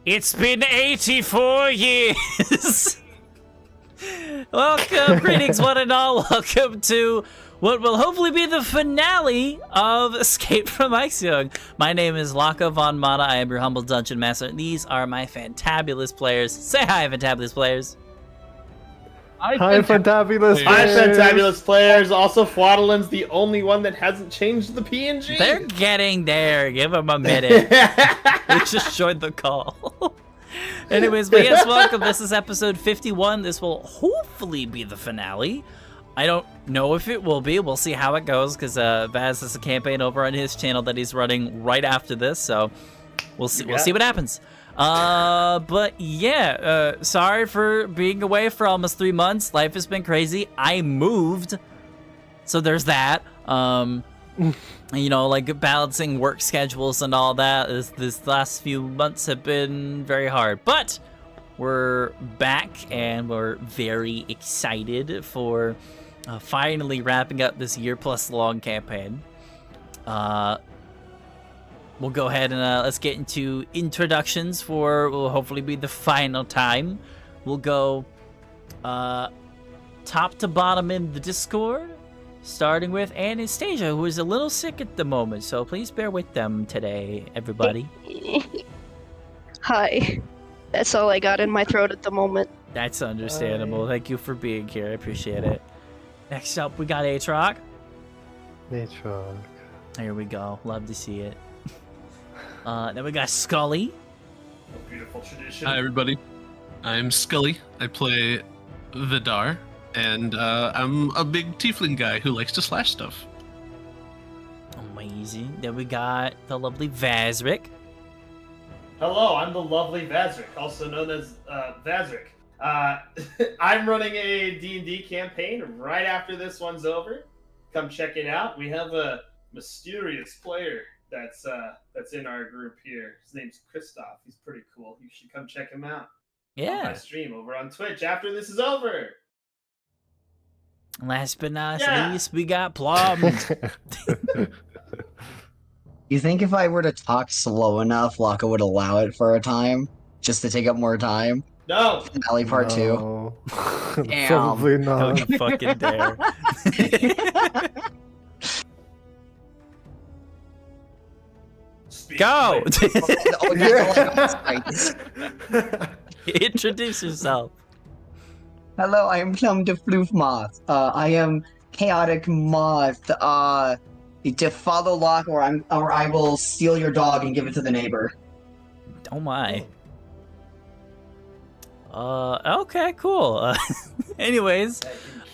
It's been 84 years! Welcome, greetings one and all. Welcome to what will hopefully be the finale of Escape from Eisjung. My name is Laka von Mana. I am your humble dungeon master. These are my fantabulous players. Say hi, fantabulous players. Hi, fantabulous players. Hi, fantabulous players. Also, Fwaddlin's the only one that hasn't changed the PNG. They're getting there. Give them a minute. They just joined the call. Anyways, but yes, welcome. This is episode 51. This will hopefully be the finale. I don't know if it will be. We'll see how it goes, because Vaz has a campaign over on his channel that he's running right after this, so we'll see. We'll see what happens. But yeah, sorry for being away for almost 3 months. Life has been crazy. I moved, so there's that. You know, like balancing work schedules and all that. This last few months have been very hard, but we're back and we're very excited for finally wrapping up this year-plus long campaign. We'll go ahead and let's get into introductions for what will hopefully be the final time. We'll go top to bottom in the Discord, starting with Anastasia, who is a little sick at the moment, so please bear with them today, everybody. Hi. That's all I got in my throat at the moment. That's understandable. Thank you for being here. I appreciate it. Next up, we got Aatrox. Aatrox. Here we go. Love to see it. Then we got Scully. A beautiful tradition. Hi, everybody. I'm Scully. I play Vidar, and I'm a big tiefling guy who likes to slash stuff. Amazing. Then we got the lovely Vazric. Hello, I'm the lovely Vazric, also known as Vazric. I'm running a D&D campaign right after this one's over. Come check it out. We have a mysterious player that's in our group here. His name's Christoph. He's pretty cool. You should come check him out. Yeah. On my stream over on Twitch after this is over. Last but not least, we got Plum. You think if I were to talk slow enough, Laka would allow it for a time? Just to take up more time? No! Finale part 2? Damn. Probably not. Don't you fucking dare. Go! Oh, yeah. Introduce yourself. Hello, I am Plum the Floof Moth. I am Chaotic Moth. To follow Locke, or I will steal your dog and give it to the neighbor. Oh my. Okay, cool. Anyways,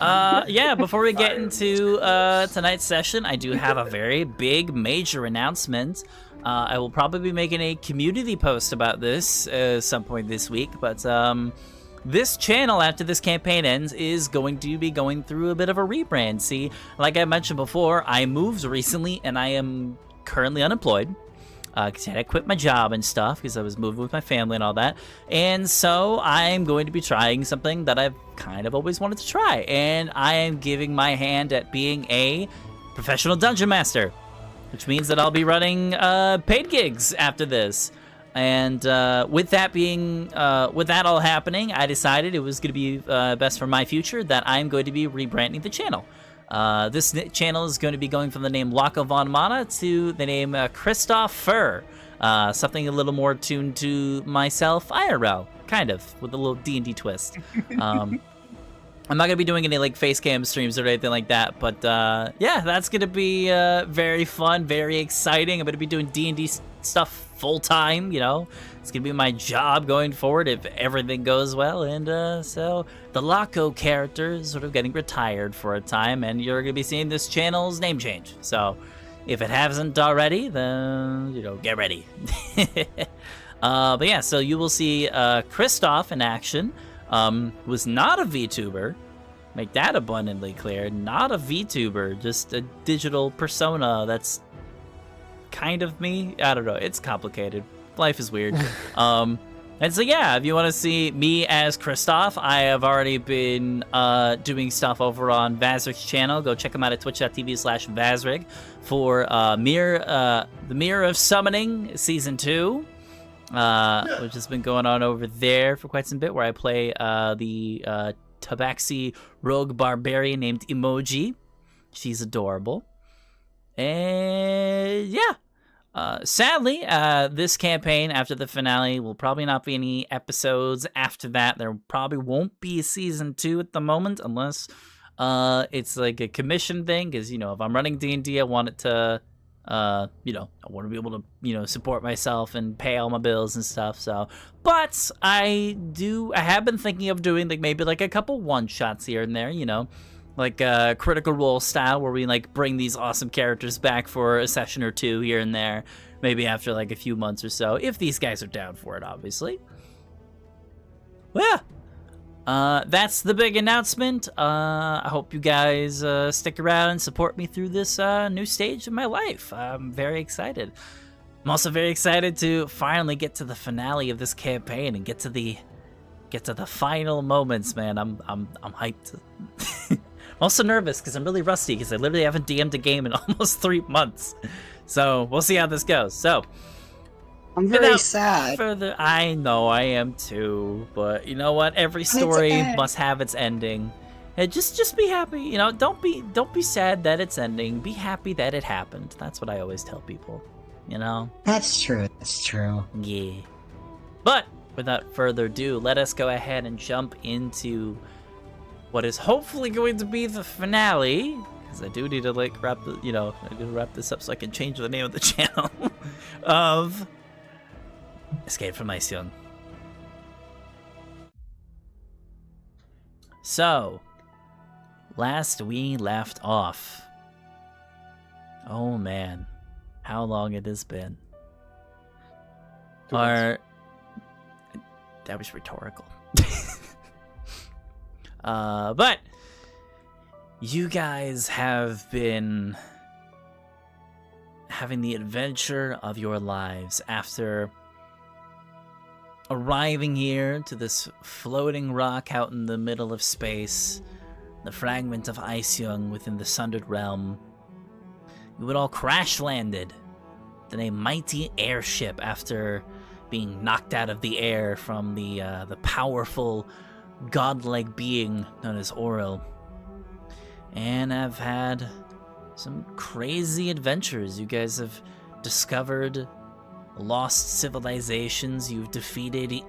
yeah, before we get into tonight's session, I do have a very big, major announcement. I will probably be making a community post about this some point this week, but this channel, after this campaign ends, is going to be going through a bit of a rebrand. See, like I mentioned before, I moved recently, and I am currently unemployed. Because I had to quit my job and stuff, because I was moving with my family and all that. And so I'm going to be trying something that I've kind of always wanted to try. And I am giving my hand at being a professional dungeon master, which means that I'll be running paid gigs after this. And with that all happening, I decided it was going to be best for my future that I'm going to be rebranding the channel. This channel is going to be going from the name Laka von Mana to the name Christopher. Something a little more tuned to myself IRL, kind of, with a little D&D twist. I'm not going to be doing any like face cam streams or anything like that, but yeah, that's going to be very fun, very exciting. I'm going to be doing D&D stuff full time, you know. It's going to be my job going forward if everything goes well. And so the Laco character is sort of getting retired for a time, and you're going to be seeing this channel's name change. So if it hasn't already, then, you know, get ready. But yeah, so you will see Christoph in action. Was not a VTuber. Make that abundantly clear. Not a VTuber, just a digital persona that's kind of me. I don't know. It's complicated. Life is weird. And so yeah, if you want to see me as Christoph, I have already been doing stuff over on Vazrig's channel. Go check him out at twitch.tv/Vazrig for the Mirror of Summoning Season 2. which has been going on over there for quite some bit, where I play the Tabaxi rogue barbarian named Emoji. She's adorable. And yeah, sadly, this campaign after the finale will probably not be any episodes after that. There probably won't be a season 2 at the moment, unless it's like a commission thing. Because if I'm running D&D, I want it to, I want to be able to, support myself and pay all my bills and stuff. So, but I have been thinking of doing maybe a couple one-shots here and there, like Critical Role style, where we bring these awesome characters back for a session or 2 here and there, maybe after a few months or so, if these guys are down for it, obviously. Well, yeah, that's the big announcement. I hope you guys stick around and support me through this new stage of my life. I'm very excited. I'm also very excited to finally get to the finale of this campaign and get to the final moments, man. I'm hyped. I'm also nervous because I'm really rusty because I literally haven't DM'd a game in almost 3 months. So we'll see how this goes. So I'm very sad. I know I am too, but you know what? Every story must have its ending. And just be happy. Don't be sad that it's ending. Be happy that it happened. That's what I always tell people. That's true. That's true. Yeah. But without further ado, let us go ahead and jump into what is hopefully going to be the finale, because I do need to wrap this up so I can change the name of the channel of Escape from Eisjung. So, last we left off. Oh man, how long it has been. That was rhetorical. But you guys have been having the adventure of your lives after arriving here to this floating rock out in the middle of space, the fragment of Eisjung within the Sundered realm. You had all crash landed in a mighty airship after being knocked out of the air from the powerful godlike being known as Auril. And I've had some crazy adventures. You guys have discovered lost civilizations, you've defeated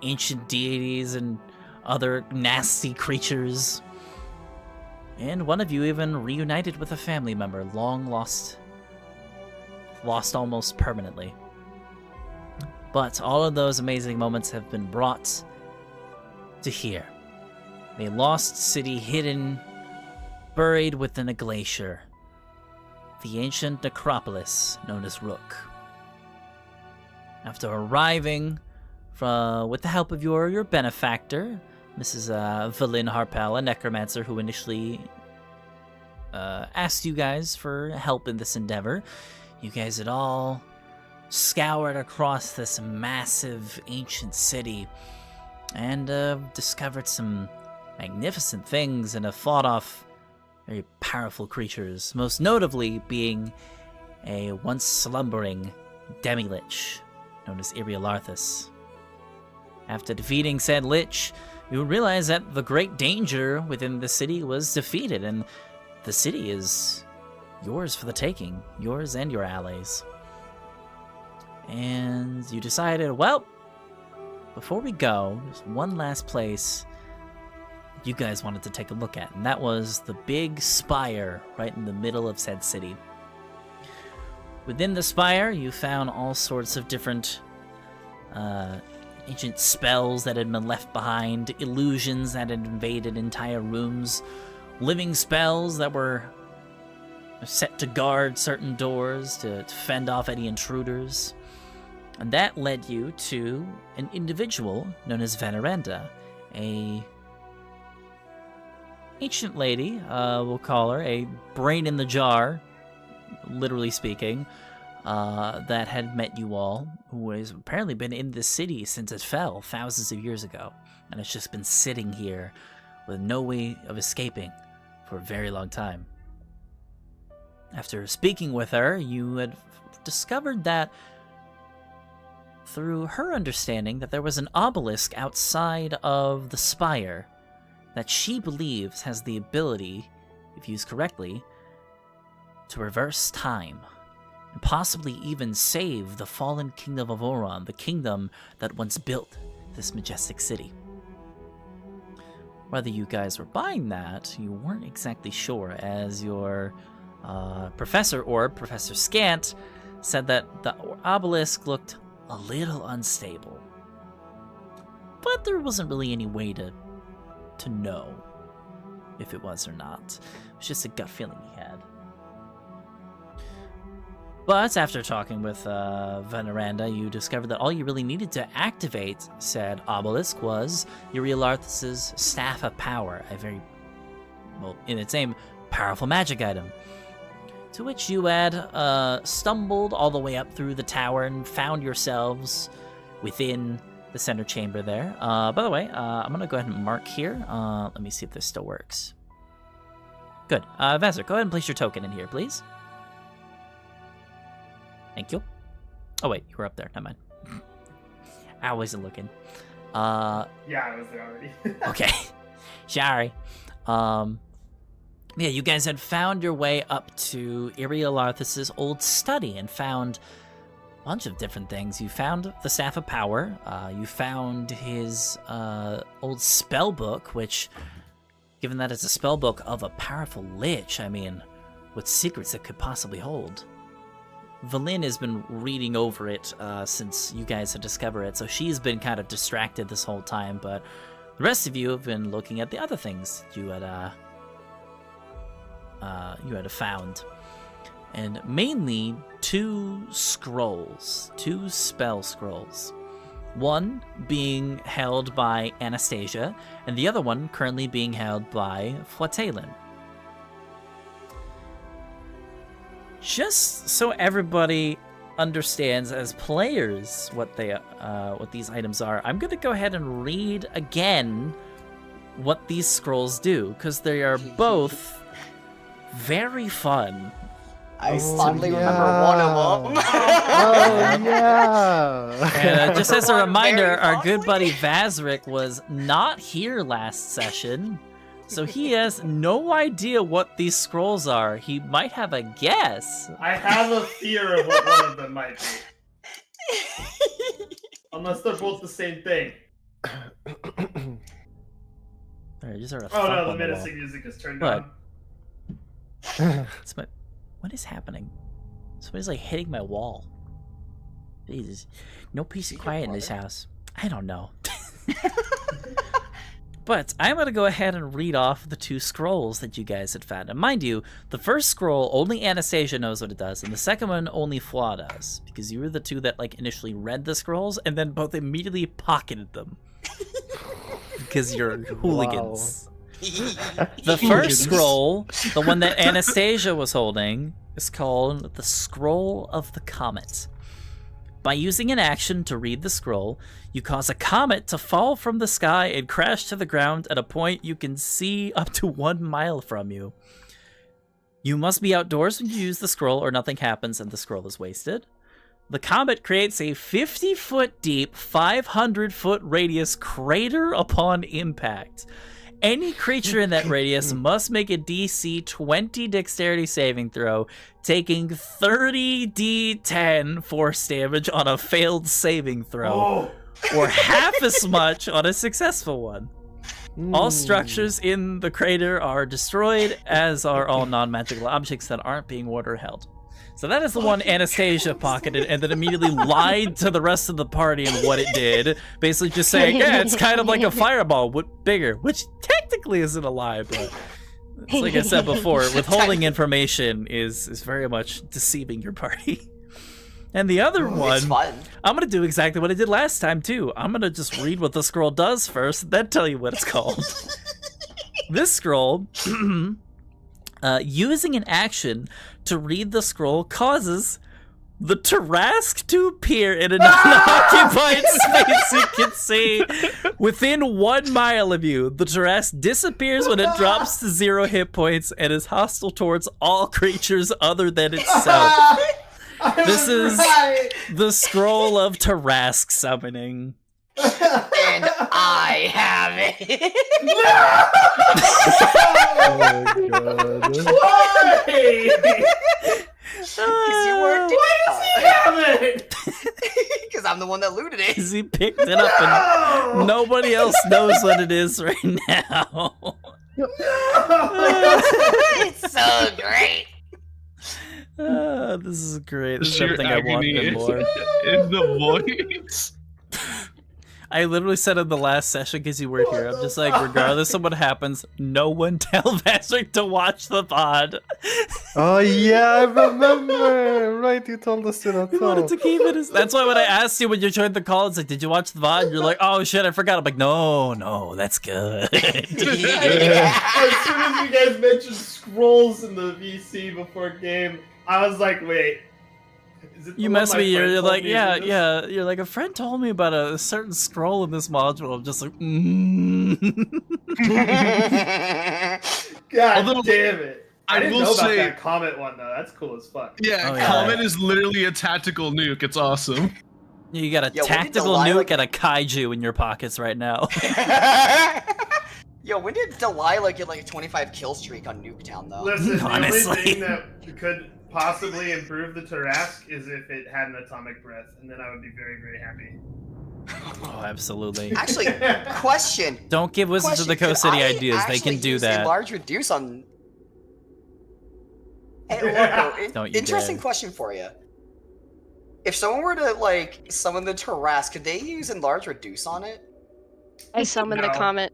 ancient deities and other nasty creatures, and one of you even reunited with a family member long lost almost permanently. But all of those amazing moments have been brought to here. A lost city hidden, buried within a glacier. The ancient necropolis known as Rook. After arriving with the help of your benefactor, Mrs. Valin Harpel, a necromancer who initially asked you guys for help in this endeavor, you guys had all scoured across this massive ancient city and discovered some magnificent things and have fought off very powerful creatures, most notably being a once slumbering demi-lich known as Irialarthus. After defeating said lich, you realize that the great danger within the city was defeated, and the city is yours for the taking, yours and your allies. And you decided, well, before we go, there's one last place you guys wanted to take a look at, and that was the big spire right in the middle of said city. Within the spire, you found all sorts of different ancient spells that had been left behind, illusions that had invaded entire rooms, living spells that were set to guard certain doors, to fend off any intruders. And that led you to an individual known as Veneranda, a ancient lady, we'll call her, a brain in the jar, literally speaking, that had met you all, who has apparently been in this city since it fell thousands of years ago, and it's just been sitting here with no way of escaping for a very long time. After speaking with her, you had discovered that through her understanding that there was an obelisk outside of the spire that she believes has the ability, if used correctly, to reverse time, and possibly even save the fallen kingdom of Oron, the kingdom that once built this majestic city. Whether you guys were buying that, you weren't exactly sure, as your Professor Orb, Professor Scant, said that the obelisk looked a little unstable. But there wasn't really any way to know if it was or not. It was just a gut feeling he had. But after talking with Veneranda, you discovered that all you really needed to activate said obelisk was Eurylarthus' Staff of Power, a very, well, in its name, powerful magic item. To which you had stumbled all the way up through the tower and found yourselves within the center chamber there. By the way, I'm going to go ahead and mark here. Let me see if this still works. Good. Vassar, go ahead and place your token in here, please. Thank you. Oh, wait, you were up there. Never mind. I wasn't looking. Yeah, I was there already. Okay. Sorry. Yeah, you guys had found your way up to Eurylarthus' old study and found a bunch of different things. You found the Staff of Power. You found his old spell book, which, given that it's a spell book of a powerful lich, I mean, what secrets it could possibly hold. Valin has been reading over it since you guys had discovered it, so she's been kind of distracted this whole time, but the rest of you have been looking at the other things you had found. And mainly two scrolls, two spell scrolls. One being held by Anastasia, and the other one currently being held by Flatalin. Just so everybody understands as players what these items are, I'm going to go ahead and read again what these scrolls do, because they are both very fun. I suddenly remember one of them. Oh, yeah. And just as a reminder, our good buddy Vazrik was not here last session, so he has no idea what these scrolls are. He might have a guess. I have a fear of what one of them might be. Unless they're both the same thing. Oh no, the menacing music is turned on. What is happening? Somebody's like hitting my wall. Jesus. No peace and quiet in this house. I don't know. But I'm going to go ahead and read off the two scrolls that you guys had found. And mind you, the first scroll, only Anastasia knows what it does, and the second one, only Flaw does. Because you were the two that like initially read the scrolls, and then both immediately pocketed them. Because you're hooligans. Wow. The first scroll, the one that Anastasia was holding, is called the Scroll of the Comet. By using an action to read the scroll, you cause a comet to fall from the sky and crash to the ground at a point you can see up to 1 mile from you. You must be outdoors when you use the scroll or nothing happens and the scroll is wasted. The comet creates a 50-foot deep, 500-foot radius crater upon impact. Any creature in that radius must make a DC 20 dexterity saving throw, taking 30 D10 force damage on a failed saving throw, or half as much on a successful one. All structures in the crater are destroyed, as are all non-magical objects that aren't being water held. So that is the one Anastasia pocketed and then immediately lied to the rest of the party and what it did. Basically just saying, yeah, it's kind of like a fireball, but bigger, which technically isn't a lie, but it's like I said before, withholding information is very much deceiving your party. And the other one, I'm going to do exactly what I did last time too. I'm going to just read what the scroll does first, then tell you what it's called. This scroll, using an action to read the scroll, causes the Tarask to appear in an unoccupied space you can see within 1 mile of you. The Tarask disappears when it drops to 0 hit points and is hostile towards all creatures other than itself. I This is right. the scroll of Tarask summoning. And I have it. Oh my god. Why? Because you weren't Damn it! Because I'm the one that looted it. Because he picked it up and nobody else knows what it is right now. It's so great. This is great. This is Sheer something I want agony and more. in the voice. I literally said in the last session because you were here. I'm just like, regardless of what happens, no one tell Vasric to watch the pod. Oh yeah, I remember. Right, you told us to not We wanted to tell. keep it as. That's why when I asked you when you joined the call, it's like, did you watch the VOD? You're like, oh shit, I forgot. I'm like, no, that's good. Yeah. As soon as you guys mentioned scrolls in the VC before game, I was like, wait. Is it the You one mess my me. friend You're told like, me yeah, is this? yeah. You're like, a friend told me about a certain scroll in this module. I'm just like, God Although, damn it. I didn't will know about say- that Comet one, though. That's cool as fuck. Yeah, Oh, yeah. Comet is literally a tactical nuke. It's awesome. You got a Yo, when did tactical Delilah nuke and a kaiju in your pockets right now. Yo, when did Delilah get like a 25 kill streak on Nuketown though? Listen, the Honestly. only thing that could possibly improve the Tarask is if it had an atomic breath, and then I would be very, very happy. Oh, absolutely. Actually, question. Don't give Wizards of the Coast Could City I ideas. They actually can do use that. A large reduce on. Hey, look, Don't you interesting dare. question for you. If someone were to like summon the Tarask, could they use enlarge reduce on it? I summoned the No. comet.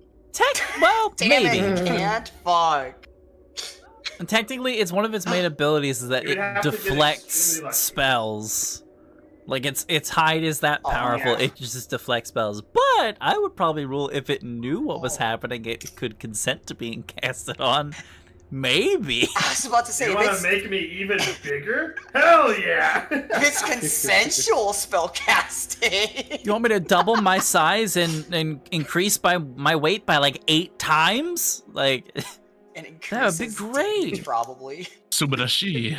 Well, Damn maybe. it, can't. Fuck. And technically, it's one of its main abilities is that You would it have to get deflects extremely lucky. spells. Like its hide is that Oh, powerful, yeah. it just deflects spells. But I would probably rule if it knew what was happening, it could consent to being casted on. Maybe. I was about to say, You if want it's, to make me even bigger? Hell yeah! if it's consensual spell casting. You want me to double my size and increase my weight by like 8 times? Like, And that would be increases great. damage, probably. Subarashi.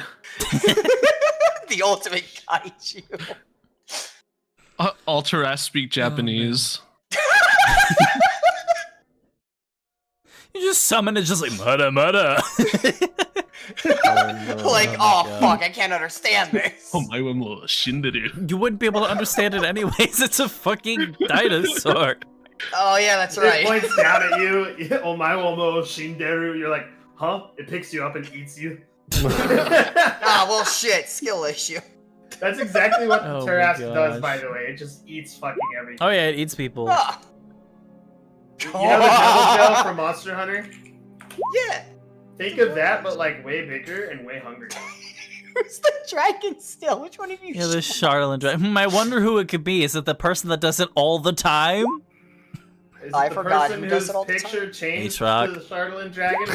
The ultimate kaiju. Alterass speak Japanese. you just summon it just like, murder, murder. Like, Oh oh, my God. fuck, I can't understand this. Oh my mo Shinderu. You wouldn't be able to understand it anyways. It's a fucking dinosaur. Oh, yeah, that's It right. points down at you. Omae wo mo shinderu. You're like, huh? It picks you up and eats you. Ah, well, shit, skill issue. That's exactly what the Oh my Tarask gosh. does, by the way. It just eats fucking everything. Oh yeah, it eats people. Ah, You know the devil tail from Monster Hunter? yeah. Think of that, but like way bigger and way hungrier. Who's the dragon still? Which one of you? Yeah, the Charlatan dragon. I wonder who it could be. Is it the person that does it all the time? Is I it the forgot person who does whose it all the picture changed H-Rock. to the Charlatan dragon?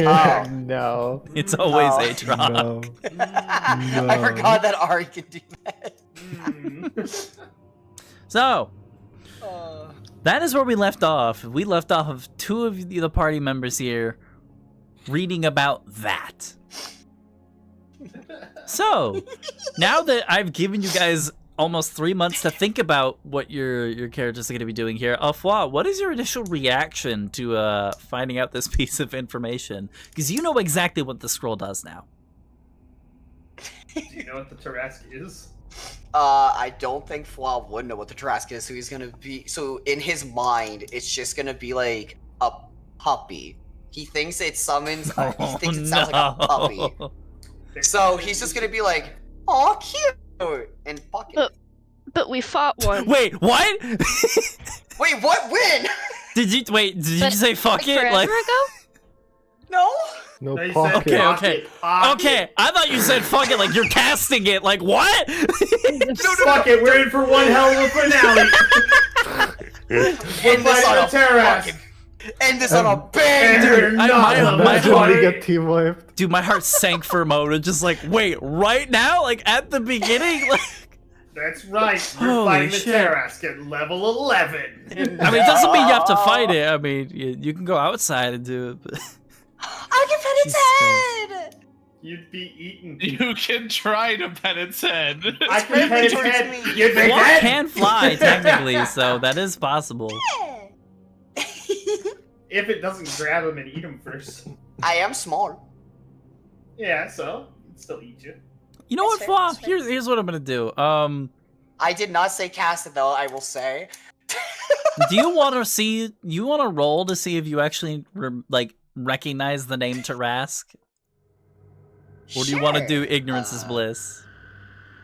Oh. No. It's always Oh. Aatrox. No. I forgot that Ari could do that. Mm. So, Uh, that is where we left off. We left off of 2 of the party members here reading about that. So, now that I've given you guys almost 3 months to think about what your characters are going to be doing here, Afwa, what is your initial reaction to finding out this piece of information? Because you know exactly what the scroll does now. Do you know what the Tarask is? I don't think Flaw would know what the Trask is, so he's gonna be. So in his mind, it's just gonna be like a puppy. He thinks it summons. He thinks it sounds like a puppy. So he's just gonna be like, "Aw, cute," and fuck it. But we fought one. Wait, what? Wait, what? When? Did you But, say fuck like it? forever Like, ago? No. No No, you pocket. said Okay, pocket. okay, I thought you said fuck it like you're casting it. Like what? Fuck it, we're in for one hell of a finale. End this on a Tarask. fucking. End this on a And bang. we're I- not my- the my Imagine heart- we get team wiped. Dude, my heart sank for a moment. Just like, wait, right now? Like at the beginning? Like, That's right. You're Holy fighting the shit. Tarask at level 11. I mean, it doesn't mean you have to fight it. I mean, you can go outside and do it. But I can pet its Jesus head. You'd be eaten. You can try to pet its head. I can pet its towards head. me. You'd be Flaw dead. can fly technically, so that is possible. If it doesn't grab him and eat him first. I am small. Yeah, so it'd still eat you. You know what, That's Flaw? fair, that's fair. Here's what I'm gonna do. I did not say cast it though, I will say. Do you want to see? You want to roll to see if you actually recognize the name Tarask, or do you want to do ignorance is bliss?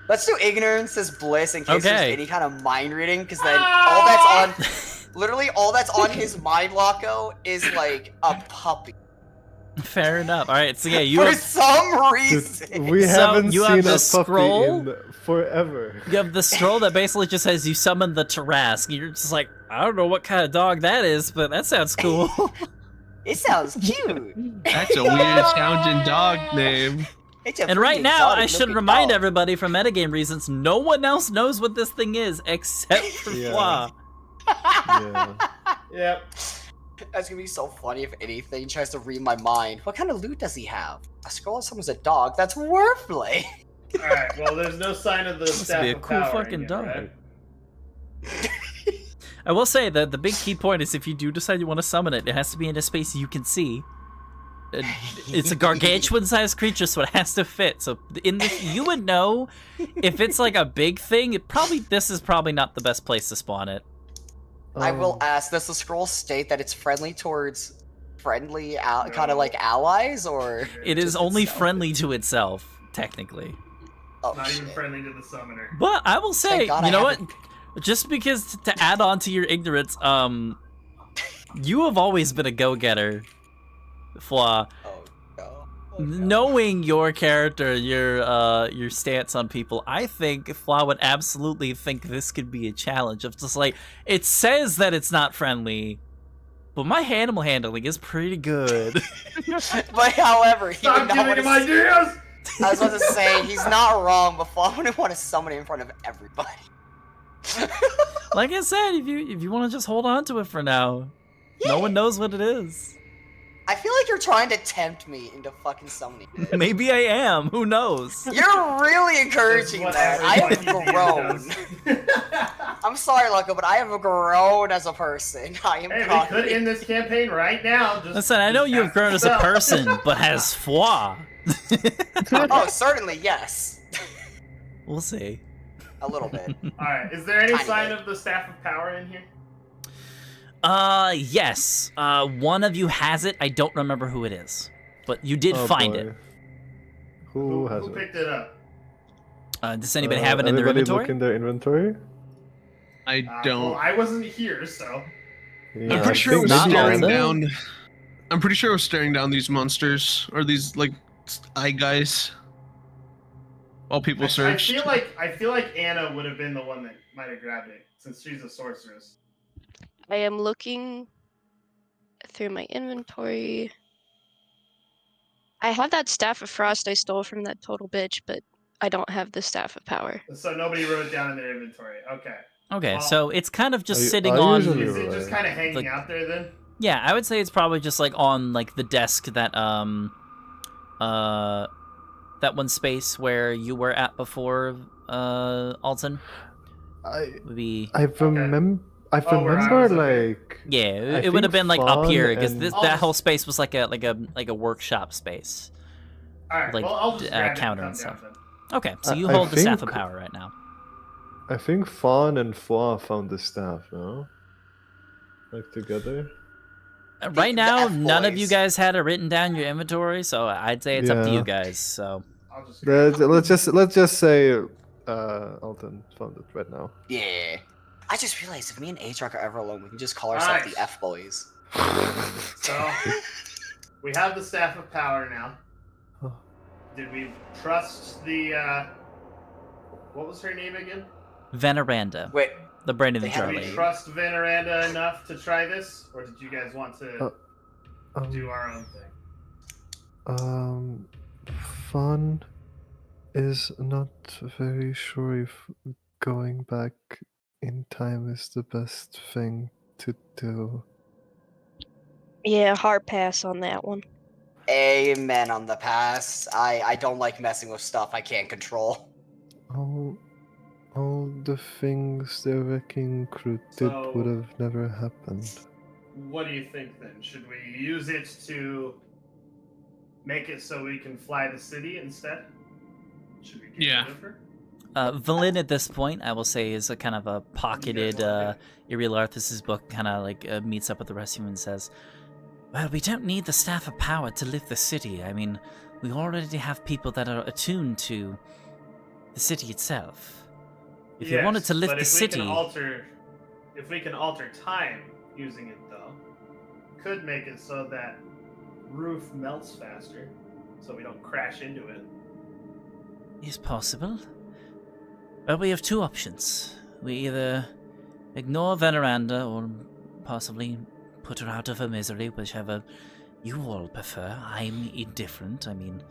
Let's do ignorance is bliss in case there's Okay. any kind of mind reading, because then all that's on, literally all that's on his mind loco is like a puppy. Fair enough. All right. So yeah, you For have, some reason. Dude, we So, haven't you seen have a the puppy scroll? in forever. you have the scroll that basically just says you summon the Tarask. You're just like, I don't know what kind of dog that is, but that sounds cool. It sounds cute. That's a weird sounding dog name. It's a And right pretty now, I exotic should looking remind dog. everybody for metagame reasons, no one else knows what this thing is except for Yeah. Flaw. Yeah. Yep. That's gonna be so funny if anything tries to read my mind. What kind of loot does he have? A scroll of someone's a dog? That's wordplay. Alright, well, there's no sign of the Must staff be a of cool power fucking in dog. here, right? I will say that the big key point is if you do decide you want to summon it, it has to be in a space you can see. It's a gargantuan-sized creature, so it has to fit. So you would know if it's like a big thing. This is probably not the best place to spawn it. I will Um, ask, does the scroll state that it's friendly towards friendly kind No. of like allies, or It is just only itself? friendly to itself, technically. Oh, Not even shit. friendly to the summoner. But I will say, Thank God you I know what? haven't- Just because to add on to your ignorance, you have always been a go-getter, Flaw. Oh, no. Oh, no. Knowing your character, your stance on people, I think Flaw would absolutely think this could be a challenge of just like, it says that it's not friendly, but my animal handling is pretty good. But however, he Stop would not giving want him to. ideas! I was about to say he's not wrong, but I wouldn't want to summon it in front of everybody. Like I said, if you want to just hold on to it for now, no one knows what it is. I feel like you're trying to tempt me into fucking summoning it. Maybe I am. Who knows? You're really That's encouraging what that. I have everybody grown. does. I'm sorry, Loco, but I have grown as a person. I am Hey, we proud. could end this campaign right now. Just, Listen, I know just you have ask grown as a yourself. person, but has Flaw. Oh, certainly, yes. We'll see. A little bit. Alright, is there any Tiny sign bit. of the Staff of Power in here? Yes. One of you has it. I don't remember who it is, but you did Oh, find boy. it. Who has Who it? picked it up? Does anybody have it in their everybody inventory? look in their inventory? I Well, don't. I wasn't here, so. Yeah, I'm I pretty sure I think was not staring also. down. I'm pretty sure I was staring down these monsters or these like eye guys while people I searched. feel like Anna would have been the one that might have grabbed it, since she's a sorceress. I am looking through my inventory. I have that Staff of Frost I stole from that total bitch, but I don't have the Staff of Power. So nobody wrote it down in their inventory. Okay. Okay, Well, so it's kind of just I- sitting I on. usually- Is it just right. kind of hanging Like- out there then? Yeah, I would say it's probably just like on like the desk that that one space where you were at before, Alton. Would be I remember. I Oh, where I remember, was up here. like. yeah. I It would have think been like up Fawn here because and- that whole space was like a workshop space. Alright, Like, well, I'll just grab it counter and and come down stuff. then. Okay, so you I hold the staff of think- power right now. I think Fawn and Foie found the staff, no? Like together? Right the now, F none of you boys. guys had it written down in your inventory, so I'd say it's up to Yeah. you guys. So I'll just grab Let's just say Alton found it right now. Yeah. I just realized if me and Aatrock are ever alone, we can just call ourselves Nice. the F Boys. So, we have the Staff of Power now. Oh. Did we trust the, what was her name again? Veneranda, Wait, the brain of the They had jar Did to we lady. trust Veneranda enough to try this? Or did you guys want to do our own thing? Fawn is not very sure if going back in time is the best thing to do. Yeah, hard pass on that one. Amen on the pass. I don't like messing with stuff I can't control. All the things the wrecking crew did So- would have never happened. What do you think then? Should we use it to make it so we can fly the city instead? Should we get Yeah. rid of her? Valin at this point, I will say, is a kind of a pocketed Irilarthus' book, kind of like meets up with the rest of you and says, well, we don't need the Staff of Power to lift the city. I mean, we already have people that are attuned to the city itself. If you wanted to lift but the if city... if we can alter time using it, though, could make it so that roof melts faster, so we don't crash into it. Is possible. Well, we have two options. We either ignore Veneranda or possibly put her out of her misery, whichever you all prefer. I'm indifferent. I mean,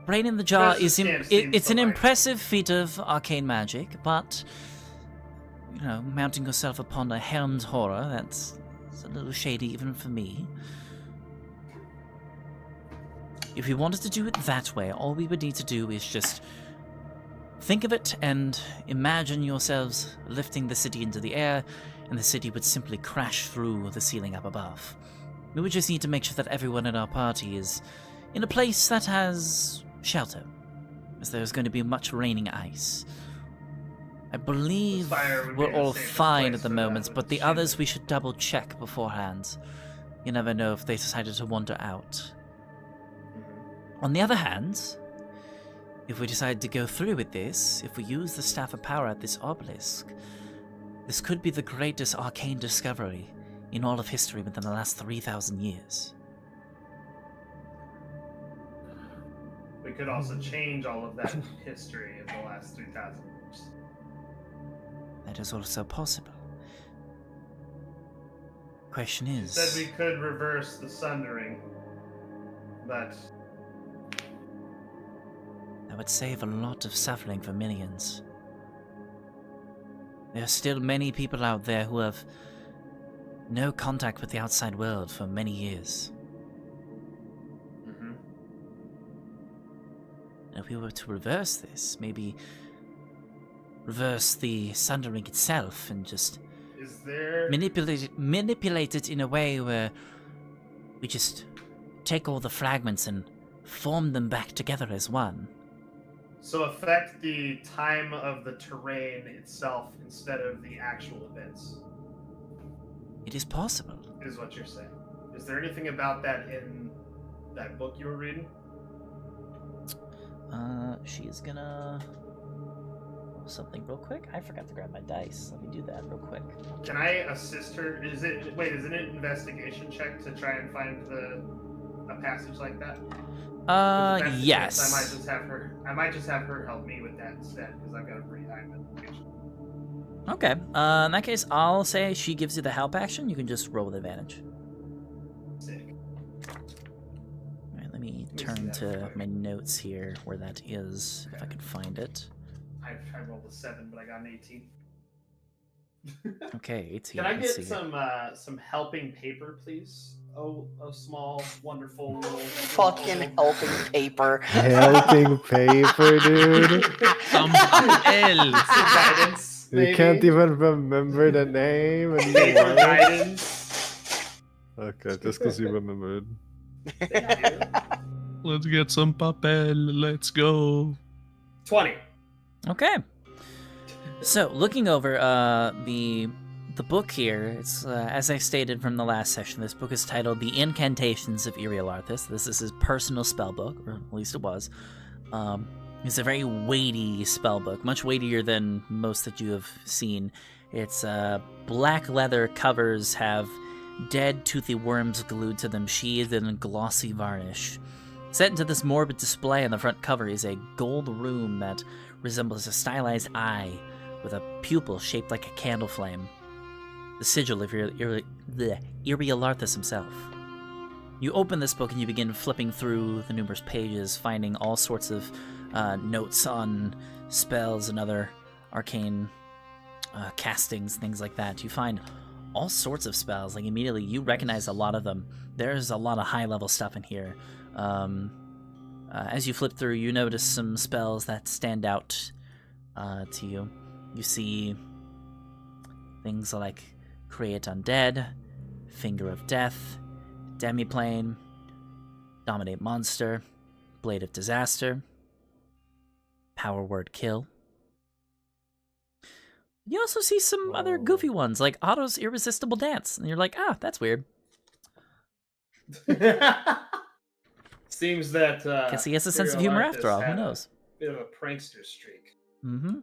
Brain in the Jar This is seems it's an like- impressive feat of arcane magic, but you know, mounting yourself upon a helmed horror, that's a little shady even for me. If you wanted to do it that way, all we would need to do is just think of it and imagine yourselves lifting the city into the air, and the city would simply crash through the ceiling up above. We would just need to make sure that everyone in our party is in a place that has shelter, as there's going to be much raining ice. I believe fire would be we're the all safest fine place at the for that moment, with but the the others shielding. we should double check beforehand. You never know if they decided to wander out. On the other hand, if we decide to go through with this, if we use the Staff of Power at this obelisk, this could be the greatest arcane discovery in all of history within the last 3,000 years. We could also change all of that history of the last 3,000 years. That is also possible. Question is... Said we could reverse the sundering, but That would save a lot of suffering for millions. There are still many people out there who have no contact with the outside world for many years. And if we were to reverse this, maybe reverse the sundering itself and just is there... manipulate it in a way where we just take all the fragments and form them back together as one. So affect the time of the terrain itself instead of the actual events, It is possible. is what you're saying. Is there anything about that in that book you were reading? She's gonna roll something real quick. I forgot to grab my dice. Let me do that real quick. Can I assist her? Is it an investigation check to try and find a passage like that? If that's the case, Yes. I might just have her help me with that instead, because I've got a pretty high investigation. Okay. In that case, I'll say she gives you the help action. You can just roll with advantage. Sick. All right, let me see turn that to real quick. my notes here where that is, if I can find it. I rolled a 7, but I got an 18. Okay, 18. Can I let's get see. some helping paper, please? Oh, a small, wonderful little Fucking helping paper. Helping paper, dude. Some papel. Some guidance. You maybe? can't even remember the name. And you paper want it? guidance. Okay, just because you remembered. Thank you. Let's get some papel. Let's go. 20. Okay. So, looking over the book here, it's as I stated from the last session, this book is titled The Incantations of Irilarthus. This is his personal spell book, or at least it was. It's a very weighty spell book, much weightier than most that you have seen. Its black leather covers have dead toothy worms glued to them, sheathed in glossy varnish. Set into this morbid display on the front cover is a gold rune that resembles a stylized eye with a pupil shaped like a candle flame. The sigil of Irilarthus himself. You open this book and you begin flipping through the numerous pages, finding all sorts of notes on spells and other arcane castings, things like that. You find all sorts of spells. Like immediately you recognize a lot of them. There's a lot of high level stuff in here. As you flip through, you notice some spells that stand out to you. You see things like Create Undead, Finger of Death, Demiplane, Dominate Monster, Blade of Disaster, Power Word Kill. You also see some other goofy ones, like Otto's Irresistible Dance, and you're like, ah, that's weird. Seems that Guess he has a sense of humor after all, who knows? Bit of a prankster streak. Mm-hmm.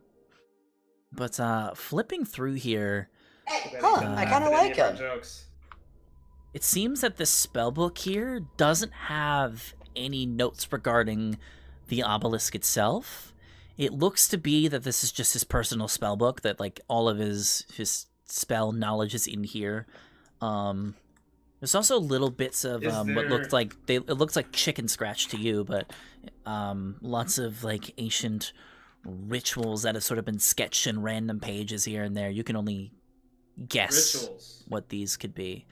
But flipping through here, I kind of like him. Jokes. it seems that this spellbook here doesn't have any notes regarding the obelisk itself. It looks to be that this is just his personal spellbook, that like all of his spell knowledge is in here. There's also little bits of what looked like it looks like chicken scratch to you, but lots of like ancient rituals that have sort of been sketched in random pages here and there. You can only guess Rituals. what these could be.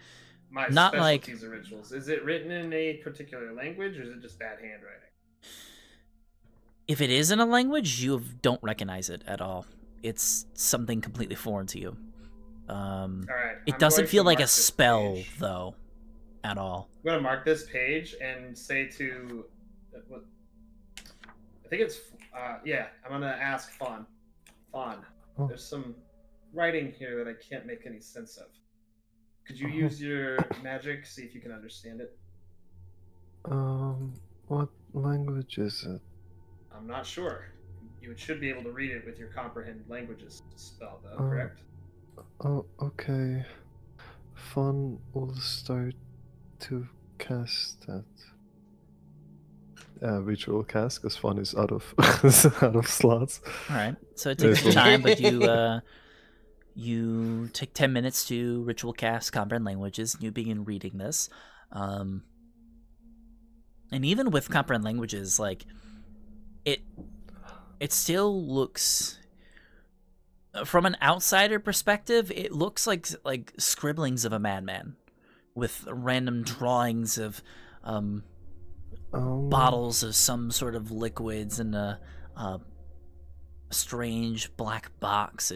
My Not like- specialties are rituals. Is it written in a particular language, or is it just bad handwriting? If it is in a language, you don't recognize it at all. It's something completely foreign to you. All right. It I'm doesn't going to feel like mark a this spell, page. though, at all. I'm going to mark this page and say to... I think it's... yeah, I'm going to ask Fawn. Fawn, Oh. there's some writing here that I can't make any sense of. Could you use your magic, see if you can understand it? What language is it? I'm not sure. You should be able to read it with your comprehend languages spell, though, Oh. correct? Oh, okay. Fun will start to cast that. Ritual cast, because Fun is out of out of slots. All right. So it takes some time, but you take 10 minutes to ritual cast comprehend languages, and you begin reading this. And even with comprehend languages, like it still looks, from an outsider perspective, it looks like scribblings of a madman, with random drawings of bottles of some sort of liquids and a strange black box.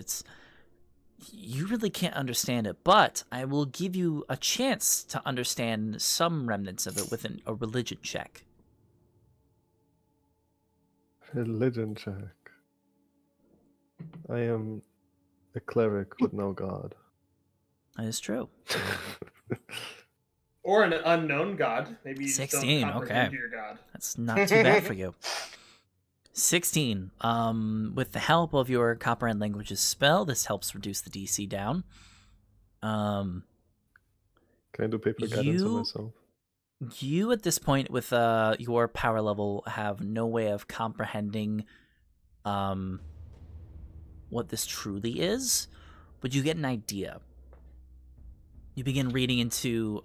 You really can't understand it, but I will give you a chance to understand some remnants of it with a religion check. Religion check. I am a cleric with no god. That is true. Or an unknown god. Maybe you just 16, don't comprehend okay. your god. That's not too bad for you. 16. With the help of your comprehend languages spell, this helps reduce the DC down. Can I do paper guidance on myself? You at this point, with your power level, have no way of comprehending what this truly is, but you get an idea. You begin reading into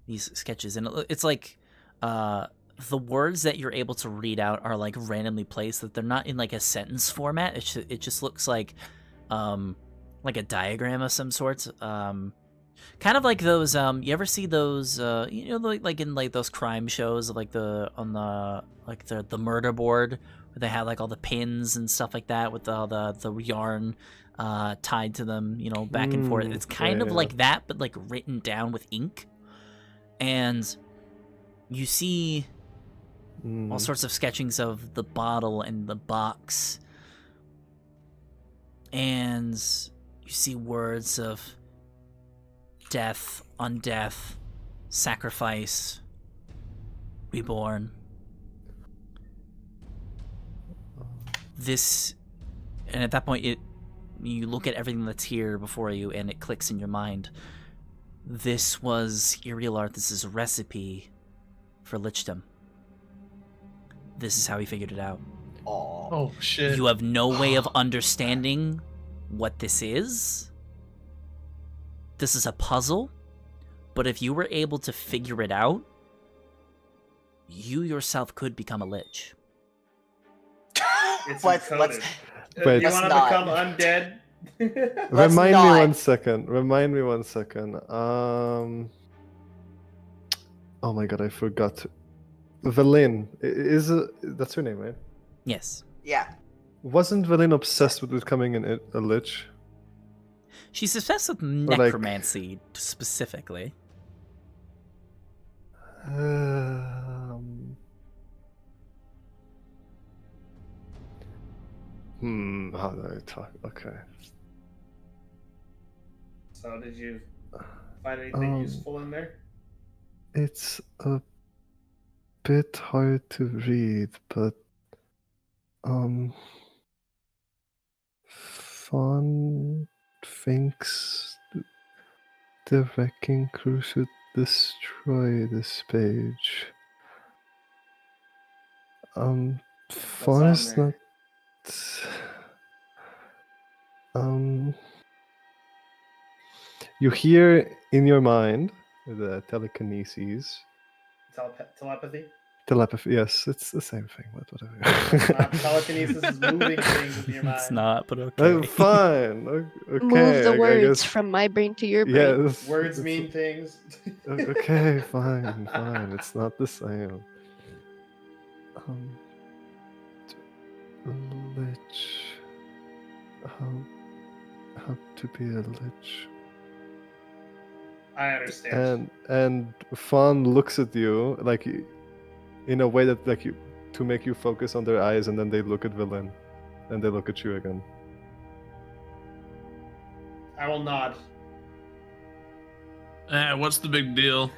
these sketches, and it's like the words that you're able to read out are like randomly placed, that they're not in like a sentence format. It just looks like a diagram of some sort. Kind of like those you ever see those like in like those crime shows of like the murder board, where they have like all the pins and stuff like that with all the yarn tied to them, back and forth. It's kind of like that, but like written down with ink. And you see all sorts of sketchings of the bottle and the box, and you see words of death, undeath, sacrifice, reborn. This, and at that point, you look at everything that's here before you, and it clicks in your mind. This was Irialarthus' recipe for lichdom. This is how he figured it out. Oh shit! You have no way of understanding what this is. This is a puzzle, but if you were able to figure it out, you yourself could become a lich. It's Let's- encoded. Wait. Do you want to Let's become not. undead? Remind me not. 1 second. Remind me 1 second. Oh my god, I forgot. Velin that's her name, right? Yes. Yeah. Wasn't Velin obsessed with becoming a lich? She's obsessed with like- necromancy specifically. How do I talk? Okay. So did you find anything useful in there? It's a bit hard to read, but Fawn thinks the wrecking crew should destroy this page. Fawn on is there? not. You hear in your mind the telekinesis. Telepathy? Telepathy, yes, it's the same thing, but whatever. Telekinesis is moving things with your mind. It's not, but okay. Fine. Okay. Move the I words guess, from my brain to your brain. yes. Words mean things. Okay, fine. It's not the same. Lich. How to be a lich. I understand. And Fawn looks at you like in a way that like you to make you focus on their eyes, and then they look at Villain, and they look at you again. I will nod. What's the big deal?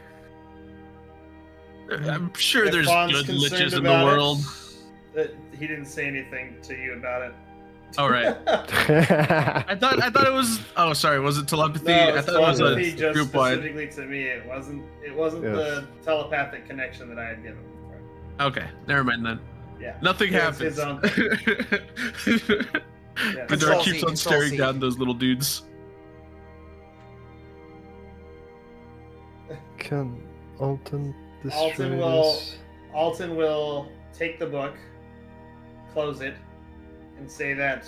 I'm sure If there's Fawn's good concerned liches in the about it, world. He didn't say anything to you about it. All right. I thought it was. Oh, sorry. Was it telepathy? No, I thought it was telepathy a just group wide. specifically to me. It wasn't. It wasn't Yes. the telepathic connection that I had given before. Okay, never mind then. Yeah. Nothing It was happens. his own thing. Yeah. The door keeps on Control staring C. down those little dudes. Can Alton destroy will- this? Alton will take the book, close it, and say that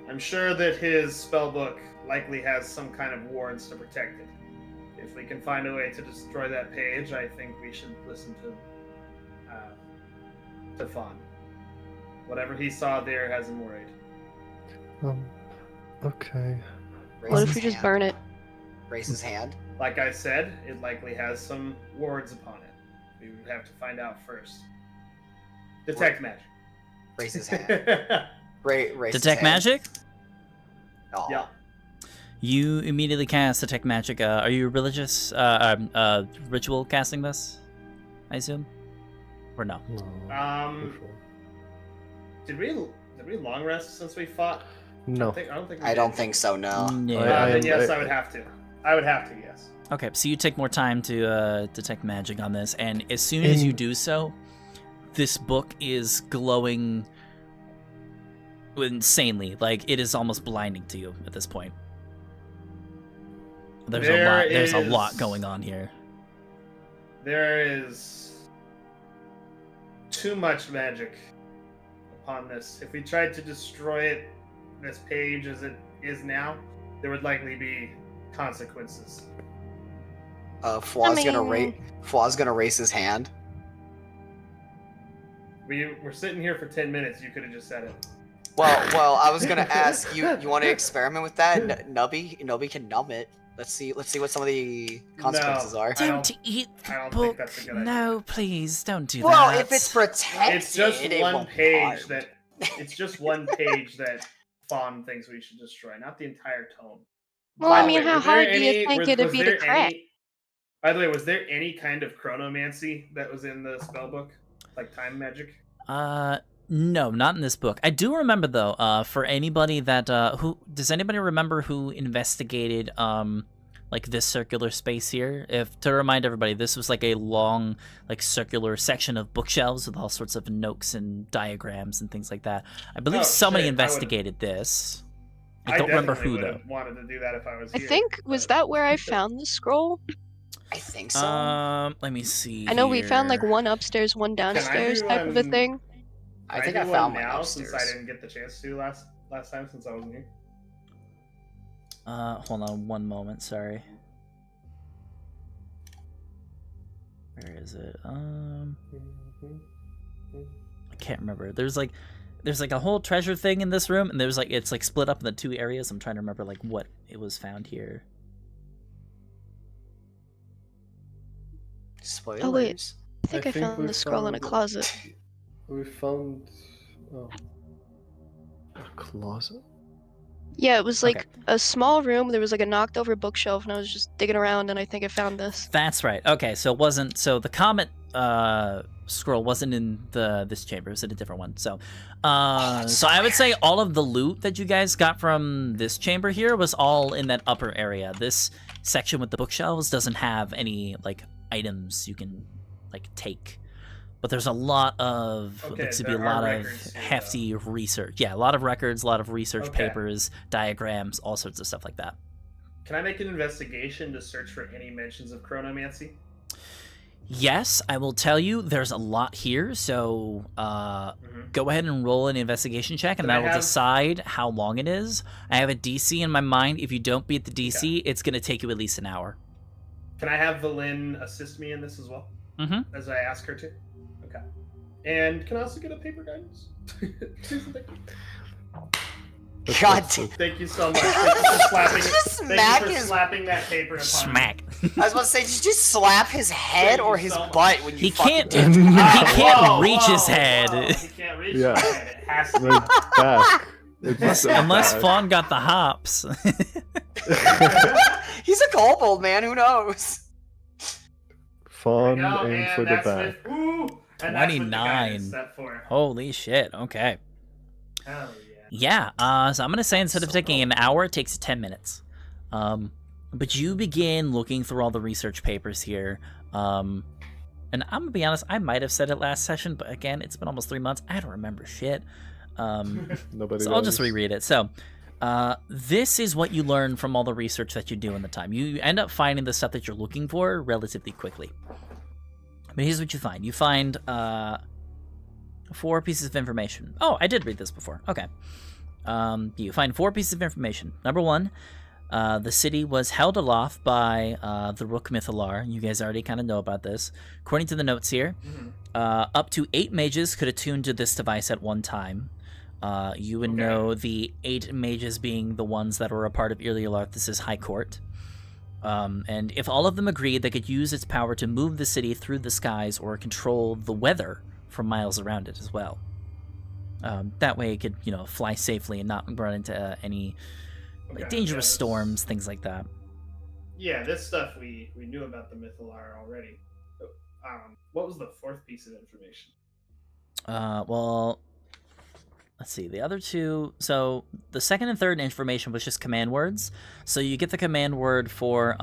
I'm sure that his spell book likely has some kind of wards to protect it. If we can find a way to destroy that page, I think we should listen to Fawn. Whatever he saw there has him worried. Okay. What if we just burn it? Raise his hand. Like I said, it likely has some wards upon it. We would have to find out first. Detect magic. Raise his hand. Raise his Detect hand. magic? Aw. Yeah. You immediately cast detect magic. Are you religious? Ritual casting this? I assume, or no? No. Did we long rest since we fought? No. I don't think. We I did. don't think so. No. Yeah. Then yes, I would have to. I would have to. Yes. Okay, so you take more time to detect magic on this, and as soon as you do so, this book is glowing insanely. Like, it is almost blinding to you at this point. There's a lot going on here. There is too much magic upon this. If we tried to destroy it, this page as it is now, there would likely be consequences. Flaw's I mean- gonna raise his hand. We're sitting here for 10 minutes. You could have just said it. Well, I was gonna ask you. You want to experiment with that? Nubby can numb it. Let's see what some of the consequences are. I Don't don't- eat I the don't think book. that's a good idea. No, please don't do Well, that. if it's protected, It's just it one won't page harm. that. It's just one page that Fawn thinks we should destroy, not the entire tome. Well, By I the mean, way, how was there hard do you any- think was- it'd was be to there crack? By the way, was there any kind of chronomancy that was in the spellbook, like time magic? No, not in this book. I do remember though. For anybody that who does anybody remember who investigated like this circular space here? If to remind everybody, this was like a long, like circular section of bookshelves with all sorts of notes and diagrams and things like that. I believe Oh, somebody shit, I investigated this. I don't remember who though. Wanted to do that if I was I here. think was but- that where I found the scroll? I think so. Let me see. I know we found like here. one upstairs, one downstairs do type of a one- thing. I think do I one found my now upstairs. since I didn't get the chance to last last time since I wasn't here? Hold on one moment. Sorry. Where is it? I can't remember. There's like a whole treasure thing in this room, and there's like it's like split up into 2 areas. I'm trying to remember like what it was found here. Spoilers. Oh wait, I think I think found we the scroll in a found- closet. We found a closet. Yeah, it was Okay. like a small room. There was like a knocked over bookshelf, and I was just digging around, and I think I found this. That's right. Okay, so it wasn't. So the comet scroll wasn't in this chamber. It was in a different one. So, so I would say all of the loot that you guys got from this chamber here was all in that upper area. This section with the bookshelves doesn't have any like items you can like take. But there's a lot of Okay, looks to be a there are lot of records here, hefty research. Yeah, a lot of records, a lot of research Okay. papers, diagrams, all sorts of stuff like that. Can I make an investigation to search for any mentions of chronomancy? Yes, I will tell you there's a lot here, so go ahead and roll an investigation check, and Can I I will have- decide how long it is. I have a DC in my mind. If you don't beat the DC, it's going to take you at least an hour. Can I have Valin assist me in this as well? Mm-hmm. As I ask her to? Okay. And can I also get a paper guidance? Thank you. God That's damn. Thank you so much. Thank you for slapping, Just thank smack you for his- slapping that paper upon Smack. I was about to say, did you just slap his head Thank or you his so much. butt when you He fucking can't. did? He can't Whoa, reach his whoa, head. whoa. He can't reach Yeah. his head. It has to be. My back. It's Unless back. Fawn got the hops. He's a kobold, man. Who knows? Fawn There we go, aim and for the that's back. with, ooh, and that's with the 29. guidance set for. Holy shit. Okay. Hell yeah. Yeah, so I'm going to say instead of taking an hour, it takes 10 minutes. But you begin looking through all the research papers here. And I'm going to be honest, I might have said it last session, but again, it's been almost 3 months. I don't remember shit. Nobody So I'll just does. reread it. So, this is what you learn from all the research that you do in the time. You end up finding the stuff that you're looking for relatively quickly. But here's what you find. You find 4 pieces of information. Oh, I did read this before. Okay. You find 4 pieces of information. Number 1, the city was held aloft by the Rook Mythalar. You guys already kind of know about this. According to the notes here, up to 8 mages could attune to this device at one time. You would Okay. know the 8 mages being the ones that were a part of Irreolarthus' high court. And if all of them agreed, they could use its power to move the city through the skies or control the weather for miles around it as well. That way it could, fly safely and not run into any Okay, dangerous yeah, this- storms, things like that. Yeah, this stuff we knew about the Mythalar already. What was the 4th piece of information? Well, let's see. The other 2... So, the second and third information was just command words. So you get the command word for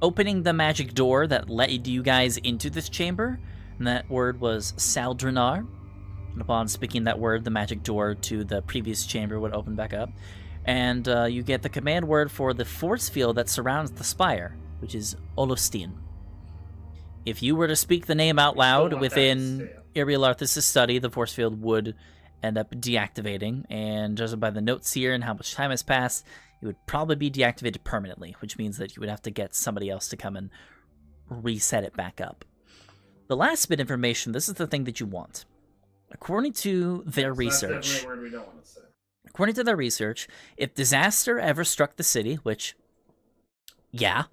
opening the magic door that let you guys into this chamber. And that word was Saldrenar. And upon speaking that word, the magic door to the previous chamber would open back up. And you get the command word for the force field that surrounds the spire, which is Olofstein. If you were to speak the name out loud want that to within stay up. Irreolarthus' study, the force field would end up deactivating. And judging by the notes here and how much time has passed, it would probably be deactivated permanently, which means that you would have to get somebody else to come and reset it back up. The last bit of information, this is the thing that you want. According to their So research... That's definitely a word we don't want to say. According to their research, if disaster ever struck the city, which, yeah,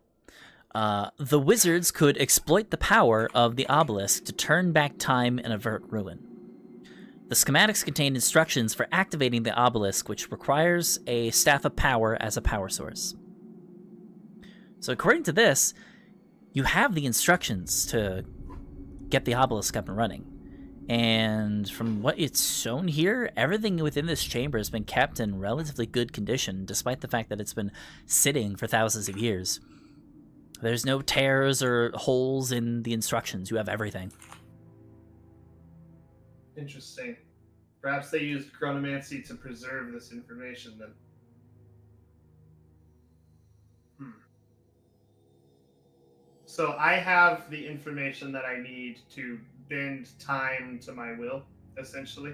the wizards could exploit the power of the obelisk to turn back time and avert ruin. The schematics contain instructions for activating the obelisk, which requires a staff of power as a power source. So according to this, you have the instructions to get the obelisk up and running. And from what it's shown here, everything within this chamber has been kept in relatively good condition, despite the fact that it's been sitting for thousands of years. There's no tears or holes in the instructions. You have everything. Interesting. Perhaps they used chronomancy to preserve this information then. So I have the information that I need to bend time to my will, essentially.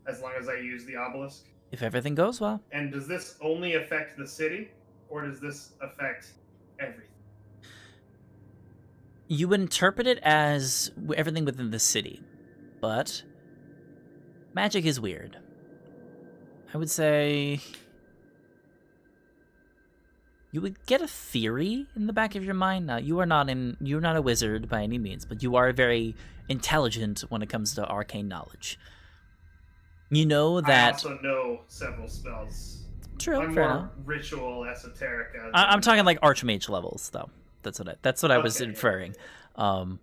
as long as I use the obelisk? If everything goes well. And does this only affect the city, or does this affect everything? You would interpret it as everything within the city, but magic is weird. I would say you would get a theory in the back of your mind. Now, you're not a wizard by any means, but you are very intelligent when it comes to arcane knowledge. You know that. I also know several spells. True, I'm fair more enough. ritual esoterica. I'm talking like archmage levels, though. That's what I was Okay. inferring. But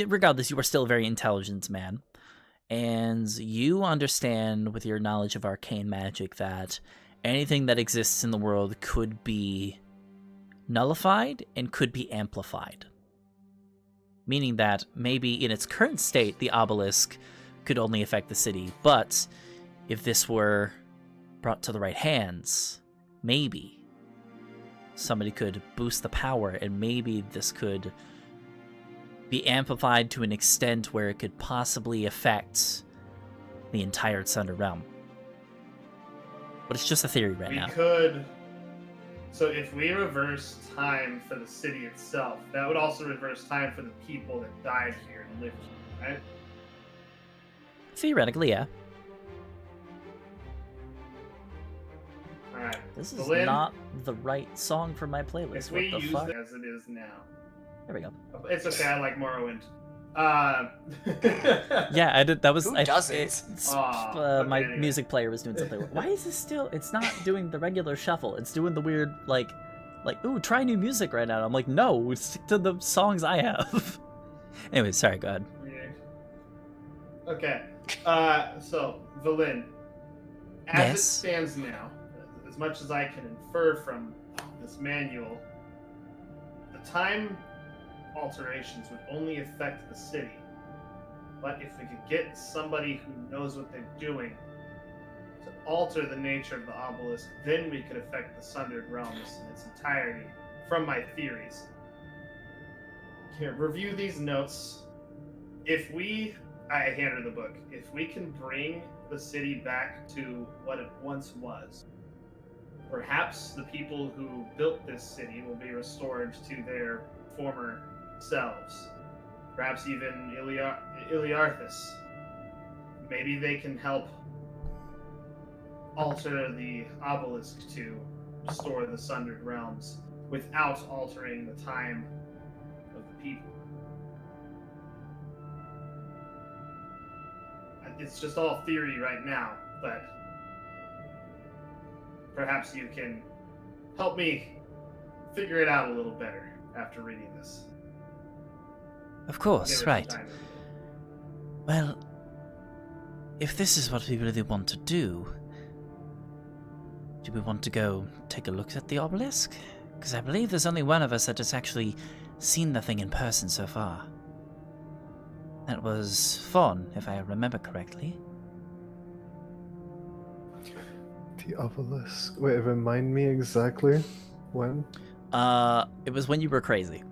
regardless, you are still a very intelligent man, and you understand with your knowledge of arcane magic that anything that exists in the world could be nullified and could be amplified. Meaning that maybe in its current state, the obelisk could only affect the city, but if this were brought to the right hands, maybe somebody could boost the power, and maybe this could be amplified to an extent where it could possibly affect the entire Sundered realm. But it's just a theory right now. We could. So if we reverse time for the city itself, that would also reverse time for the people that died here and lived here, right? Theoretically, yeah. Alright. This is Lynn, not the right song for my playlist. if What we the use fuck? it as it is now. There we go. It's okay, I like Morrowind. Yeah, I did. That was. Who I, doesn't? it's, Aw, my okay, anyway. music player was doing something. Why is this still? It's not doing the regular shuffle. It's doing the weird like, ooh, try new music right now. I'm like, no, stick to the songs I have. Anyway, sorry. Go ahead. Weird. Okay. So Valin, as Yes. it stands now, as much as I can infer from this manual, the time alterations would only affect the city. But if we could get somebody who knows what they're doing to alter the nature of the obelisk, then we could affect the Sundered realms in its entirety from my theories. Here, review these notes. If we, I hand her the book, if we can bring the city back to what it once was, perhaps the people who built this city will be restored to their former selves. Perhaps even Iliarthus. Maybe they can help alter the obelisk to restore the Sundered realms without altering the time of the people. It's just all theory right now, but perhaps you can help me figure it out a little better after reading this. Of course, Give it right. some time. Well, if this is what we really want to do we want to go take a look at the obelisk? Because I believe there's only one of us that has actually seen the thing in person so far. That was Fawn, if I remember correctly. The obelisk. Wait, remind me exactly when? It was when you were crazy.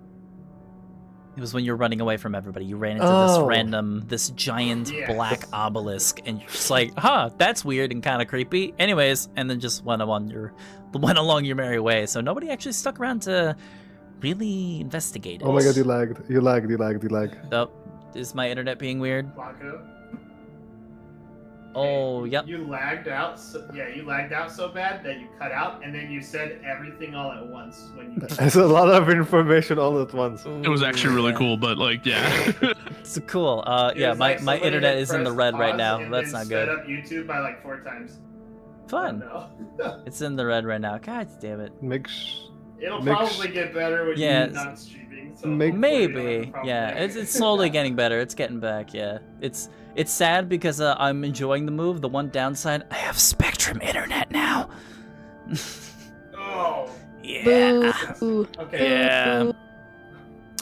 It was when you were running away from everybody. You ran into this giant Yes. black obelisk, and you're just like, that's weird and kind of creepy. Anyways, and then just went along your merry way. So nobody actually stuck around to really investigate it. Oh my god, you lagged. Oh, is my internet being weird? Blanco? Oh, yep. You lagged out. You lagged out so bad that you cut out, and then you said everything all at once when you. There's a lot of information all at once. It was actually really cool, but like, yeah. It's cool. It Yeah, was my like somebody internet had is in the pressed red right pause now. and That's then not sped good. up YouTube by like 4 times. Fun. Oh, no. It's in the red right now. God damn it. It'll Make probably get better when Yeah, you're not streaming. So make- hopefully you don't have a Maybe. problem Yeah, there. it's slowly getting better. It's getting back. Yeah, it's sad because I'm enjoying the move. The one downside, I have Spectrum internet now. Oh. Yeah. Boo. Okay. Yeah.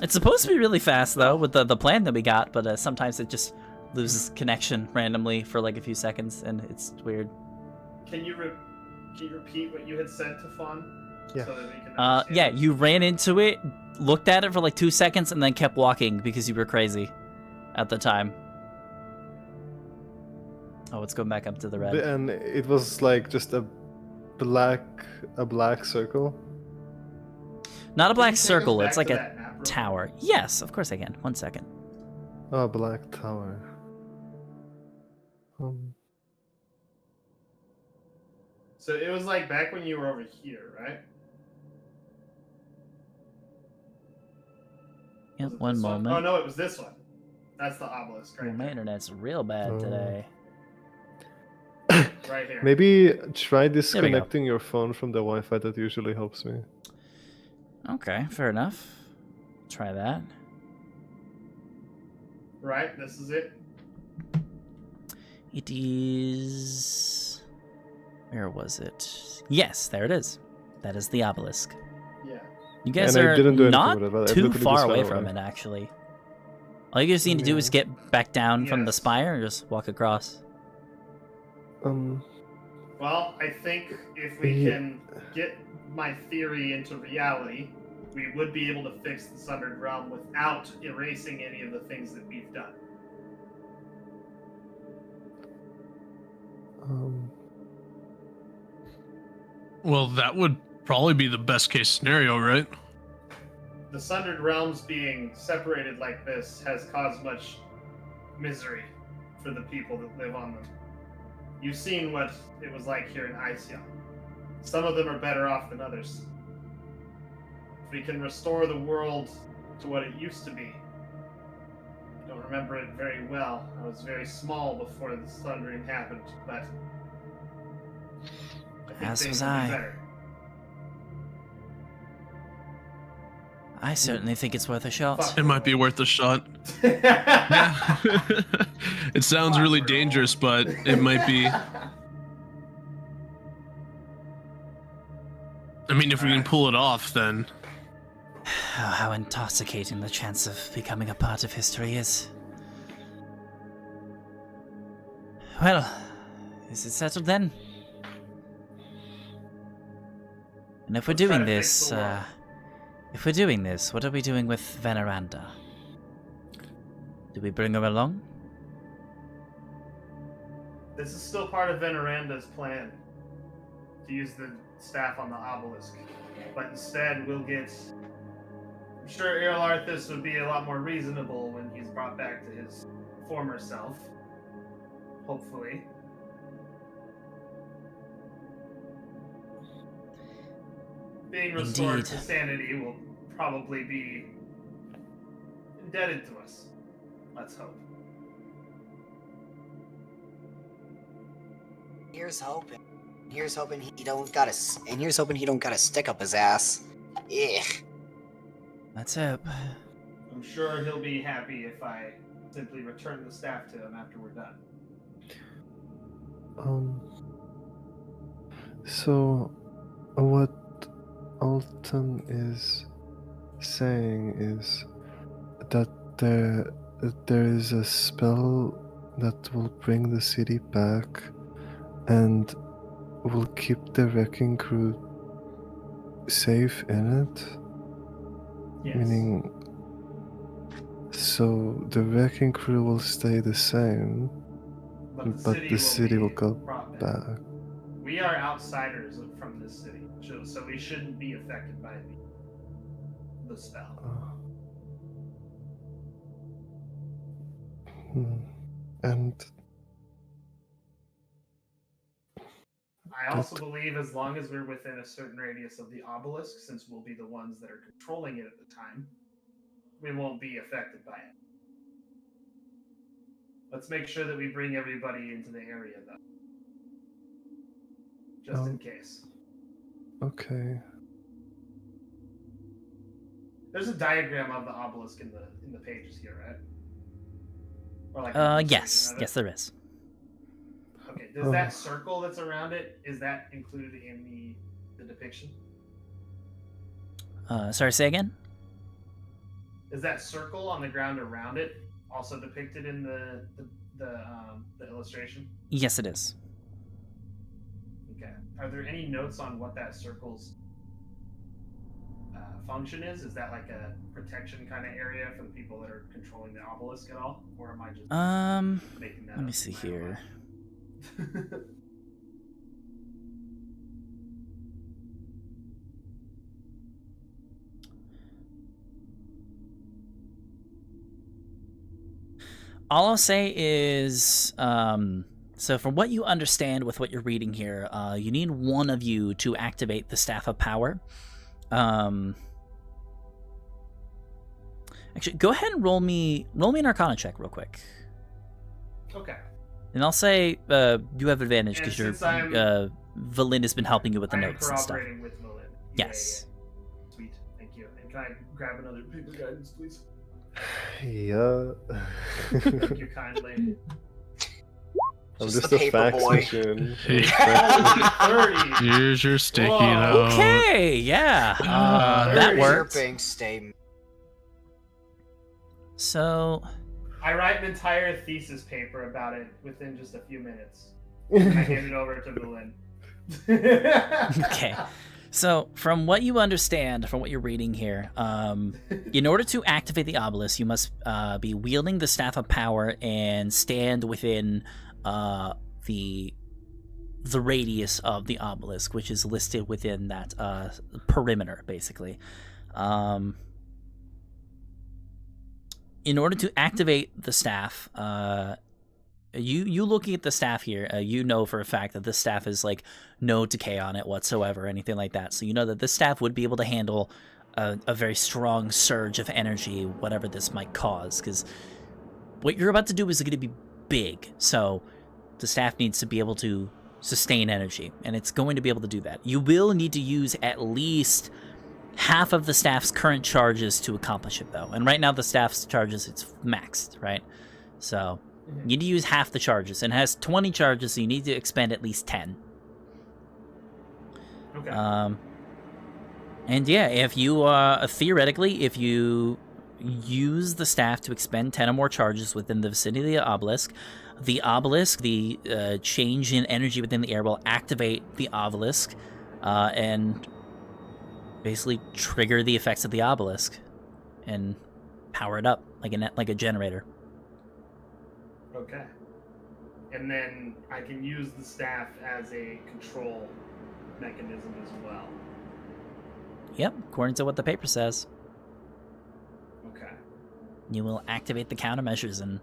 It's supposed to be really fast though with the plan that we got, but sometimes it just loses connection randomly for like a few seconds, and it's weird. Can you repeat what you had said to Fawn? Yeah. So that we can understand? Yeah, you ran into it, looked at it for like 2 seconds, and then kept walking because you were crazy at the time. Oh, it's going back up to the red. And it was like just a black circle. Not a Can you black take us circle, back it's like to a that map real quick? tower. Yes, of course I can. 1 second. Oh, black tower. So it was like back when you were over here, right? Yep, Was it one this moment. Oh no, it was this one. That's the obelisk Oh, right my there. internet's real bad Oh. today. Right here. Maybe try we go. disconnecting your phone from the Wi-Fi. That usually helps me. Okay, fair enough. Try that. Right, this is it. It is... Where was it? Yes, there it is. That is the obelisk. Yeah. You guys And I are didn't do anything not with it, but I too literally far just away went from away. it, actually. All you just need to do is Yeah. get back down from the Yes. spire and just walk across. Well, I think if we Yeah. can get my theory into reality, we would be able to fix the Sundered Realm without erasing any of the things that we've done. Well, that would probably be the best case scenario, right? The Sundered Realms being separated like this has caused much misery for the people that live on them. You've seen what it was like here in Eisjung. Some of them are better off than others. If we can restore the world to what it used to be. I don't remember it very well. I was very small before the Sundering happened, but I think As things was will be I. better. I certainly think it's worth a shot. Fuck. It might be worth a shot. Yeah. It sounds really dangerous, but it might be. I mean, if we can pull it off, then Oh, how intoxicating the chance of becoming a part of history is. Well, is it settled then? And if we're Let's try doing to fix this, the world. what are we doing with Veneranda? Do we bring her along? This is still part of Veneranda's plan to use the staff on the obelisk, but instead we'll get. I'm sure Earlarthus would be a lot more reasonable when he's brought back to his former self. Hopefully. Being restored Indeed. to sanity will probably be indebted to us. Let's hope. Here's hoping. Here's hoping he don't got a stick up his ass. Ugh. Let's hope. I'm sure he'll be happy if I simply return the staff to him after we're done. So, what Alton is saying is that there is a spell that will bring the city back and will keep the wrecking crew safe in it. Yes. Meaning, so the wrecking crew will stay the same, but the city will be go brought back. We are outsiders from this city, so we shouldn't be affected by the spell. And I also believe as long as we're within a certain radius of the obelisk, since we'll be the ones that are controlling it at the time, we won't be affected by it. Let's make sure that we bring everybody into the area, though. Just in case. okay. There's a diagram of the obelisk in the pages here, right? Or like an Yes. illustration of it? Yes, there is. Okay, does that circle that's around it, is that included in the depiction? Sorry, say again? Is that circle on the ground around it also depicted in the illustration? Yes, it is. Okay. Are there any notes on what that circle's function is? Is that like a protection kind of area for the people that are controlling the obelisk at all, or am I just making that Let me up see in my own here. mind? All I'll say is, so from what you understand with what you're reading here, you need one of you to activate the Staff of Power. Actually, go ahead and roll me an Arcana check real quick. Okay. And I'll say you have advantage because And your Valin has been helping you with the I am notes and stuff. cooperating with Valin. Yes. Yeah. Sweet, thank you. And can I grab another paper guidance, please? Yeah. Thank you kindly. I'm Just just the a paper fax boy. machine. Holy 30. Here's your sticky Whoa. note. Okay, yeah, that Very worked. Bank statement. So, I write an entire thesis paper about it within just a few minutes. And I hand it over to Valin. okay. So, from what you understand, from what you're reading here, in order to activate the obelisk, you must be wielding the Staff of Power and stand within the radius of the obelisk, which is listed within that perimeter, basically. In order to activate the staff, you looking at the staff here, you know for a fact that this staff is like no decay on it whatsoever, or anything like that. So you know that this staff would be able to handle a very strong surge of energy, whatever this might cause. Because what you're about to do is going to be big, so the staff needs to be able to sustain energy, and it's going to be able to do that. You will need to use at least half of the staff's current charges to accomplish it, though. And right now the staff's charges, it's maxed, right? So you need to use half the charges, and it has 20 charges, so you need to expend at least 10. Okay. And yeah, if you theoretically, if you use the staff to expend 10 or more charges within the vicinity of the obelisk, the change in energy within the air will activate the obelisk, and basically trigger the effects of the obelisk and power it up like a generator. Okay. And then I can use the staff as a control mechanism as well. Yep, according to what the paper says. Okay. You will activate the countermeasures, and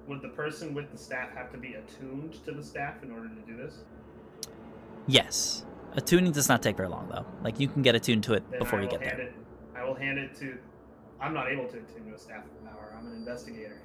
Would the person with the staff have to be attuned to the staff in order to do this? yes. Attuning does not take very long, though. Like, you can get attuned to it Then before I you will get hand there. it. I will hand it to. I'm not able to attune to a staff of power. I'm an investigator.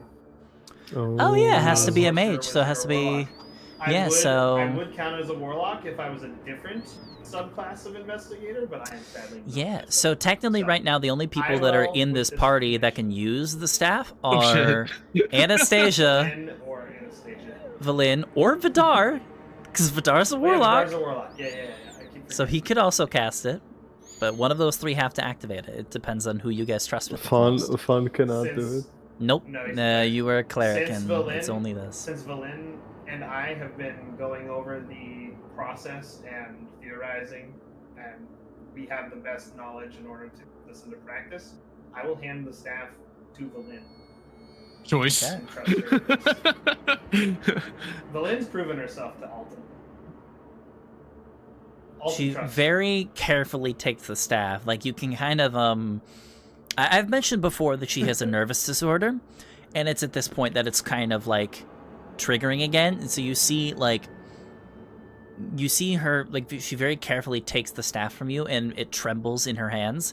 Oh yeah, it has to be a I'm not sure mage, so it whether has to you're a be... warlock. Yeah, so- I would count as a warlock if I was a different subclass of investigator, but I am sadly not. Yeah, so technically So, right now the only people I that are will, in with this this party that can information- use the staff Oh, are shit. Anastasia, Ven or Anastasia. Valin, or Vidar, because Vidar's a warlock, Vidar's a warlock. Yeah. I keep so he forgetting. could also cast it. But one of those three have to activate it. It depends on who you guys trust with. the Fun most. cannot do Since- it. Nope, No, he's a you were a cleric, Since and Valin- it's only this. Since Valin and I have been going over the process and theorizing, and we have the best knowledge in order to put this into practice, I will hand the staff to Valin. Choice. Okay. And trust her with this. Valin's proven herself to Alton. Alton She trusts her. very carefully takes the staff. Like, you can kind of, I've mentioned before that she has a nervous disorder, and it's at this point that it's kind of, like, triggering again. And so you see, like, you see her, like, she very carefully takes the staff from you, and it trembles in her hands.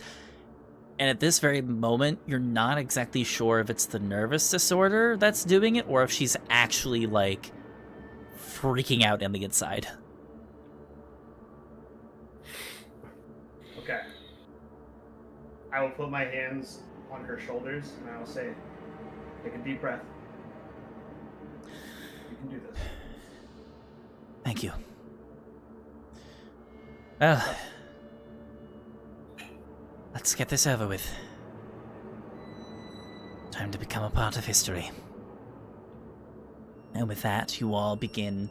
And at this very moment, you're not exactly sure if it's the nervous disorder that's doing it, or if she's actually, like, freaking out on the inside. Okay. I will put my hands on her shoulders and I will say, take a deep breath. You can do this. Thank you. Well, let's get this over with. Time to become a part of history. And with that, you all begin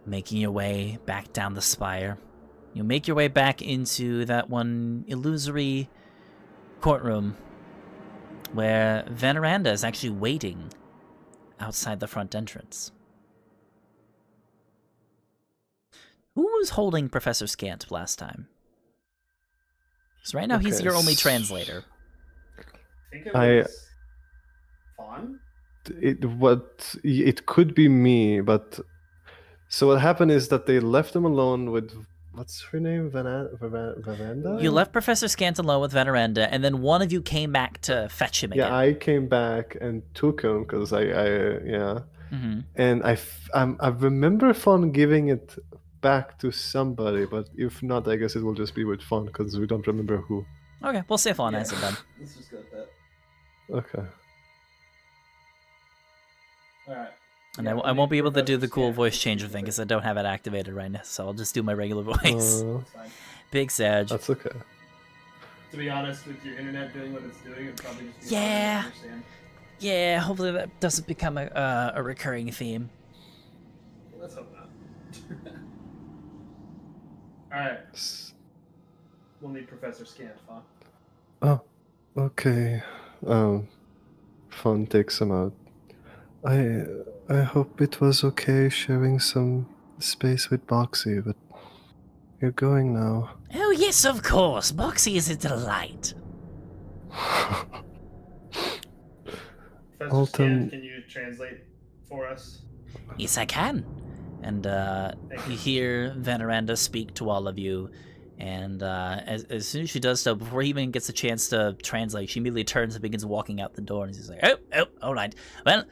making your way back down the spire. You make your way back into that one illusory courtroom where Veneranda is actually waiting outside the front entrance. Who was holding Professor Scant last time? Because right now he's Okay, your only translator. I think it I- was Fawn. It could be me, but so what happened is that they left him alone with what's her name, Veranda. You left Professor Scant alone with Veneranda, and then one of you came back to fetch him again. Yeah, I came back and took him because I yeah, Mm-hmm. and I remember Fawn giving it back to somebody, but if not, I guess it will just be with Fawn because we don't remember who. Okay, we'll say Fawn has it then. Let's just go with that. Okay. Alright. And I won't be able to do the cool voice changer thing because I don't have it activated right now, so I'll just do my regular voice. It's fine. Big Sag. That's okay. To be honest, with your internet doing what it's doing, it probably just Yeah. hard to understand. Yeah, hopefully that doesn't become a recurring theme. Let's hope not. Alright, we'll need Professor Scant, Fawn. Oh, okay. Fawn takes him out. I hope it was okay sharing some space with Boxy, but you're going now. Oh yes, of course. Boxy is a delight. Professor Alton- Scant, can you translate for us? Yes, I can. And you hear Veneranda speak to all of you, and as soon as she does so, before he even gets a chance to translate, she immediately turns and begins walking out the door, and she's like, oh, all right. Well,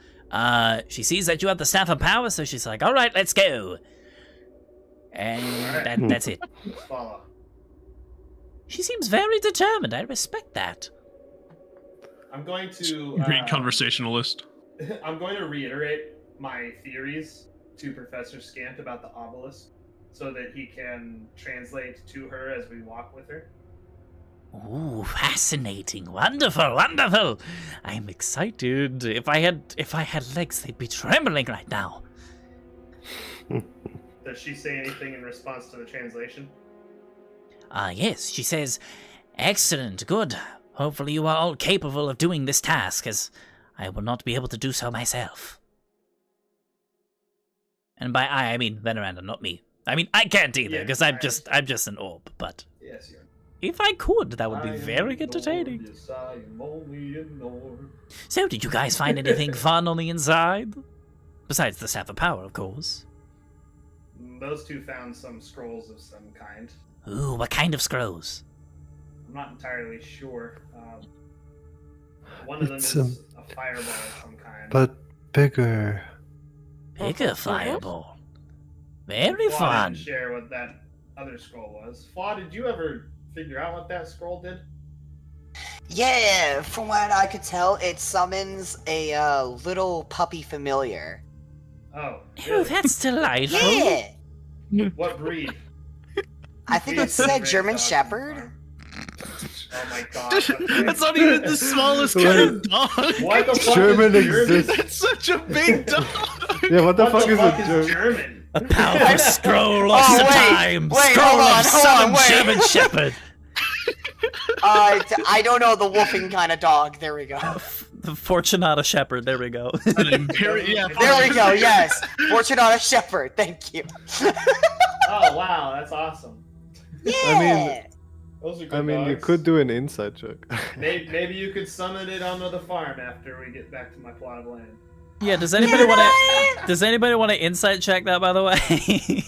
she sees that you have the Staff of Power, so she's like, all right, let's go. And that's it. Let's follow. She seems very determined. I respect that. I'm going to Great conversationalist. I'm going to reiterate my theories to Professor Scant about the obelisk so that he can translate to her as we walk with her. Ooh, fascinating. Wonderful, wonderful. I'm excited. If I had legs, they'd be trembling right now. Does she say anything in response to the translation? Yes, she says, excellent, good. Hopefully you are all capable of doing this task, as I will not be able to do so myself. And by I mean Veneranda, not me. I mean, I can't either, Yeah, because I'm just an orb, but Yes, you're. if I could, that would I be am very an entertaining. orb, yes, I am only an orb. So, did you guys find anything fun on the inside? Besides the Staff of Power, of course. Those two found some scrolls of some kind. Ooh, what kind of scrolls? I'm not entirely sure. One of them It's, is a fireball of some kind. But bigger. Bigger fireball. Very Flaw fun. didn't share what that other scroll was. Flaw, did you ever figure out what that scroll did? Yeah, from what I could tell, it summons a little puppy familiar. Oh, Oh, really? that's delightful. Yeah! What breed? I think it said German Shepherd. Oh my god. That's not even the smallest kind of dog. What the fuck German is German? exists. That's such a big dog. Yeah, what the What fuck the is fuck a is German? German? A powerful scroll of Oh, the wait, time. wait, Scroll hold on, of hold summon on, wait. German Shepherd. I don't know, the wolfing kind of dog. There we go. The Fortunata Shepherd. There we go. An yeah, There we go, yes. Fortunata Shepherd, thank you. Oh wow, that's awesome. Yeah! Those are good I mean, you dogs. could do an inside check. Maybe you could summon it onto the farm after we get back to my plot of land. Yeah. Does anybody want to? Does anybody want to insight check that? By the way.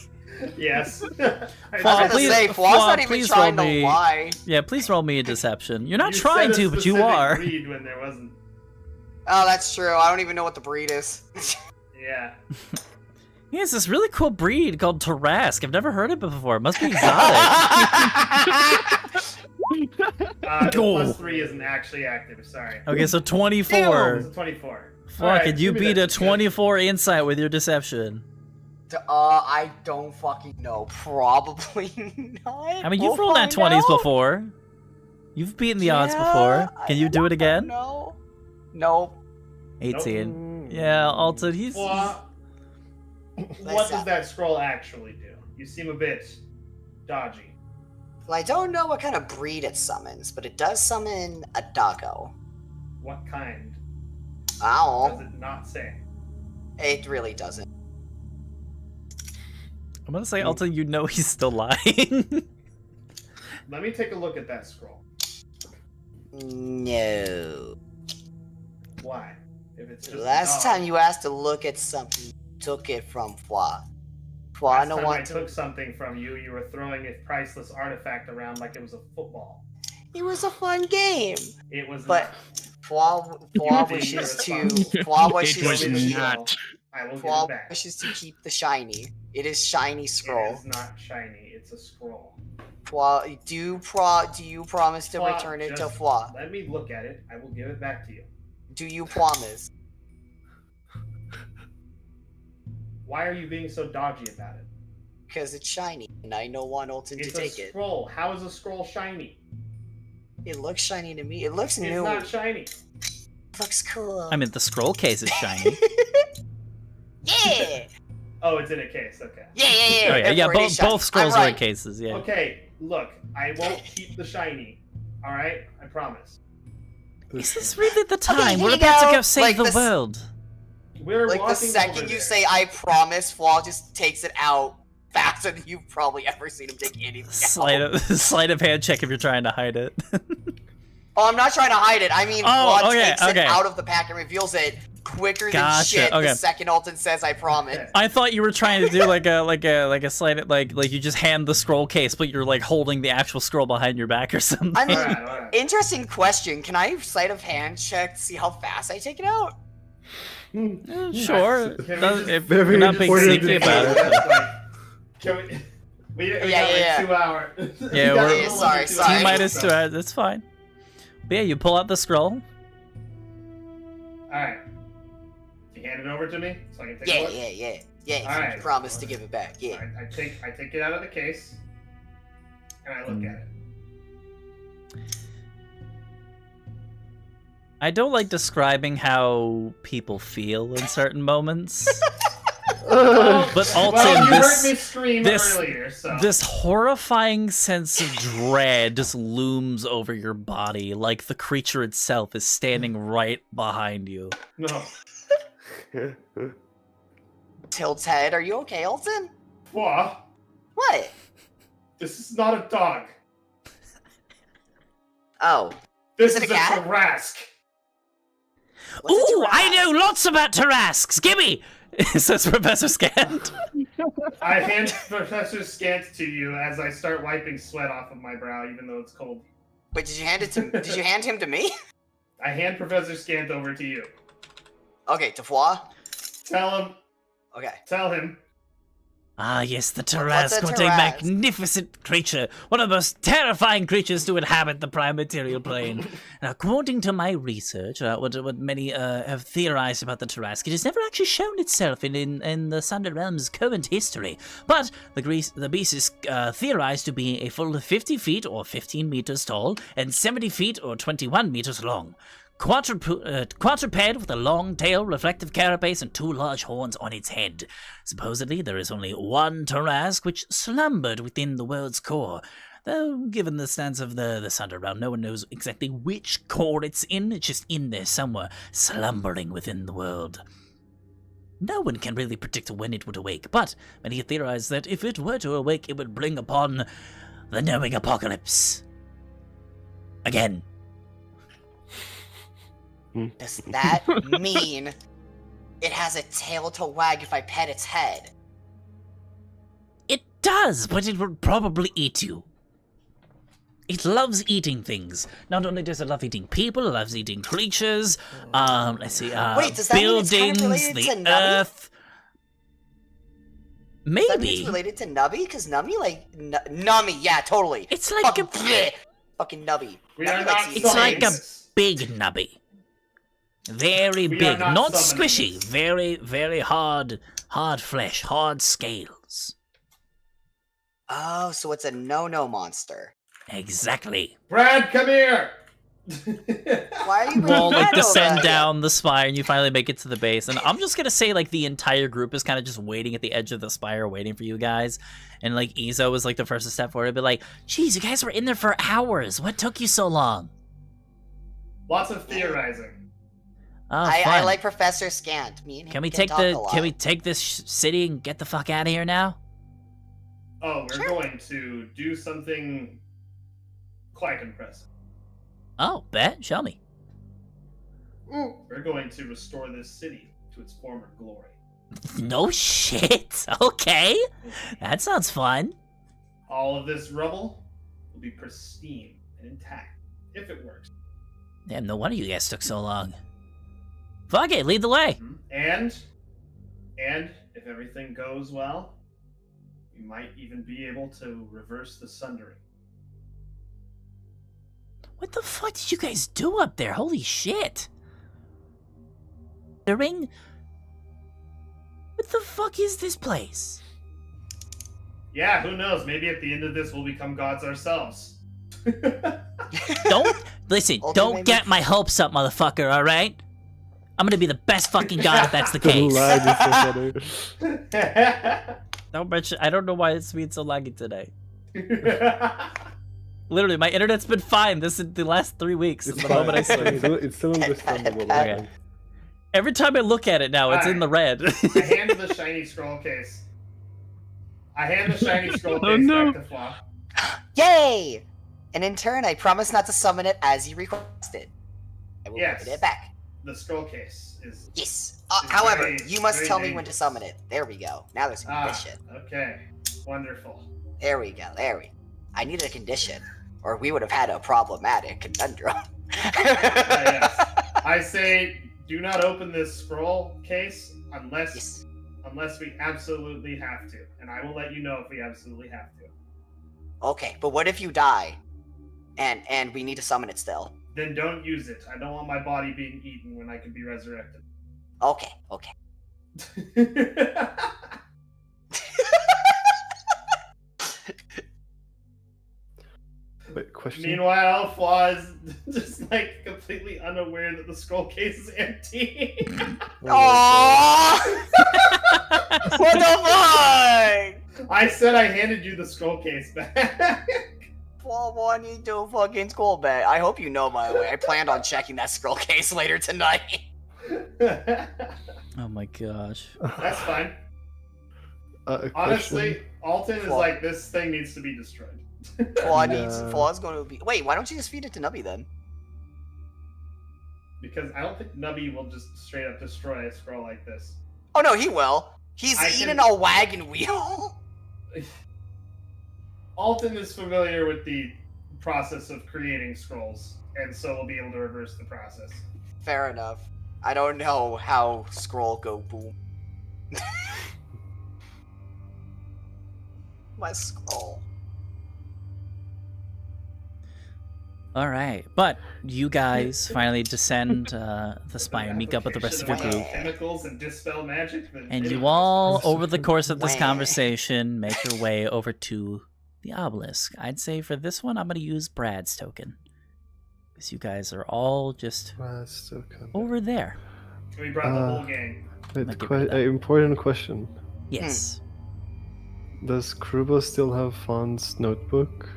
Yes. I was Flaw, gonna please- say, Flaw's Flaw, not even please trying roll to me. lie. Yeah. Please roll me a deception. You're not You trying said a to, but you specific are. breed when there wasn't. Oh, that's true. I don't even know what the breed is. Yeah. Yeah, it's this really cool breed called Tarask. I've never heard of it before. It must be exotic. The Cool. +3 isn't actually active. Sorry. Okay, so It's 24. a 24. Fuck, Alright, and you give me beat that a 24 insight with your deception. I don't fucking know. Probably not. I mean, you've We'll rolled at find 20s out. before. You've beaten the odds Yeah, before. I Can you do it again? No. Nope. 18. Yeah, Alton, he's... Flaw, what does that scroll actually do? You seem a bit dodgy. Well, I don't know what kind of breed it summons, but it does summon a doggo. What kind? Does Ow. it not say? It really doesn't. I'm gonna say, Alton, you know he's still lying. Let me take a look at that scroll. No. Why? If it's just Last time you asked to look at something, you took it from Fwa. Fwa, Last no time one I took something from you, you were throwing a priceless artifact around like it was a football. It was a fun game. It was But Fwa wishes to. Fwa wishes It was to. not. I will give it Fwa back. wishes to keep the shiny. It is shiny scroll. It is not shiny. It's a scroll. Fwa, do you promise to Fwa, return it to just Fwa? Let me look at it. I will give it back to you. Do you promise? Why are you being so dodgy about it? Because it's shiny, and I don't want Alton to It's take a it. scroll. How is a scroll shiny? It looks shiny to me. It looks new. It's not shiny. It looks cool. I mean, the scroll case is shiny. Yeah! Oh, it's in a case. Okay. Yeah. Oh yeah, yeah. Everybody shiny. Both scrolls I'm are right. in cases. Yeah. Okay, look. I won't keep the shiny. All right, I promise. Is this really the time? here We're you about go. to go save Like the this- world. We're Like the walking second over you there. say "I promise," Flaw just takes it out faster than you've probably ever seen him take anything out. Sleight of hand check if you're trying to hide it. Oh, I'm not trying to hide it. I mean, Oh, Flaw okay, takes it okay. out of the pack and reveals it quicker Gotcha, than shit. okay. The second Alton says "I promise." Okay. I thought you were trying to do like a sleight, like you just hand the scroll case, but you're like holding the actual scroll behind your back or something. I mean, All right. interesting question. Can I sleight of hand check to see how fast I take it out? Sure. Can we Does- just- if Very you're not being important sneaky about it. That's like, can we got Yeah. like 2 hours. Yeah, We got we're- a little sorry, over 2 sorry. hours, T-minus so- 2 hours. That's fine. But yeah, you pull out the scroll. Alright. You hand it over to me so I can take a Yeah. look? Yeah. All You right. promise to give it back. Yeah. Alright, I take it out of the case and I look at it. I don't like describing how people feel in certain moments. But Alton, Well, you this heard me scream this- earlier, so this horrifying sense of dread just looms over your body, like the creature itself is standing right behind you. no. Tilt's head. Are you okay, Alton? What? What? This is not a dog. Oh. This Is is it a a cat? Tarask. What's a Ooh, I giraffe? know lots about Tarasks. Gimme! Says Professor Scant. I hand Professor Scant to you as I start wiping sweat off of my brow, even though it's cold. Wait, did you hand him to me? I hand Professor Scant over to you. Okay, to Fwa? Tell him. Okay. Tell him. Ah, yes, the What's a Tarrasque. What a Tarrasque? magnificent creature. One of the most terrifying creatures to inhabit the prime material plane. Now, according to my research, what many have theorized about the Tarrasque, it has never actually shown itself in the Sundered Realm's current history. But the beast is theorized to be a full 50 feet or 15 meters tall and 70 feet or 21 meters long. Quadruped with a long tail, reflective carapace, and 2 large horns on its head. Supposedly, there is only one Tarrasque which slumbered within the world's core. Though, given the stance of the Sundered Realm, no one knows exactly which core it's in. It's just in there somewhere, slumbering within the world. No one can really predict when it would awake, but many theorize that if it were to awake, it would bring upon the knowing apocalypse. Again. Does that mean it has a tail to wag if I pet its head? It does, but it would probably eat you. It loves eating things. Not only does it love eating people, it loves eating creatures. Let's see. Wait, does that mean it's kind of buildings, related the to Nubby? earth. Does that mean Maybe. it's related to Nubby? Because Nubby, like, Nummy, yeah, totally. It's like a Fucking Nubby. We Nubby are likes not to eat It's like a things. big nubby. Very We are big, not not summoning squishy. this. Very, very hard flesh, hard scales. Oh, so it's a no-no monster. Exactly. Brad, come here! Why are you You all bringing like Brad descend over? down the spire and you finally make it to the base. And I'm just gonna say like the entire group is kind of just waiting at the edge of the spire waiting for you guys. And like Izo was like the first to step forward and be like, geez, you guys were in there for hours. What took you so long? Lots of theorizing. Oh, I fun. like Professor Scant. Me and him Can we talk a lot. take this city and get the fuck out of here now? Oh, we're Sure. going to do something quite impressive. Oh, bet. Show me. We're going to restore this city to its former glory. No shit. Okay. That sounds fun. All of this rubble will be pristine and intact, if it works. Damn, no wonder you guys took so long. Fuck it, lead the way. And if everything goes well, we might even be able to reverse the Sundering. What the fuck did you guys do up there? Holy shit. The ring? What the fuck is this place? Yeah, who knows? Maybe at the end of this we'll become gods ourselves. Don't, listen, don't Ultimately- get my hopes up, motherfucker, alright? I'm gonna be the best fucking god if that's the The case. lag is so funny. Don't mention, I don't know why it's been so laggy today. Literally, my internet's been fine this is the last 3 weeks. It's The moment I fine. started. It's still understandable. Okay. Every time I look at it now, it's in the red. I hand the shiny scroll case. I hand the shiny scroll Oh, case no. back to Flaw. Yay! And in turn, I promise not to summon it as you requested. I will Yes. put it back. The scroll case is... Yes. It's However, very- you must very tell me when to dangerous. summon it. There we go. Now there's a condition. Okay. Wonderful. There we go. I needed a condition, or we would have had a problematic conundrum. Yes. I say, do not open this scroll case unless Yes. we absolutely have to, and I will let you know if we absolutely have to. Okay, but what if you die, and we need to summon it still? Then don't use it. I don't want my body being eaten when I can be resurrected. Okay. Wait, question? Meanwhile, Flaw is just like completely unaware that the scroll case is empty. Aww! What the fuck? I said I handed you the scroll case back. Well, one, you do a fucking scroll bet. I hope you know, by the way. I planned on checking that scroll case later tonight. Oh my gosh. That's fine. A Honestly, question? Alton is Flaw. like, this thing needs to be destroyed. Yeah. Flaw's going to be. Wait, why don't you just feed it to Nubby then? Because I don't think Nubby will just straight up destroy a scroll like this. Oh no, he will. He's I eating can- a wagon wheel. Alton is familiar with the process of creating scrolls, and so will be able to reverse the process. Fair enough. I don't know how scroll go boom. My scroll. All right, but you guys finally descend the spire, meet up with the rest of your Application group, Chemicals and dispel magic. then and it- you all, over the course of this Wah. conversation, make your way over to the obelisk. I'd say for this one, I'm gonna use Brad's token, because you guys are all just That's okay. over there. We brought the whole gang. Wait, Might get rid of that. important question. Yes. Does Krubo still have Fawn's notebook?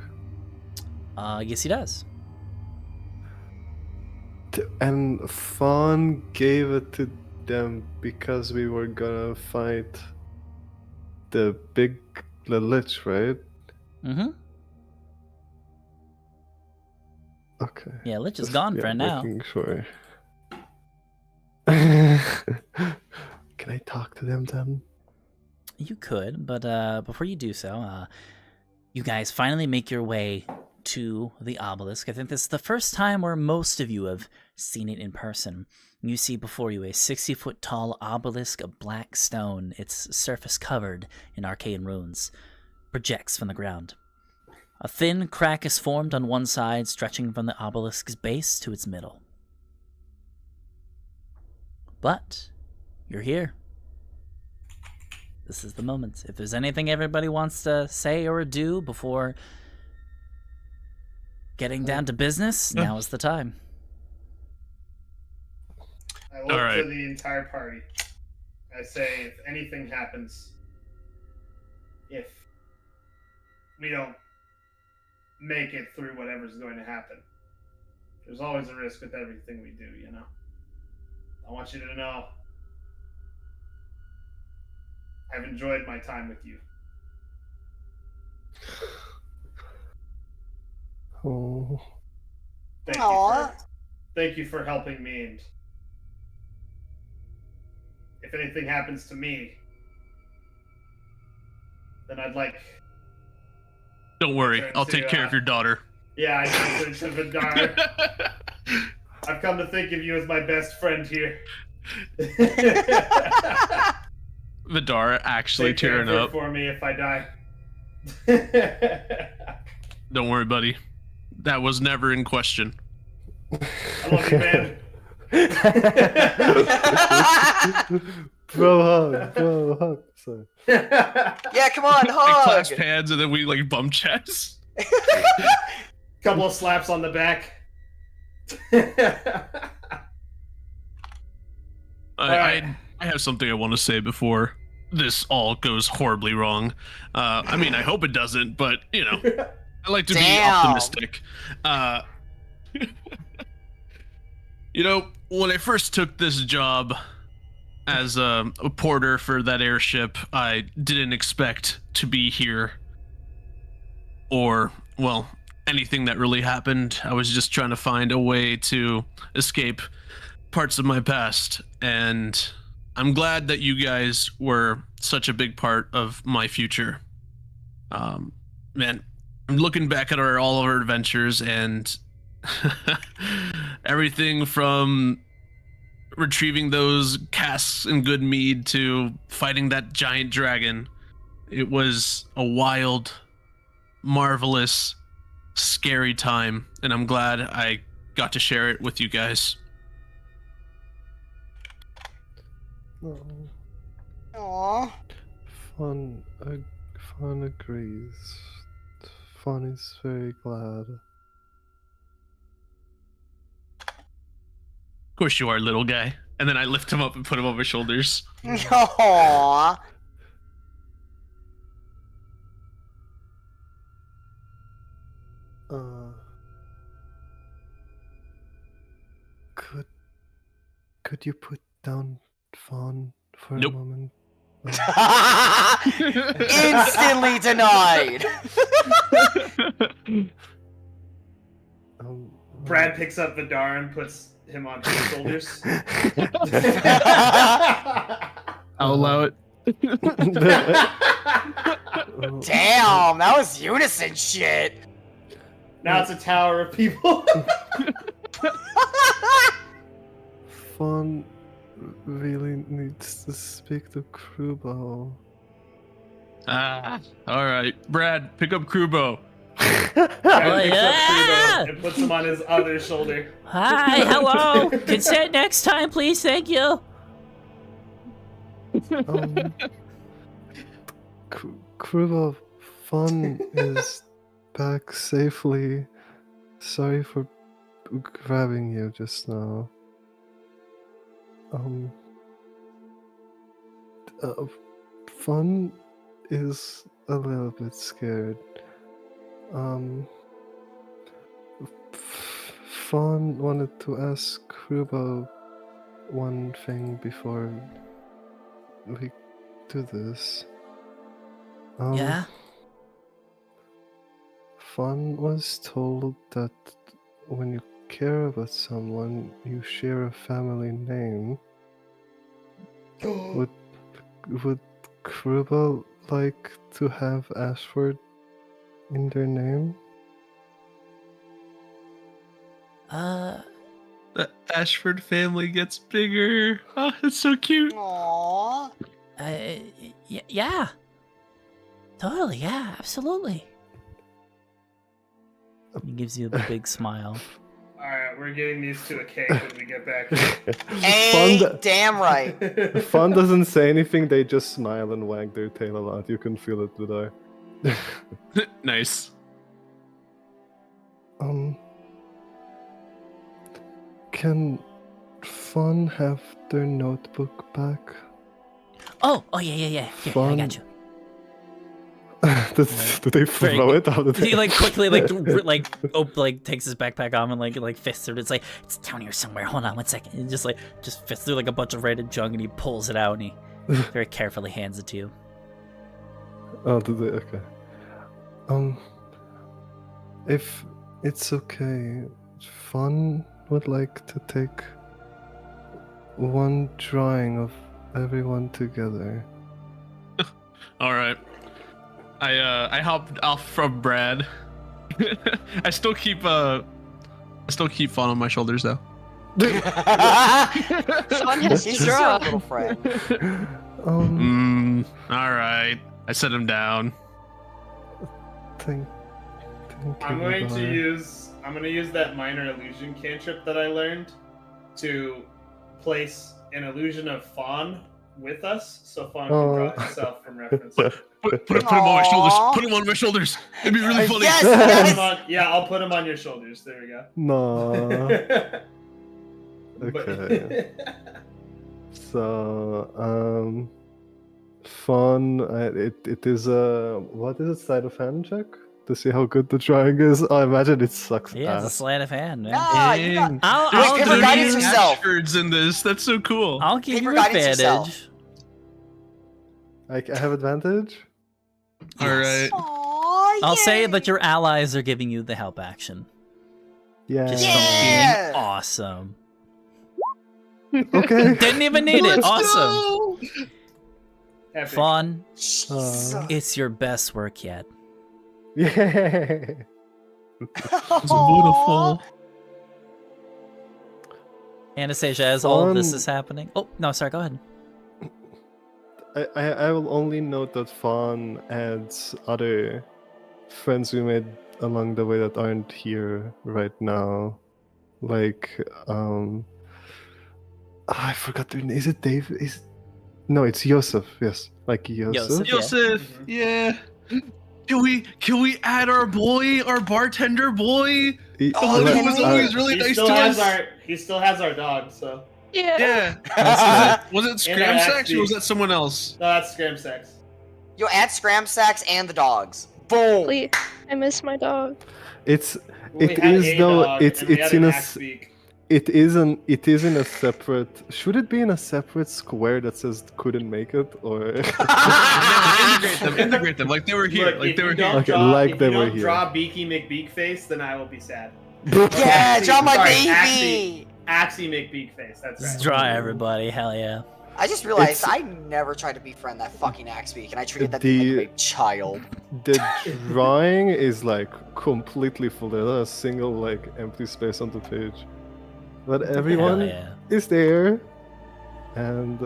Yes, he does. And Fawn gave it to them because we were gonna fight the lich, right? Mm-hmm. Okay. Yeah, Lich is Just, gone yeah, for now. making sure. Can I talk to them then? You could, but before you do so, you guys finally make your way to the obelisk. I think this is the first time where most of you have seen it in person. You see before you a 60-foot tall obelisk of black stone, its surface covered in arcane runes, projects from the ground. A thin crack is formed on one side, stretching from the obelisk's base to its middle. But you're here. This is the moment. If there's anything everybody wants to say or do before getting down to business, now is the time. I look Alright. to the entire party. I say, if anything happens, if we don't make it through whatever's going to happen, there's always a risk with everything we do, you know? I want you to know I've enjoyed my time with you. Oh, Thank you for helping me. And if anything happens to me, then I'd like. Don't worry, Return I'll to, take care of your daughter. Yeah, I turn to Vidar. I've come to think of you as my best friend here. Vidar actually Take care tearing of her up. for me if I die. Don't worry, buddy. That was never in question. I love you, man. bro hug. Sorry. Yeah, come on, Like hug. clasp hands and then we like bump chests. Couple of slaps on the back. I have something I want to say before this all goes horribly wrong. I mean, I hope it doesn't, but you know, I like to be optimistic. You know, when I first took this job as a porter for that airship, I didn't expect to be here. Or, well, anything that really happened. I was just trying to find a way to escape parts of my past. And I'm glad that you guys were such a big part of my future. Man, I'm looking back at all of our adventures and everything from retrieving those casks in good mead to fighting that giant dragon. It was a wild, marvelous, scary time, and I'm glad I got to share it with you guys. Aww. Fun agrees. Fun is very glad. Of course you are, little guy. And then I lift him up and put him on my shoulders. Aww. Could you put down Fawn for Nope. a moment? Instantly denied. Brad picks up Vidar and puts him on his shoulders. I'll allow it. Damn, that was unison shit. Now it's a tower of people. Fawn really needs to speak to Krubo. Alright. Brad, pick up Krubo. Brad picks up yeah! Krubo and puts him on his other shoulder. Hi, hello. Consent next time, please. Thank you. Krubo, Fawn is back safely. Sorry for grabbing you just now. Fawn is a little bit scared. Fawn wanted to ask Krubo one thing before we do this. Yeah? Fawn was told that when you care about someone, you share a family name. Would Krubo like to have Ashford in their name? The Ashford family gets bigger. Oh, it's so cute. Aww. Yeah. Totally, yeah, absolutely. He gives you a big smile. Alright, we're getting these two a cake when we get back. Ain't damn right. Fawn doesn't say anything, they just smile and wag their tail a lot. You can feel it with eye. Nice. Can Fawn have their notebook back? Oh, yeah. Here, I Fun. got you. Do they throw it out of He like quickly takes his backpack off and like fists through it. It's like, it's down here somewhere. Hold on 1 second. And just fists through like a bunch of random junk and he pulls it out and he very carefully hands it to you. Oh, do they? Okay. If it's okay, Fawn would like to take one drawing of everyone together. All right. I hopped off from Brad. I still keep Fawn on my shoulders though. Fawn has to He's your draw. little friend. All right. I set him down. Thank I'm you, going to bye. I'm gonna use that minor illusion cantrip that I learned to place an illusion of Fawn with us, so Fawn can draw himself from reference. Put him on my shoulders. Aw. Put him on my shoulders. It'd be really funny. Yes, Put yes. him on- yeah, I'll put him on your shoulders. There we go. No. But- Okay. So, Fawn, it is a, what is it, sleight of hand check? To see how good the drawing is? I imagine it sucks Yeah, it's a ass. sleight of hand, man. Nah, you got. I'll give her give guidance you, yourself. Ashfords in this. That's so cool. I'll give Give you her guidance yourself. advantage. I have advantage? All right. Aw, I'll say yay. that your allies are giving you the help action. Yeah. Just Yeah. from being awesome. Okay. Didn't even need it. Let's Awesome. go. Epic. Fawn, Jesus. it's your best work yet. Yeah. It's beautiful. Anastasia, as all of this Fawn- is happening. Oh, no, sorry, go ahead. I will only note that Fawn adds other friends we made along the way that aren't here right now. Like, I forgot their name. Is it Dave? No, it's Yosef. Yes, like Yosef. Yosef. Yosef, yeah. Can we add our boy, our bartender boy? Oh, The one can who was we? always really nice to us. He still has our dog, so Yeah. Yeah. Was it And Scram our Sacks or was Axie. that someone else? no, that's Scram Sex. Yo, add Scram Sacks and the dogs. Boom. Please, I miss my dog. It's We It had is, a though, dog, it's- and we it's had in an a axe s- beak. it is in a separate. Should it be in a separate square that says couldn't make it or? Integrate them like they were here. Look, Like if they you were don't here. Okay, draw, like if they you were don't here. draw Beaky McBeakface, then I will be sad. Yeah, Axie, draw my sorry, baby. Axie McBeakface. That's Just right. draw everybody, hell yeah. I just realized It's- I never tried to befriend that fucking axe beak, and I treated that The- thing like a child. The drawing is like completely full. There's not a single like empty space on the page. But everyone Hell yeah. is there, and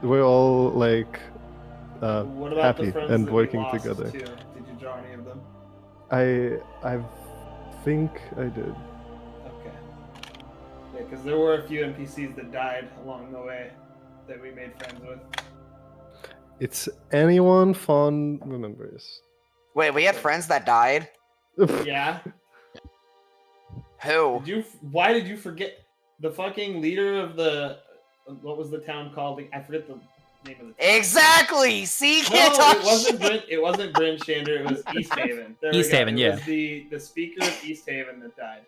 we're all like What about happy the friends and that we working lost, together. Too? Did you draw any of them? I think I did. Okay. Yeah, because there were a few NPCs that died along the way that we made friends with. It's anyone Fawn remembers. Wait, we had friends that died? Yeah. Who? Why did you forget the fucking leader of the? What was the town called? I forget the name of the town. Exactly! See, No, can't talk it wasn't shit. Bryn. It wasn't Bryn Shander. It was East Haven. There we East go. Haven, It yeah. was the speaker of East Haven that died.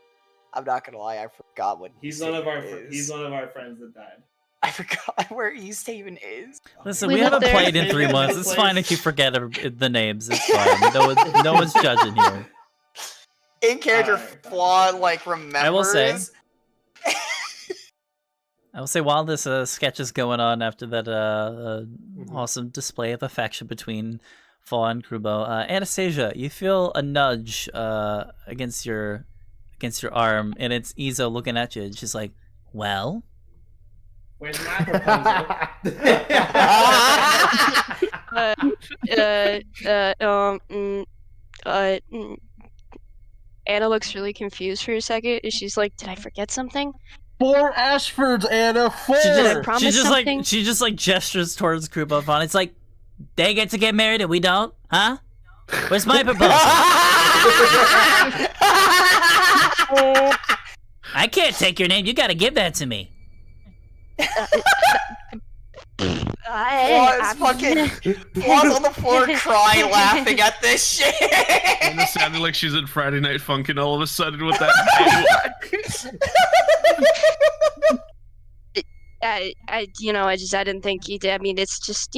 I'm not gonna lie, I forgot what He's East one of our. Haven He's is. one of our friends that died. I forgot where East Haven is. Listen, We we went haven't there. played in 3 months. It's fine if you forget the names. It's fine. No one's judging here. In character Alright. flaw, like remembers. I will say, while this sketch is going on after that awesome display of affection between Faw and Krubo, Anastasia, you feel a nudge against your arm, and it's Izo looking at you. And she's like, "Well." Where's my proposal? Anna looks really confused for a second, and she's like, "Did I forget something? 4 Ashfords, Anna. 4. Did I promise She just something?" like gestures towards Krubo and Fawn. It's like, they get to get married and we don't, huh? Where's my proposal? I can't take your name. You got to give that to me. Flaws fucking Flaws on the floor crying, laughing at this shit. And it sounded like she's in Friday Night Funkin' all of a sudden with that. I didn't think you did. I mean, it's just,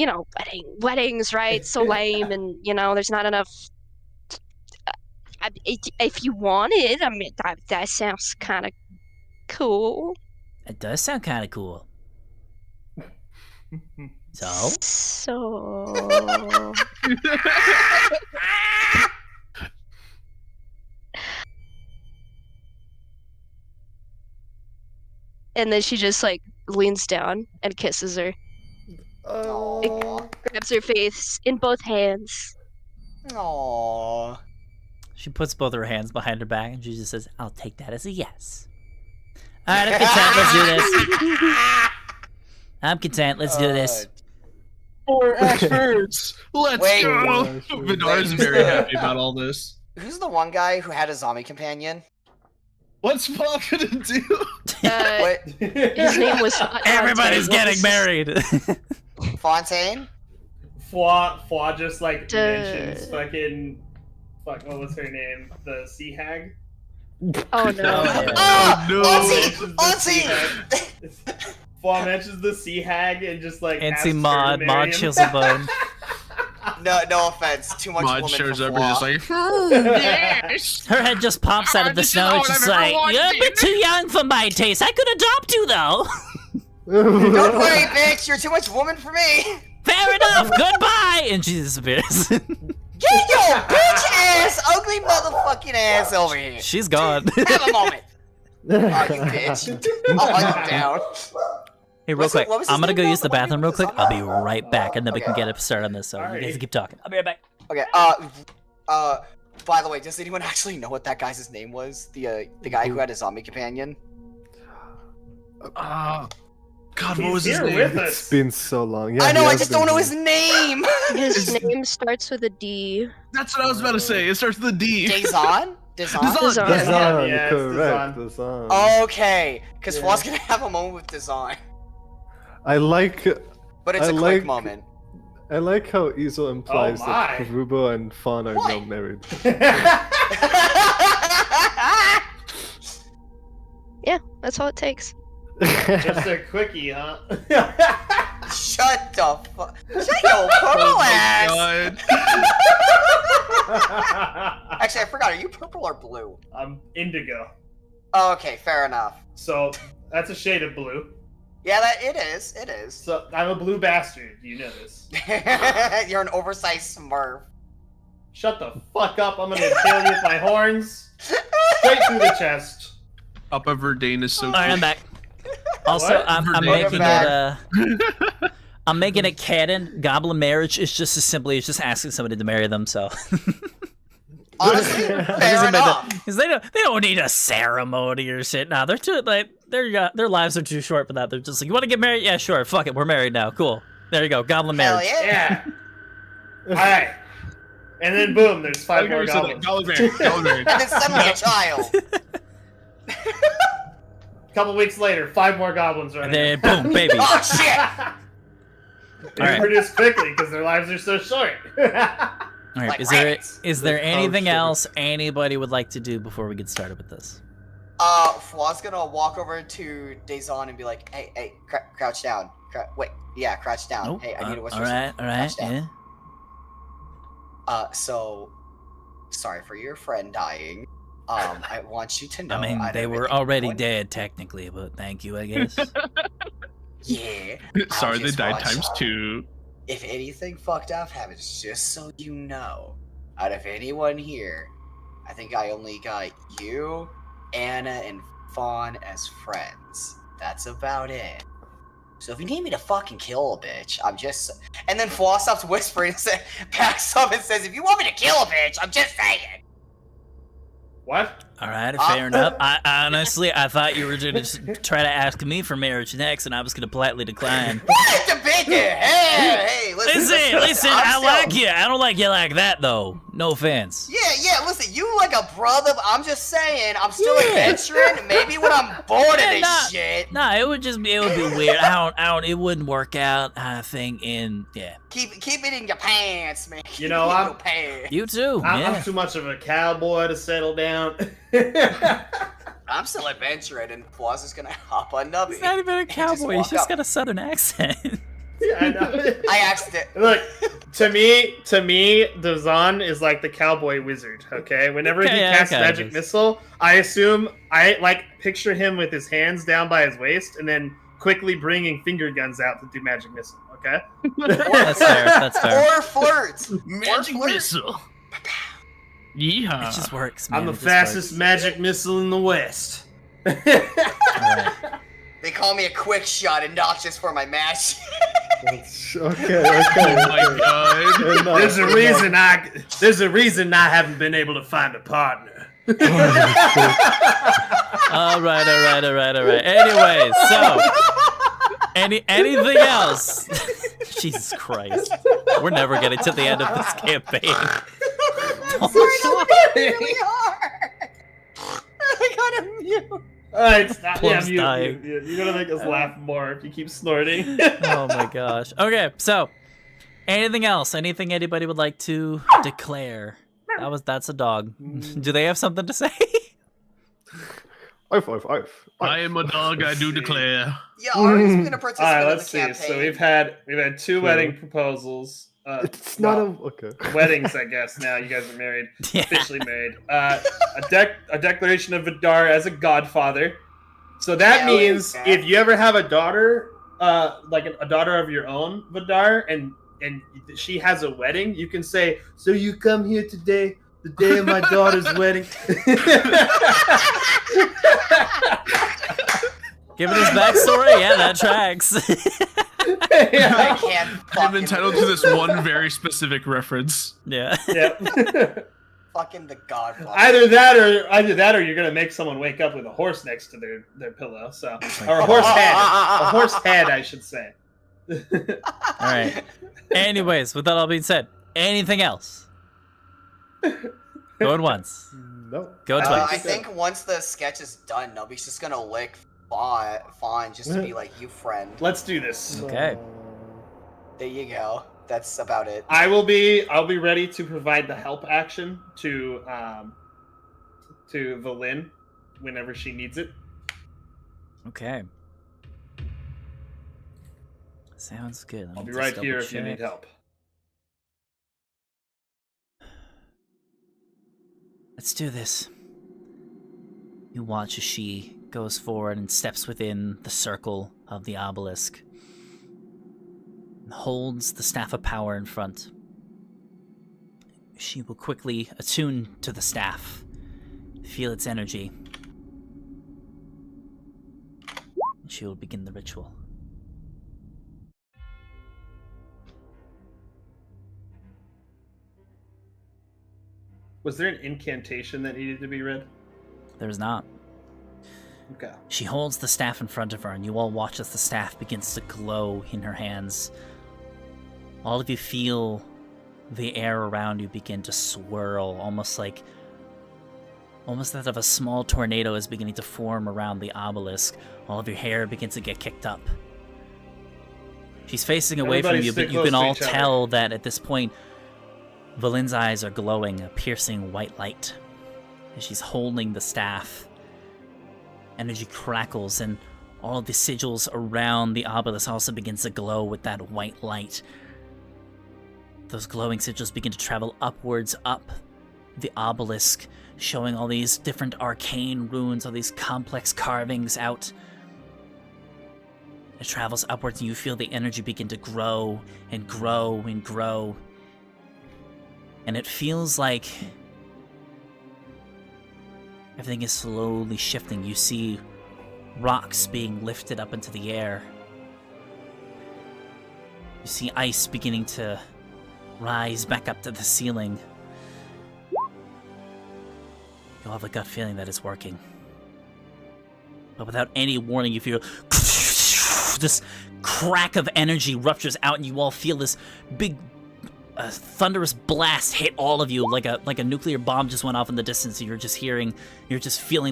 weddings, right? So lame, and there's not enough. if you wanted, I mean, that sounds kind of cool. It does sound kind of cool. So? So. And then she just like leans down and kisses her. Aww. Grabs her face in both hands. Aww. She puts both her hands behind her back and she just says, I'll take that as a yes. Alright, I'm content. Let's do this. I'm content. Let's do this. 4 Ashfords. Let's Wait. go. Vidar is very happy about all this. Who's the one guy who had a zombie companion? What's Paul gonna do? What? His name was. Everybody's getting married. Fontaine? Fwa just like Duh. mentions fucking what was her name? The sea hag? Oh no! Ah! no. Ozzy! Fwa mentions the sea hag and just like asks Antsy her Maud. to marry Maud him. chills a bone. No offense. Too much Mod woman shows for up and just Fwa. like, yes. Her head just pops out of the This is snow. all It's just I've ever like, wanted. you're a bit too young for my taste. I could adopt you, though. Don't worry, bitch. You're too much woman for me. Fair enough. Goodbye. And she disappears. Get your bitch ass, ugly motherfucking ass over here. She's gone. Have a moment. Oh, you bitch. I'll hunt you down. Hey, real What's quick, what was his I'm gonna name go now? use the The one bathroom who real was quick. on I'll be that? right back, and then we can Okay. get a start on this. So you guys Alrighty. can keep talking. I'll be right back. Okay. By the way, does anyone actually know what that guy's name was? The guy who had a zombie companion. God, what He's was his here name? with It's us. been so long. Yeah, I know. he I has just been don't know here. his name. His name starts with a D. That's what I was about to say. It starts with a D. Dazon? Dazon. Dazon. Dazan, Yeah, it's correct. Dazan. Dazan. Okay, because Yeah. Fla's gonna have a moment with Dazon, I like but it's I a quick like- moment. I like how Iso implies that my. Karubo and Fawn are What? now married. Yeah, that's all it takes. Just a quickie, huh? Shut the fuck. Shut your purple ass. God. Actually, I forgot. Are you purple or blue? I'm indigo. Oh, okay, fair enough. So that's a shade of blue. Yeah, that it is. It is. So I'm a blue bastard. You know this. You're an oversized Smurf. Shut the fuck up. I'm gonna kill you with my horns. Straight through the chest. Papa Verdane is so All right, I'm back. Also, What? I'm Welcome making it. I'm making it canon. Goblin marriage is just as simply as just asking somebody to marry them. So. Honestly, fair enough. Because they don't need a ceremony or shit. Nah, they're too like their lives are too short for that. They're just like, you want to get married? Yeah, sure. Fuck it, we're married now. Cool. There you go, goblin Hell marriage. yeah. Yeah. Alright. And then boom, there's 5 more Okay, so goblins. Goblin married. And then suddenly a child. A couple weeks later, 5 more goblins And running. then boom, baby. Oh shit! They Alright. produce quickly because their lives are so short. All right, Like is there rabbits. is there anything shit. else anybody would like to do before we get started with this? Fla's gonna walk over to Dazon and be like, hey, crouch down. Crouch down. Nope. Hey, I need to whisper all right, something. all right, Crouch down. yeah. So, sorry for your friend dying. I want you to know. I mean, out they of were anyone- already dead technically, but thank you, I guess. Yeah. Sorry, they just died watch. times 2. If anything fucked up happens, just so you know, out of anyone here, I think I only got you, Anna, and Fawn as friends. That's about it. So if you need me to fucking kill a bitch, I'm just... And then Flaw stops whispering and backs up and says, if you want me to kill a bitch, I'm just saying. What? All right, fair enough. I honestly, I thought you were gonna just try to ask me for marriage next, and I was gonna politely decline. What the bitch? Hey, Listen, I'm I still- like you. I don't like you like that though. No offense. Yeah, listen, you like a brother, but I'm just saying, I'm still adventuring, maybe when I'm bored of Yeah, this shit. Nah, it would be weird. I don't. It wouldn't work out. I think yeah. Keep it in your pants, man. You know, Keep it in I'm- your pants. You too. I'm Yeah. too much of a cowboy to settle down. I'm still adventuring, and Flaws is gonna hop on Nubby. He's not even a just cowboy. He's walk just up. got a southern accent. Yeah, I know. I asked it. Look, to me, Dazan is like the cowboy wizard. Okay, whenever he casts magic missile, I assume picture him with his hands down by his waist, and then quickly bringing finger guns out to do magic missile. Okay, That's fair. That's fair. Or flirts. Magic missile. Yeehaw. It just works, man. I'm the It just fastest works. magic missile in the West. All right. They call me a quick shot and not just for my match. Okay. Oh my god. Enough, There's a enough. reason I haven't been able to find a partner. All right. Anyway, so anything else? Jesus Christ, we're never getting to the end of this campaign. I'm sorry, that really hard. I gotta mute. Alright, stop. Yeah, Plum's dying. you're gonna make us laugh more if you keep snorting. Oh my gosh. Okay, so anything else? Anything anybody would like to declare? That's a dog. Do they have something to say? I've. I am a dog, I do declare. Yeah, Ari's been a participant Alright, in let's the see. campaign. So we've had two wedding proposals. It's not okay. Weddings, I guess. Now you guys are married, Yeah. officially married. A declaration of Vidar as a godfather. So that Hell means yeah. if you ever have a daughter, like a daughter of your own, Vidar, and she has a wedding, you can say, "So you come here today, the day of my daughter's wedding." Given his backstory, yeah, that tracks. I can't I'm fucking entitled to this one very specific reference. Yeah. Yep. fucking the Godfather. Either that, or you're gonna make someone wake up with a horse next to their pillow. So, or a horse head, I should say. All right. Anyways, with that all being said, anything else? Going once. No. Go twice. I think once the sketch is done, Nubby's just gonna lick Fawn just to be like, you friend. Let's do this. Okay. There you go. That's about it. I'll be ready to provide the help action to Valin whenever she needs it. Okay. Sounds good. I'll be right here if you need help. Let's do this. You watch as she goes forward and steps within the circle of the obelisk and holds the staff of power in front. She will quickly attune to the staff, feel its energy, and she will begin the ritual. Was there an incantation that needed to be read? There is not. Okay. She holds the staff in front of her, and you all watch as the staff begins to glow in her hands. All of you feel the air around you begin to swirl, almost that of a small tornado is beginning to form around the obelisk. All of your hair begins to get kicked up. She's facing away from you, but you can all tell that at this point, Valin's eyes are glowing, a piercing white light. As she's holding the staff, energy crackles, and all of the sigils around the obelisk also begins to glow with that white light. Those glowing sigils begin to travel upwards up the obelisk, showing all these different arcane runes, all these complex carvings out. It travels upwards, and you feel the energy begin to grow and grow and grow. And it feels like everything is slowly shifting. You see rocks being lifted up into the air. You see ice beginning to rise back up to the ceiling. You'll have a gut feeling that it's working. But without any warning, you feel this crack of energy ruptures out, and you all feel this big thunderous blast hit all of you like a nuclear bomb just went off in the distance. And you're just feeling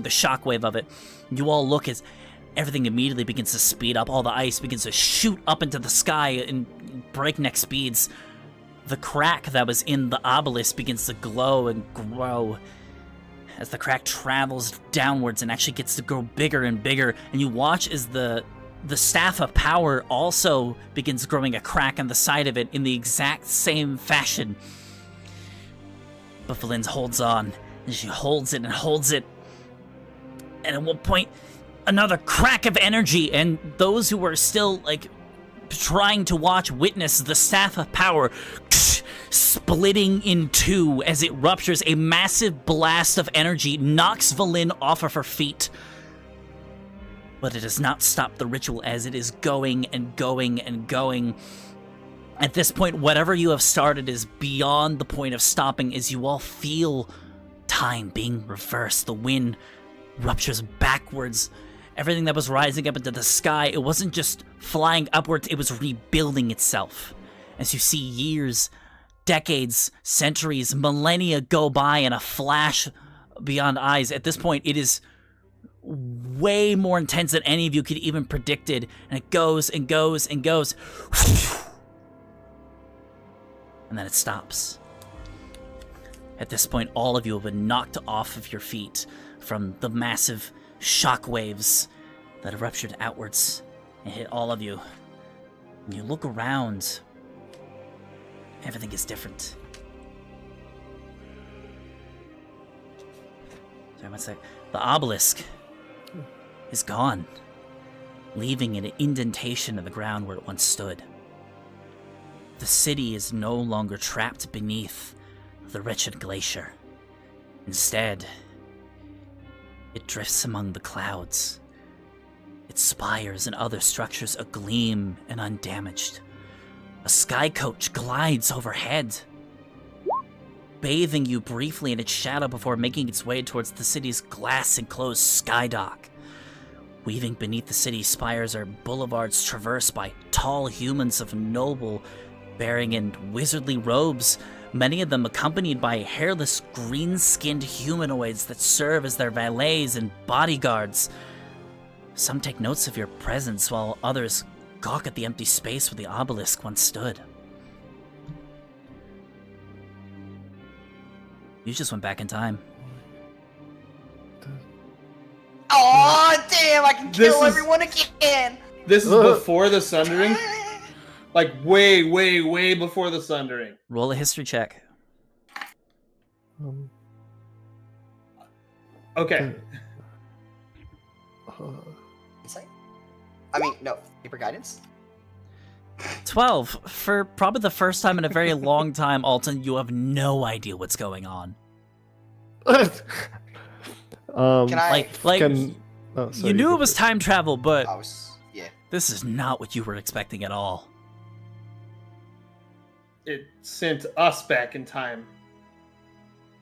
the shockwave of it. You all look as everything immediately begins to speed up. All the ice begins to shoot up into the sky in breakneck speeds. The crack that was in the obelisk begins to glow and grow as the crack travels downwards and actually gets to grow bigger and bigger. And you watch as the the Staff of Power also begins growing a crack on the side of it in the exact same fashion. But Valin holds on, and she holds it and holds it. And at one point, another crack of energy, and those who were still, like, trying to watch witness the Staff of Power splitting in two as it ruptures. A massive blast of energy knocks Valin off of her feet. But it does not stop the ritual as it is going and going and going. At this point, whatever you have started is beyond the point of stopping as you all feel time being reversed. The wind ruptures backwards. Everything that was rising up into the sky, it wasn't just flying upwards, it was rebuilding itself. As you see years, decades, centuries, millennia go by in a flash beyond eyes. At this point, it is way more intense than any of you could even predicted, and it goes and goes and goes. And then it stops. At this point, all of you have been knocked off of your feet from the massive shockwaves that have ruptured outwards and hit all of you. When you look around, everything is different. Sorry, one sec. The obelisk is gone, leaving an indentation in the ground where it once stood. The city is no longer trapped beneath the wretched glacier. Instead, it drifts among the clouds, its spires and other structures agleam and undamaged. A sky coach glides overhead, bathing you briefly in its shadow before making its way towards the city's glass-enclosed sky dock. Weaving beneath the city's spires are boulevards traversed by tall humans of noble bearing in wizardly robes, many of them accompanied by hairless, green-skinned humanoids that serve as their valets and bodyguards. Some take notes of your presence, while others gawk at the empty space where the obelisk once stood. You just went back in time. Oh damn! I can kill everyone again. This is before the Sundering? Like way, way, way before the Sundering. Roll a history check. Okay. Insight? I mean, no. Paper guidance? 12. For probably the first time in a very long time, Alton, you have no idea what's going on. Can I... You knew it was time travel, but yeah. This is not what you were expecting at all. It sent us back in time.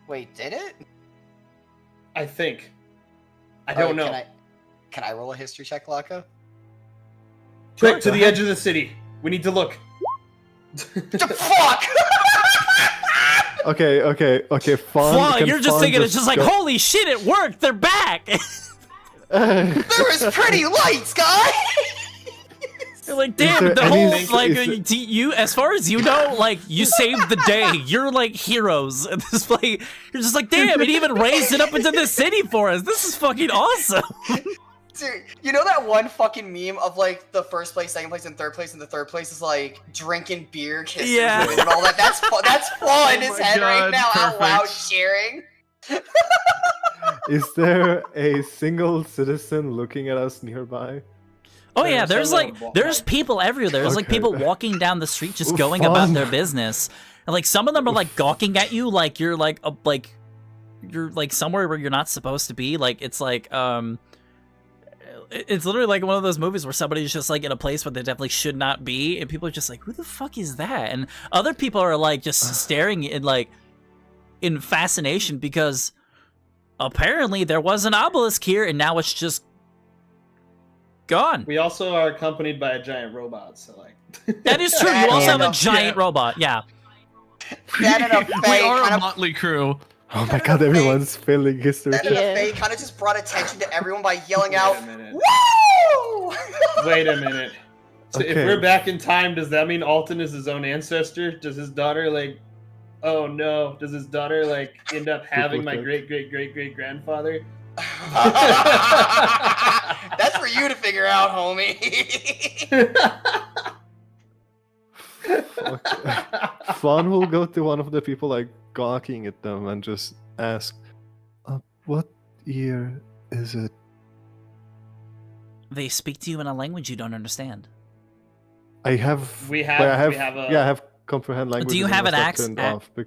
Wait, did it? I think. I don't know. Can I roll a history check, Laka? Quick, to the edge of the city. We need to look. Fuck! Okay, Fawn. You're just thinking it's just like, holy shit, it worked, they're back! There was pretty lights, guys! You're like, damn, the whole, you, as far as you know, like, you saved the day. You're like heroes at this point. You're just like, damn, it even raised it up into the city for us. This is fucking awesome. Dude, you know that one fucking meme of like the first place, second place, and third place, and the third place is like drinking beer, kissing women, and all that. That's Paul in his head right now, out loud cheering. Is there a single citizen looking at us nearby? Oh yeah, there's people everywhere. There's like people walking down the street just going about their business. And like some of them are like gawking at you like you're like you're like somewhere where you're not supposed to be. Like it's like it's literally like one of those movies where somebody's just like in a place where they definitely should not be, and people are just like, who the fuck is that? And other people are like just staring in fascination because apparently there was an obelisk here and now it's just gone. We also are accompanied by a giant robot, so like that is true. You also have a giant robot, yeah. We are a motley crew. Oh my god, everyone's failing history. That and the Fae kind of just brought attention to everyone by yelling out, "Woo!" Wait a minute. So if we're back in time, does that mean Alton is his own ancestor? Does his daughter like? Oh no! Does his daughter like end up having my great grandfather? That's for you to figure out, homie. Fawn will go to one of the people like gawking at them and just ask, "What year is it?" They speak to you in a language you don't understand. I have. We but I have have comprehend language. Do you have it active?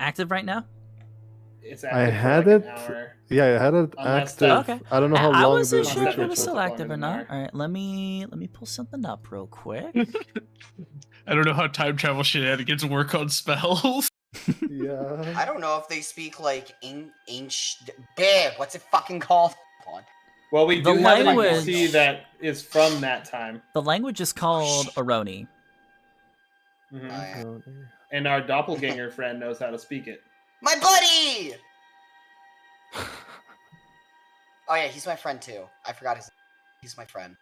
active right now? It's I active for had like it. an hour. Yeah, I had it Unless active. the- Okay. I don't know how I long wasn't the sure if it ritual was took. still active or in not. there. All right, let me pull something up real quick. I don't know how time travel shenanigans work on spells. Yeah. I don't know if they speak like ancient. What's it fucking called? Hold on. Well, we The do have an language- NPC that is from that time. The language is called Aroni. Mhm. Yeah. And our doppelganger friend knows how to speak it. My buddy! Oh yeah, he's my friend too. I forgot his. He's my friend.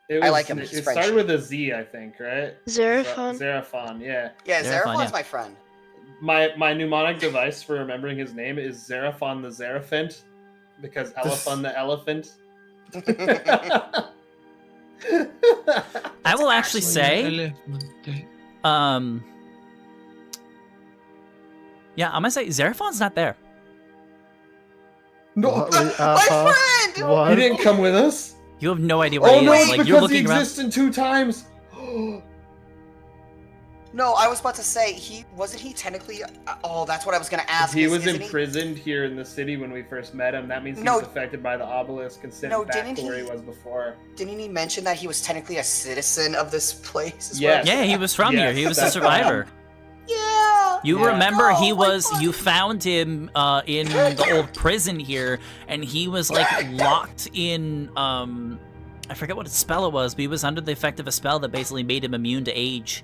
It I like him, It he's started French. with a Z, I think, right? Xeraphon. Xeraphon, yeah. Yeah, Xeraphon, Xeraphon's yeah. my friend. My mnemonic device for remembering his name is Xeraphon the Xeraphant, because Elephon the Elephant. I will actually say, yeah, I'm gonna say Xeraphon's not there. No, What? My friend! What? he didn't come with us. You have no idea where Oh he no, is. it's Like you're because he looking around. exists in 2 times. No, I was about to say he wasn't he technically. Oh, that's what I was gonna ask. He was isn't imprisoned here in the city when we first met him. That means he No. was affected by the obelisk and sent No, back didn't to where he- he was before. Didn't he mention that he was technically a citizen of this place? As Yes. Yeah, he was from here. He was a Yes, survivor. Well? Yeah. You Yeah. remember he Oh, my was. You buddy. found him in the old prison here, and he was like locked in. I forget what spell it was, but he was under the effect of a spell that basically made him immune to age.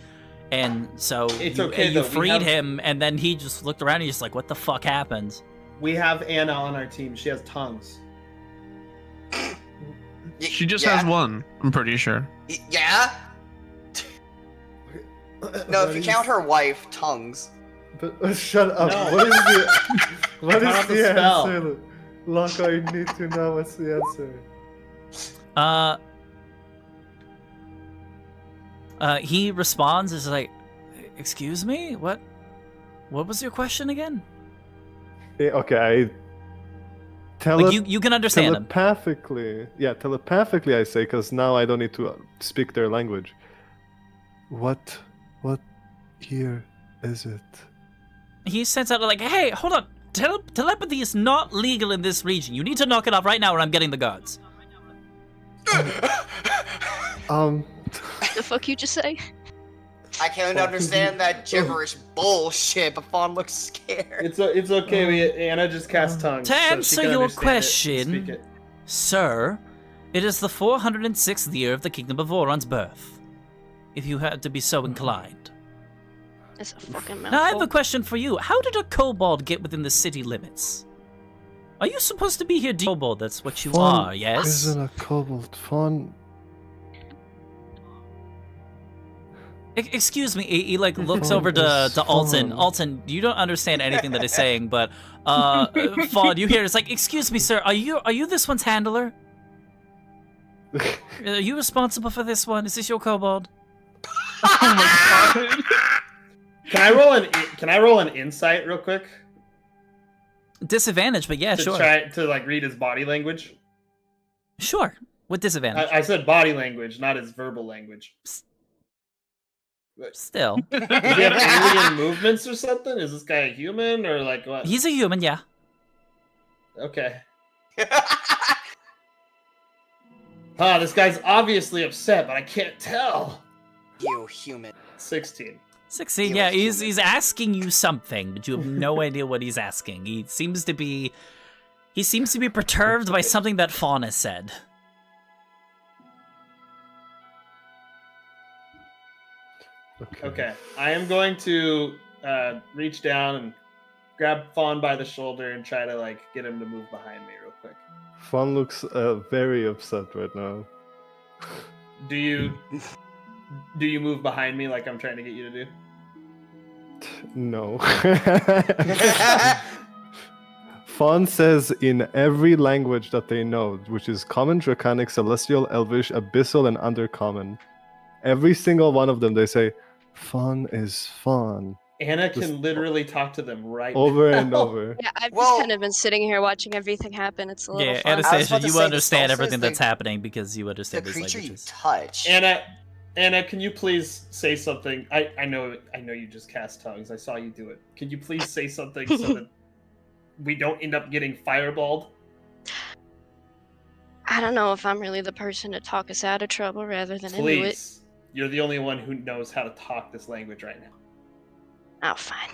And so It's you, okay, you though. We freed have- him, and then he just looked around and he's just like, "What the fuck happened?" We have Anna on our team. She has tongues. She just yeah. has one, I'm pretty sure. Yeah. No, if you count her wife, tongues. But, shut up. No. What is the what Count is the the spell. answer? Look, I need to know what's the answer. He responds is like, "Excuse me, what was your question again?" Okay, I Like you can understand him. telepathically. Yeah, telepathically I say, because now I don't need to speak their language. What year is it? He sends out like, "Hey, hold on. Telepathy is not legal in this region. You need to knock it off right now, or I'm getting the guards." The fuck you just say? I can't understand that gibberish bullshit, but Fawn looks scared. It's okay. Anna just cast tongues. To so she answer can your understand it and question, speak it. Sir, it is the 406th year of the Kingdom of Oron's birth, if you had to be so inclined. That's a fucking mouthful. Now, I have a question for you. How did a kobold get within the city limits? Are you supposed to be here, kobold? That's what you Fawn are, yes? Isn't a kobold. Fawn. Excuse me, he like looks Fawn over to is Alton. Fawn. Alton, you don't understand anything that he's saying, but Fawn, you hear it's like, "Excuse me, sir, are you this one's handler? Are you responsible for this one? Is this your kobold?" Can I roll an insight real quick Disadvantage, but yeah, to sure. try to like read his body language? Sure, with disadvantage. I said body language, not his verbal language. Still, Does he have alien movements or something? Is this guy a human or like what? he's a human, yeah. Okay. This guy's obviously upset, but I can't tell. You human. 16. 16, He yeah, was he's asking you something, but you have no idea what he's asking. He seems to be perturbed by something that Fawn has said. Okay, I am going to reach down and grab Fawn by the shoulder and try to like get him to move behind me real quick. Fawn looks very upset right now. Do you move behind me like I'm trying to get you to do? Fawn says in every language that they know, which is Common, Draconic, Celestial, Elvish, Abyssal, and Undercommon. Every single one of them, they say, Fawn is Fawn. Anna Just can literally talk to them right Over now. and over. Yeah, I've Well- just kind of been sitting here watching everything happen. It's a little Yeah, fun. was about Anastasia, to you say, the understand spell everything says that's the- happening because you The understand these creature you languages. touch. Anna, can you please say something? I know you just cast tongues. I saw you do it. Can you please say something so that we don't end up getting fireballed? I don't know if I'm really the person to talk us out of trouble rather than into it. Please. You're the only one who knows how to talk this language right now. Oh, fine.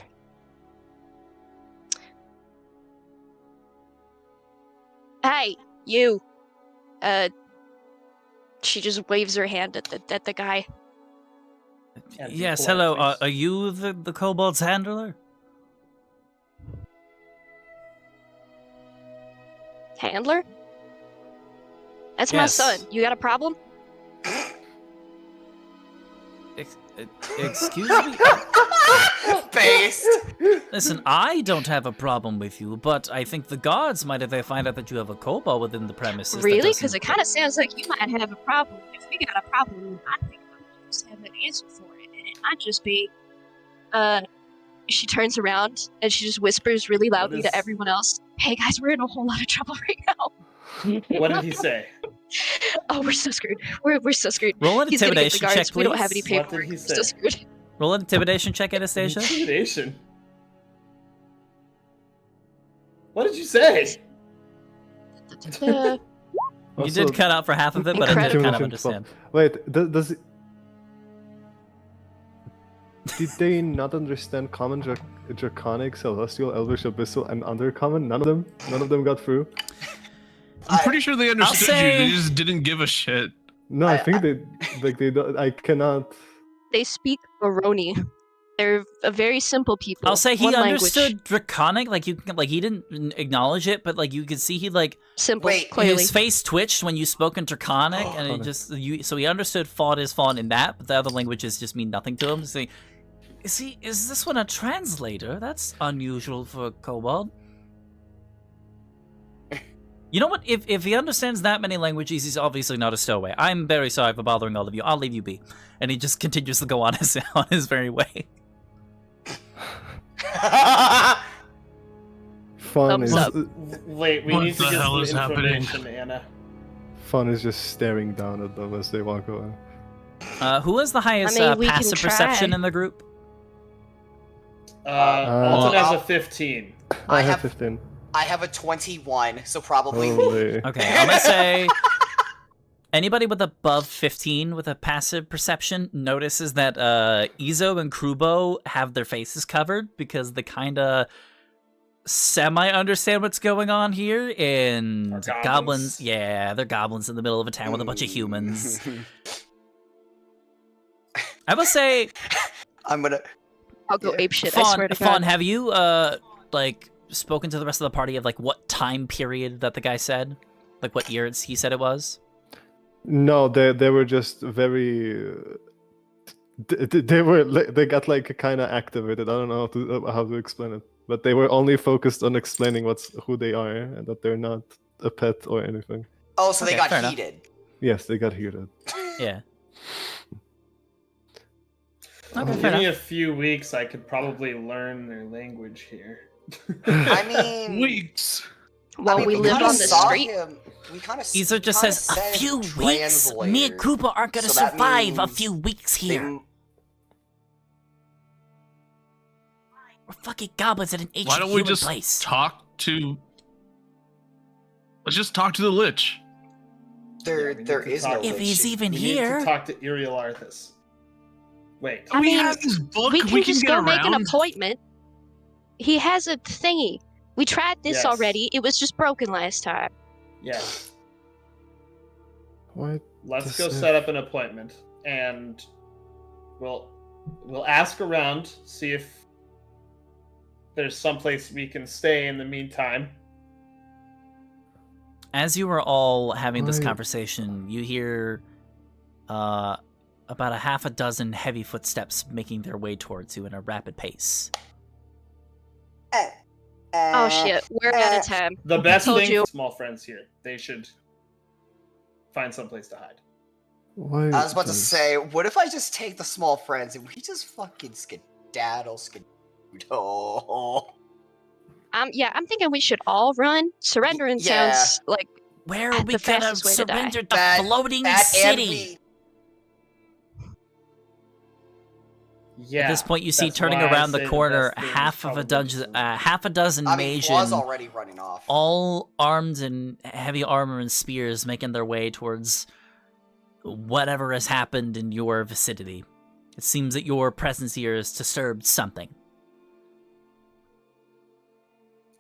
Hey, you. She just waves her hand at the guy. And be Yes, polite, hello. please. Are you the kobold's handler? Handler? That's my Yes. son. You got a problem? Excuse me? Based. Listen, I don't have a problem with you, but I think the guards might if they find out that you have a kobold within the premises. that Really? doesn't- Because it kind of sounds like you might have a problem. If we got a problem, I think I might just have an answer for it. And it might just be, she turns around and she just whispers really loudly is- to everyone else, "Hey guys, we're in a whole lot of trouble right now. What did he say? Oh, we're so screwed. We're so screwed. Roll an He's gonna get the intimidation guards. check, We don't have any please. What did paperwork. he We're so say? screwed. Roll an intimidation check, Anastasia. Intimidation. What did you say? Uh, You Also, did cut out for half of it, but I did Incredible. kind of Intimidation understand. Wait, does it... Did they not understand Common, Draconic, Celestial, Elvish, Abyssal, and Undercommon? None of them got through? I'm pretty sure they understood say- you. They just didn't give a shit. No, I think they don't... I cannot... they speak Baroni. They're a very simple people. I'll say he One language. understood Draconic, like you can, like he didn't acknowledge it, but like you could see he like Simple, Wait, clearly. his face twitched when you spoke in Draconic, and he Funny. just so he understood fawn is fawn in that, but the other languages just mean nothing to him. So is this one a translator? That's unusual for a kobold. You know what? If he understands that many languages, he's obviously not a stowaway. I'm very sorry for bothering all of you. I'll leave you be. And he just continues to go on his very way. Fun Thumbs is... up. Wait, we What need to the get hell some is happening? information, Anna. Fun is just staring down at them as they walk away. Who has the highest I mean, we can passive perception try. in the group? Alton has a 15. I I have have- 15. I have a 21, so probably me. Holy. Okay, I'm gonna say anybody with above 15 with a passive perception notices that Izo and Krubo have their faces covered because they kind of semi-understand what's going on here. And Are goblins. goblins, yeah, they're goblins in the middle of a town with a bunch of humans. I will say, I'm gonna. I'll go ape shit. I swear to Fawn, God. have you like spoken to the rest of the party of like what time period that the guy said, like what year he said it was? No, they were just very. They got like kind of activated. I don't know how to explain it, but they were only focused on explaining who they are and that they're not a pet or anything. Oh, so Okay, they got fair enough. heated. Yes, they got heated. Yeah. Give Okay, fair me enough. a few weeks, I could probably learn their language here. I mean, Weeks. While I mean, we lived kinda on the saw street, him- We kind of. Izo just says, a few weeks? Me and Krupa aren't gonna So that survive a means few weeks here. We're fucking goblins in an ancient Why don't we human just place. talk to? Let's just talk to the Lich. There Yeah, we there need to is no. talk- If Lich. he's even We here, need to talk to Iriel Arthas. Wait. I we mean, have this book. we can just get go make an around. appointment. He has a thingy. We tried this Yes. already. It was just broken last time. Yeah. What? Let's This go is- set up an appointment, and we'll ask around, see if there's someplace we can stay in the meantime. as you are all having this Right. conversation, you hear about a half a dozen heavy footsteps making their way towards you in a rapid pace. Oh shit, we're out of time. The best Told thing you. for small friends here, they should find someplace to hide. Why I was about to does- say, what if I just take the small friends and we just fucking skedaddle? Yeah, I'm thinking we should all run. Surrendering Yeah. sounds like Where are we The gonna fastest way to die. surrender the That- floating and city? Yeah. At this point, you see that's turning why I around say the the corner best thing is half of a probably half a dozen I mean, Magian, Fla's already running off. all armed in heavy armor and spears, making their way towards whatever has happened in your vicinity. It seems that your presence here has disturbed something.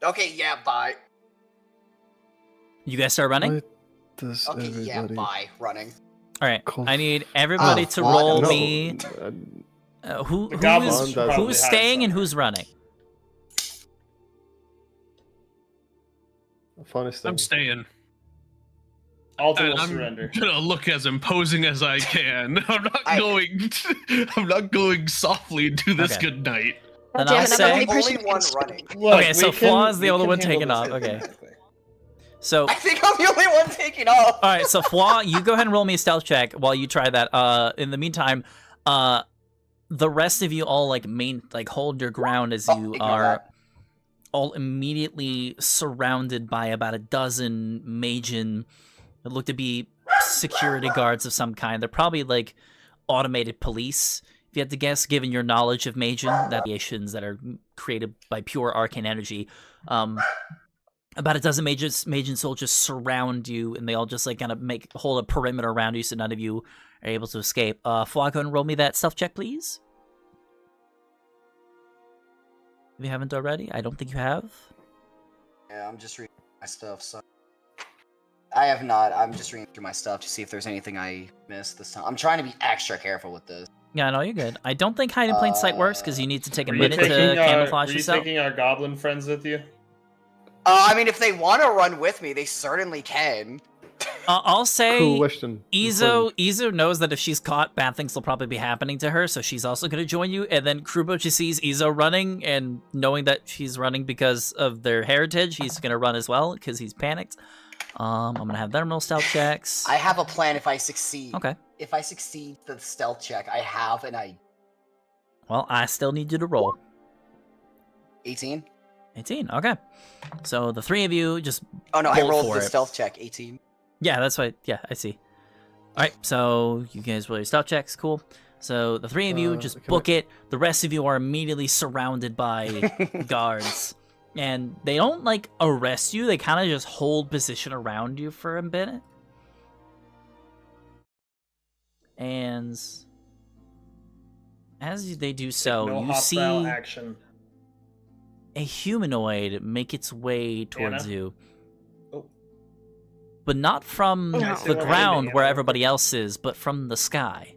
Okay, yeah, bye. You guys start running? Why does Okay, yeah, everybody bye. Running. All right. Call- I need everybody to Flan, roll no. me. Who The goblins is should probably hide staying and somewhere. who's running? Funniest thing. I'm staying. Alton And will I'm surrender. gonna look as imposing as I can. I'm not I- going. I'm not going softly into this Okay. good night. Then damn I'll it, I'm say- the I'm only the person only who one can running. Look, Okay, so we can- Flaw is the we only can one handle taking this off. Okay. diplomatically. So I think I'm the only one taking off. all right, so Flaw, you go ahead and roll me a stealth check while you try that. In the meantime, the rest of you all hold your ground as you ignore are that. all immediately surrounded by about a dozen Magian that look to be security guards of some kind. They're probably like automated police, if you had to guess, given your knowledge of Magian, that creations that are created by pure arcane energy. About a dozen Magian soldiers surround you, and they all just kind of hold a perimeter around you, so none of you are able to escape. Flaw, go and roll me that stealth check, please. If you haven't already, I don't think you have. Yeah, I'm just reading my stuff, so... I have not. I'm just reading through my stuff to see if there's anything I missed this time. I'm trying to be extra careful with this. Yeah, no, you're good. I don't think hide in plain sight works because you need to take a Were you minute to taking, camouflage were you yourself. taking our goblin friends with you? I mean, if they want to run with me, they certainly can. I'll say Cool question. Izo knows that if she's caught, bad things will probably be happening to her, so she's also going to join you. And then Krubo just sees Izo running, and knowing that she's running because of their heritage, he's going to run as well because he's panicked. I'm going to have them roll stealth checks. I have a plan if I succeed. Okay. If I succeed the stealth check, I have an I. Well, I still need you to roll. 18? 18, okay. So the three of you just... Oh no, I Bolt rolled for the it. stealth check. 18. Yeah, that's what... Yeah, I see. Alright, so you guys roll your stealth checks, cool. So the three of you just can book it. The rest of you are immediately surrounded by guards. And they don't, arrest you. They kind of just hold position around you for a minute. And as they do so, No you see hostile action. a humanoid make its way towards Anna? you. Oh. But not from No. Can I say the one thing to ground Anna where real everybody quick? else is, but from the sky.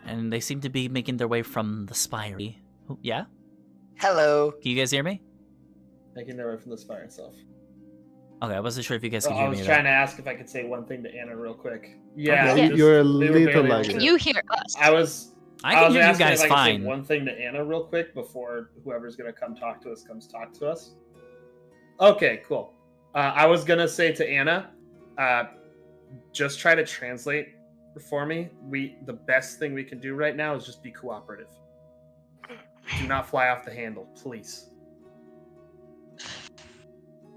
And they seem to be making their way from the spire. Oh, yeah? Hello. Can you guys hear me? Making their way from the spire itself. Okay, I wasn't sure if you guys could I hear was me. trying to ask if I could say one thing to Anna real quick. Yeah, Yeah. just- You're a they were little barely laggy. Can you hear us? I was. I can was hear you asking guys if I could say fine. one thing to Anna real quick before whoever's gonna come talk to us comes talk to us. Okay, cool. I was gonna say to Anna, just try to translate for me. The best thing we can do right now is just be cooperative. Do not fly off the handle, please.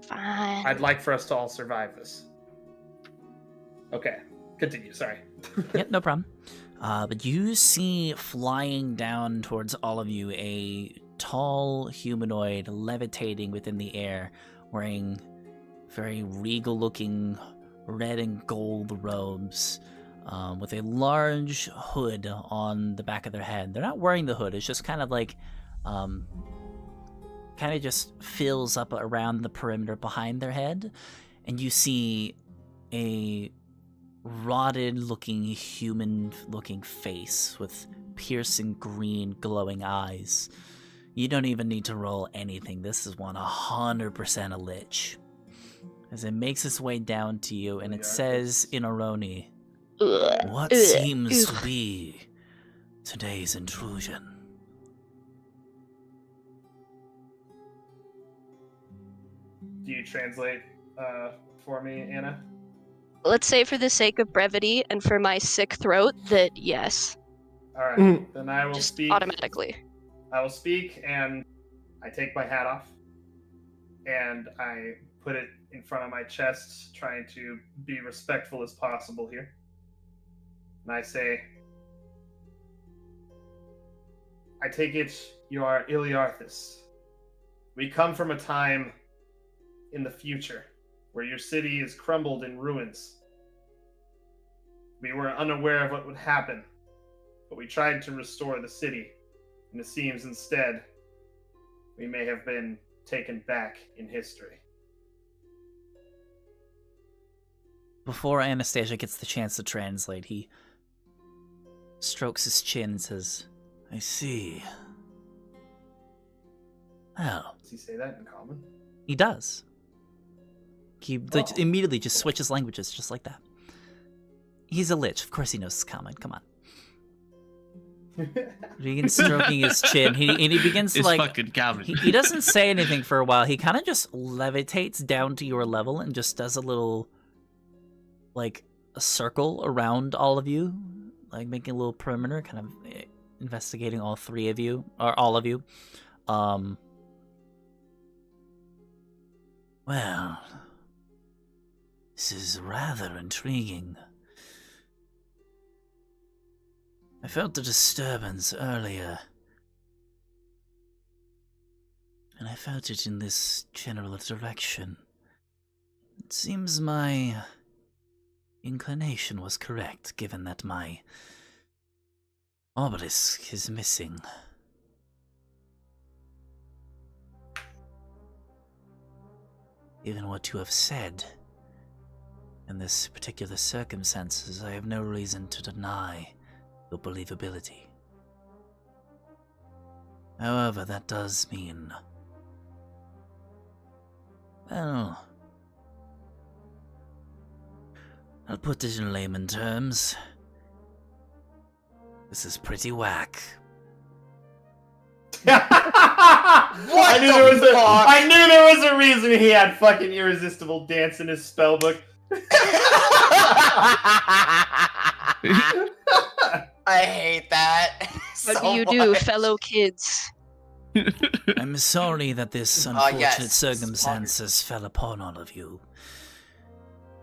Fine. I'd like for us to all survive this. Okay, continue. Sorry. Yep, no problem. But you see flying down towards all of you a tall humanoid levitating within the air, wearing very regal-looking red and gold robes, with a large hood on the back of their head. They're not wearing the hood. It's just kind of kind of just fills up around the perimeter behind their head, and you see a rotted-looking, human-looking face with piercing green glowing eyes. You don't even need to roll anything. This is 100% a lich. As it makes its way down to you, and it says in Aroni, Ugh. "What Ugh. seems Ugh. to be today's intrusion?" Do you translate for me, Anna? Let's say for the sake of brevity and for my sick throat that yes. All right, then I will Just speak. automatically. I will speak, and I take my hat off, and I put it in front of my chest, trying to be respectful as possible here. And I say, I take it you are Iliarthus. We come from a time in the future where your city is crumbled in ruins. We were unaware of what would happen, but we tried to restore the city, and it seems instead we may have been taken back in history. Before Anastasia gets the chance to translate, he strokes his chin and says, I see. Well. Does he say that in common? He does. He immediately just switches languages just like that. He's a lich. Of course he knows common. Come on. He begins stroking his chin. He begins to It's like. fucking common. He doesn't say anything for a while. He kind of just levitates down to your level and just does a little, like, a circle around all of you, like making a little perimeter, kind of investigating all three of you or all of you. Well, this is rather intriguing. I felt a disturbance earlier, and I felt it in this general direction. It seems my inclination was correct, given that my obelisk is missing. Given what you have said, in this particular circumstances, I have no reason to deny your believability. However, that does mean, well, I'll put it in layman terms. This is pretty whack. I knew there was a reason he had fucking irresistible dance in his spellbook. I hate that. What so do you do, much. fellow kids? I'm sorry that this unfortunate yes, circumstances fell upon all of you.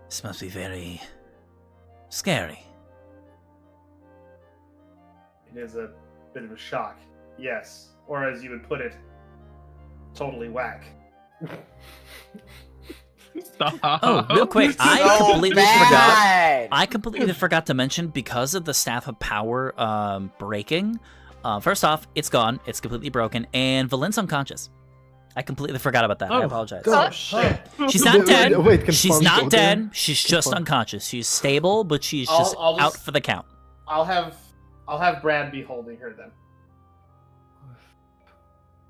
This must be very scary. It is a bit of a shock, yes. Or as you would put it, totally whack. Oh, real quick, I So completely bad. forgot. I completely forgot to mention, because of the Staff of Power breaking. First off, it's gone. It's completely broken, and Valen's unconscious. I completely forgot about that. I apologize. Oh shit! She's not dead. Wait, can She's Farm go not there? dead. She's just Farm. unconscious. She's stable, but she's I'll just just- out for the count. I'll have Brad be holding her then.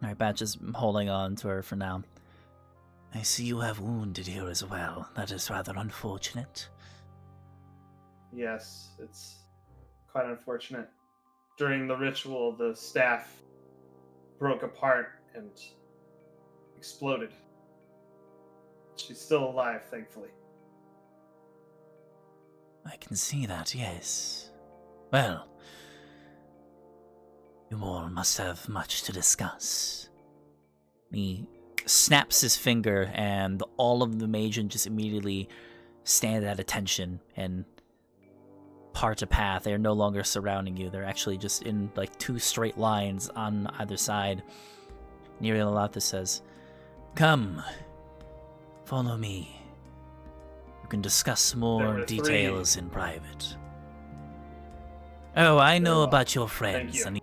Alright, Batch is holding on to her for now. I see you have wounded here as well. That is rather unfortunate. Yes, it's quite unfortunate. During the ritual, the staff broke apart and exploded. She's still alive, thankfully. I can see that, yes. Well, you all must have much to discuss. He snaps his finger, and all of the Magian just immediately stand at attention and part a path. They are no longer surrounding you. They're actually just in like two straight lines on either side. Iliarthus says, "Come, follow me. You can discuss There more were details in private." Oh, I know well. about your Thank friends. you. And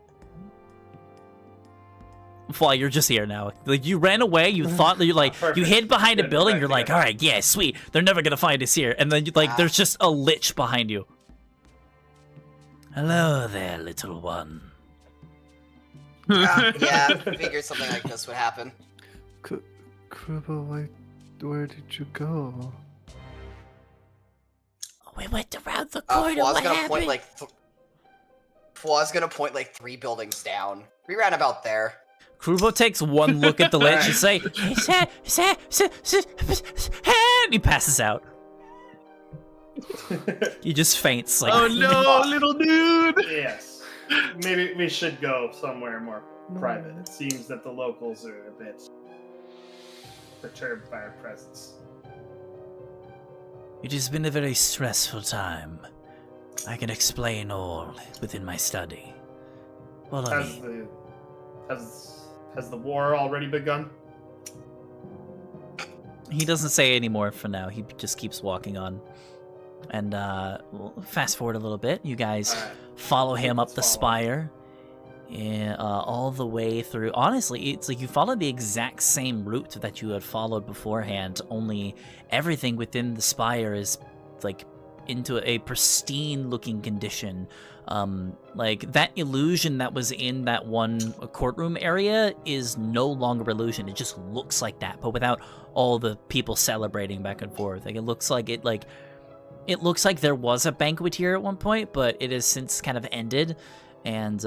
Fly, you're just here now. Like, you ran away, you thought that you you Perfect. hid behind a Good, building, back you're like, together. alright, yeah, sweet. They're never gonna find us here. And then there's just a lich behind you. Hello there, little one. Yeah, figured something like this would happen. Kribble, where did you go? We went around the corner, Fla's what gonna happened? point like Fla's gonna point like 3 buildings down. We ran about there. Krubo takes one look at the lich and say, and he passes out. He just faints like. Oh no, little dude! Yes. Maybe we should go somewhere more private. It seems that the locals are a bit perturbed by our presence. It has been a very stressful time. I can explain all within my study. Follow me. Has the war already begun? He doesn't say any more for now. He just keeps walking on. And we'll fast forward a little bit. You guys follow him up the spire. All the way through. Honestly, it's like you followed the exact same route that you had followed beforehand, only everything within the spire is like into a pristine looking condition. Like that illusion that was in that one courtroom area is no longer illusion. It just looks like that, but without all the people celebrating back and forth. Like it looks like there was a banquet here at one point, but it has since kind of ended. And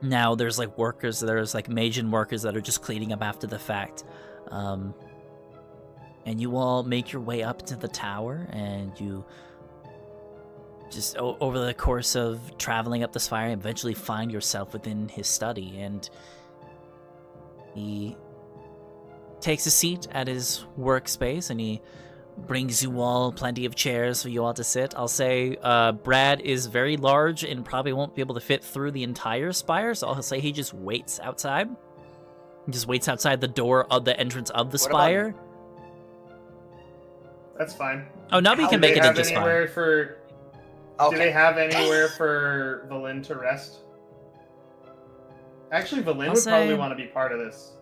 now there's like workers, there's like Magian workers that are just cleaning up after the fact. And you all make your way up to the tower, and you just over the course of traveling up the spire, eventually find yourself within his study, and he takes a seat at his workspace, and he brings you all plenty of chairs for you all to sit. I'll say Brad is very large and probably won't be able to fit through the entire spire, so I'll say he just waits outside. He just waits outside the door of the entrance of the spire. That's fine. Oh, Nubby can make it in just fine. Do they have anywhere for Valin to rest? Actually, Valin would probably want to be part of this.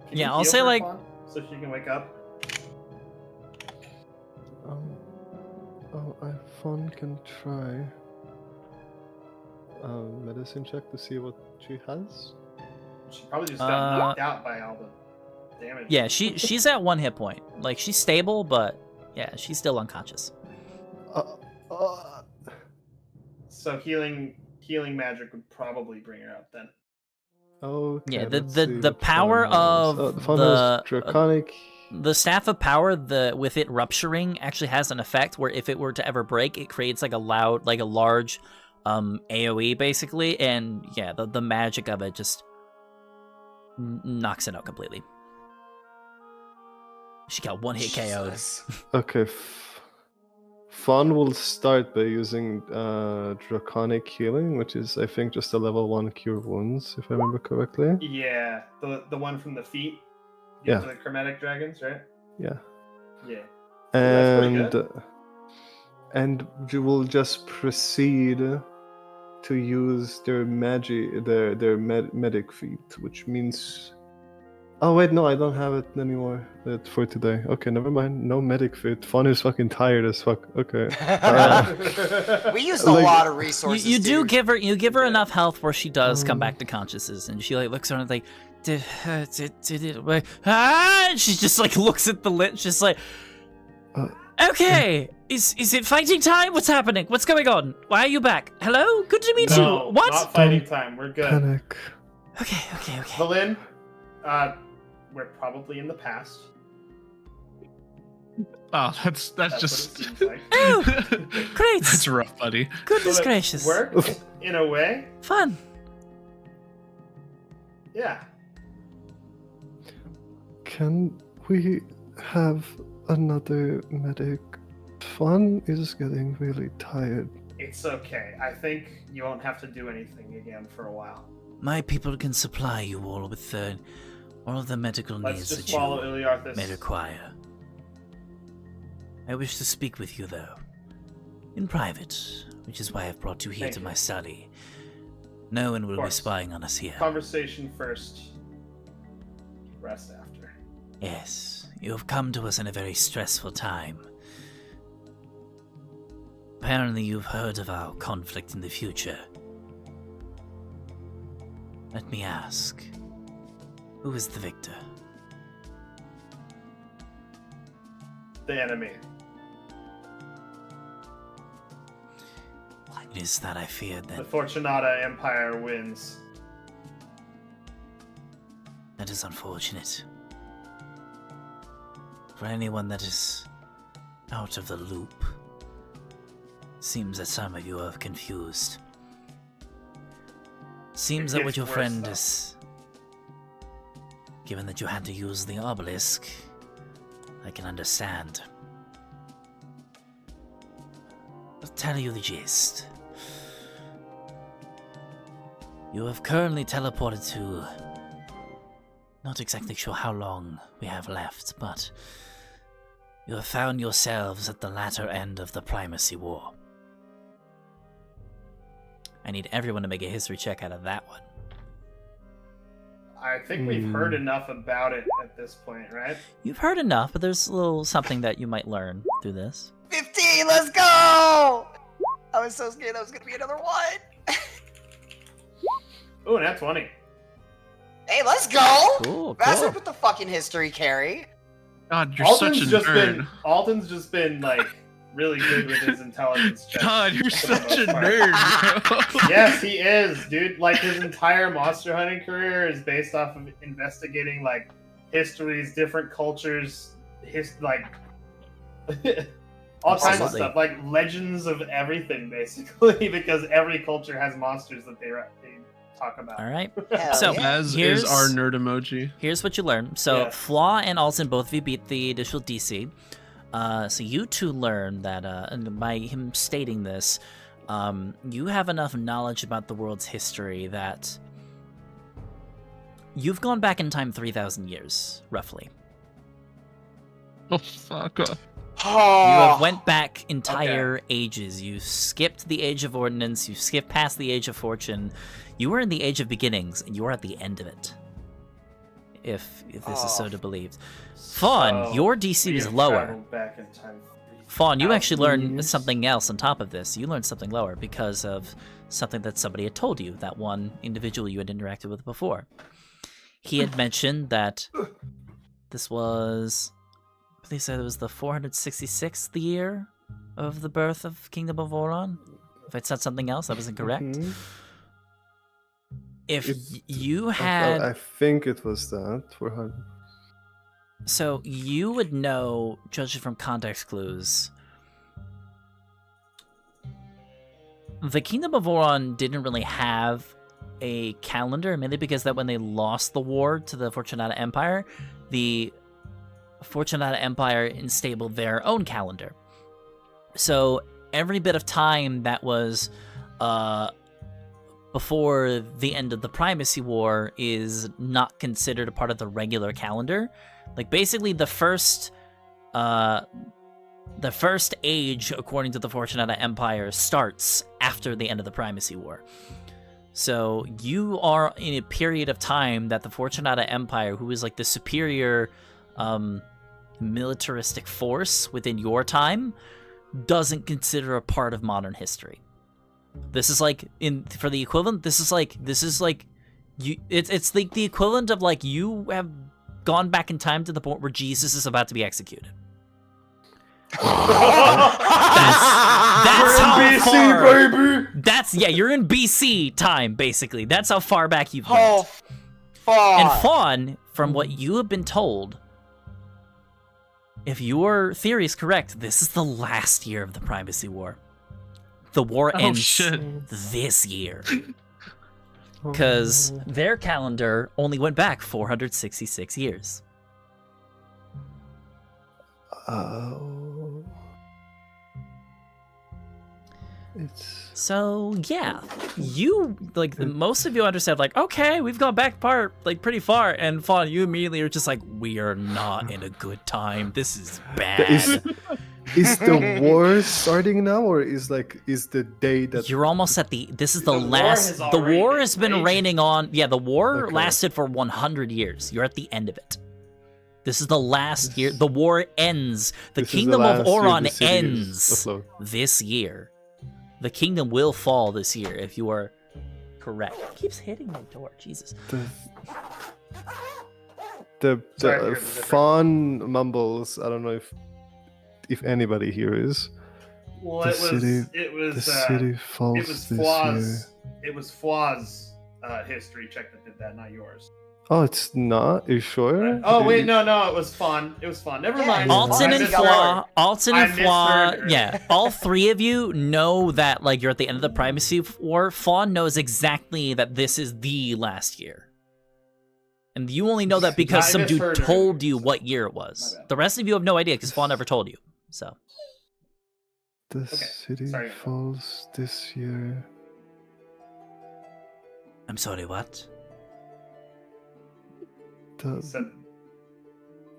Can you I'll heal say her, like... Fawn, so she can wake up? Fawn can try medicine check to see what she has. She probably just got knocked out by all the damage. Yeah, she's at 1 hit point. Like, she's stable, but yeah, she's still unconscious. So healing magic would probably bring her up then. Okay. Yeah, the power of the draconic. The staff of power, with it rupturing, actually has an effect where if it were to ever break, it creates like a large AoE basically, and yeah, the magic of it just knocks it out completely. She got 1 hit KO'd. Okay. Fawn will start by using draconic healing, which is I think just a level 1 cure wounds, if I remember correctly. Yeah, the one from the feet. Yeah. The chromatic dragons, right? Yeah. Yeah. And you will just proceed to use their magic, their medic feat, which means. Oh wait, no, I don't have it anymore for today. Okay, never mind. No medic feat. Fawn is fucking tired as fuck. Okay. We used a lot of resources. You do give her enough health where she does come back to consciousness, and she like looks around like. Did it? She just like looks at the lich, just like, okay, is it fighting time? What's happening? What's going on? Why are you back? Hello, good to meet you. What? Not fighting time. We're good. Panic. Okay. Valin, we're probably in the past. Oh, that's just. What it seems like. Oh, great. That's rough, buddy. Goodness So it gracious. Worked in a way. Fun. Yeah. Can we have another medic? Fawn is getting really tired. It's okay. I think you won't have to do anything again for a while. My people can supply you all with all of the medical Let's needs just that follow you Iliarthus. may require. I wish to speak with you, though, in private, which is why I've brought you here Thank to you. my study. No one will be course. spying on us here. Conversation first. Rest after. Yes, you have come to us in a very stressful time. Apparently you've heard of our conflict in the future. Let me ask, who is the victor? The enemy. It is that I feared The then. Fortunata Empire wins. That is unfortunate. For anyone that is out of the loop, seems that some of you are confused. Seems that what your friend is... Given that you had to use the obelisk, I can understand. I'll tell you the gist. You have currently teleported to... Not exactly sure how long we have left, but... You have found yourselves at the latter end of the Primacy War. I need everyone to make a history check out of that one. I think we've heard enough about it at this point, right? You've heard enough, but there's a little something that you might learn through this. 15, let's go! I was so scared that was gonna be another one. Ooh, nat 20. Hey, let's go! Cool, Master cool. with the fucking history, Carrie. God, you're such a nerd. Alton's just been like really good with his intelligence checks. God, you're for the such a most part. nerd, bro. Yes, he is, dude. Like his entire monster hunting career is based off of investigating like histories, different cultures, like all kinds of Absolutely. stuff, like legends of everything, basically, because every culture has monsters that they talk about. All right. Hell So, yeah. As Here's- is our nerd emoji. Here's what you learn. So, Yeah. Flaw and Alton, both of you beat the initial DC. So you two learn that, and by him stating this, you have enough knowledge about the world's history that you've gone back in time 3,000 years, roughly. Oh, fuck off. You Oh, have went back entire ages. You skipped the Age of Ordnance. You skipped past the Age of Fortune. You were in the Age of Beginnings, and you are at the end of it. If this is so to believe. Fawn, So, your DC we was have lower. traveled back in time. Fawn, you actually learned years. something else on top of this. You learned something lower because of something that somebody had told you, that one individual you had interacted with before. He had mentioned that this was, please say it was the 466th year of the birth of Kingdom of Oron. If I said something else, I was incorrect. Mhm. If It- you I had, think it was that. 400. so you would know, judging from context clues, the Kingdom of Oron didn't really have a calendar, mainly because that when they lost the war to the Fortunata Empire, the Fortunata Empire installed their own calendar. So every bit of time that was before the end of the Primacy War is not considered a part of the regular calendar. Like basically the first age, according to the Fortunata Empire, starts after the end of the Primacy War. So you are in a period of time that the Fortunata Empire, who is like the superior militaristic force within your time, doesn't consider a part of modern history. This is like for the equivalent. This is like you. It's like the equivalent of like you have gone back in time to the point where Jesus is about to be executed. That's how far. baby! That's you're in BC time basically. That's how far back you've Oh, went. fuck. And Fawn, from what you have been told, if your theory is correct, this is the last year of the Primacy War. The war Oh, ends shit. this year. Because their calendar only went back 466 years. Oh. It's. So, yeah. You, like, most of you understand, like, okay, we've gone back pretty far. And Fawn, you immediately are just like, we are not in a good time. This is bad. Is the war starting now, or is the day that You're almost at this is the The war last, has the already war been has been raging. raining on, the war Okay. lasted for 100 years. You're at the end of it. This is the last year. The war ends. The this is Kingdom last of year Oron the city is ends afloat? this year. The kingdom will fall this year if you are correct. It keeps hitting my door. Jesus. The Sorry, I heard the difference. fawn mumbles. I don't know if anybody here is. Well, The it city was falls it was this Flaws. year. It was Flaws history check that did that, not yours. Oh, it's not? Are you sure? Oh wait, no, it was fun. It was fun. Never Yeah, mind. yeah. Alton I and misheard. Flaw, Alton I and Flaw, misheard yeah, earlier. all three of you know that, like, you're at the end of the Primacy War. Flaw knows exactly that this is the last year. And you only know that because I some dude misheard told earlier, you so what year it was. my bad. The rest of you have no idea because Flaw never told you. So, The Okay, city sorry. falls this year. I'm sorry, what? So,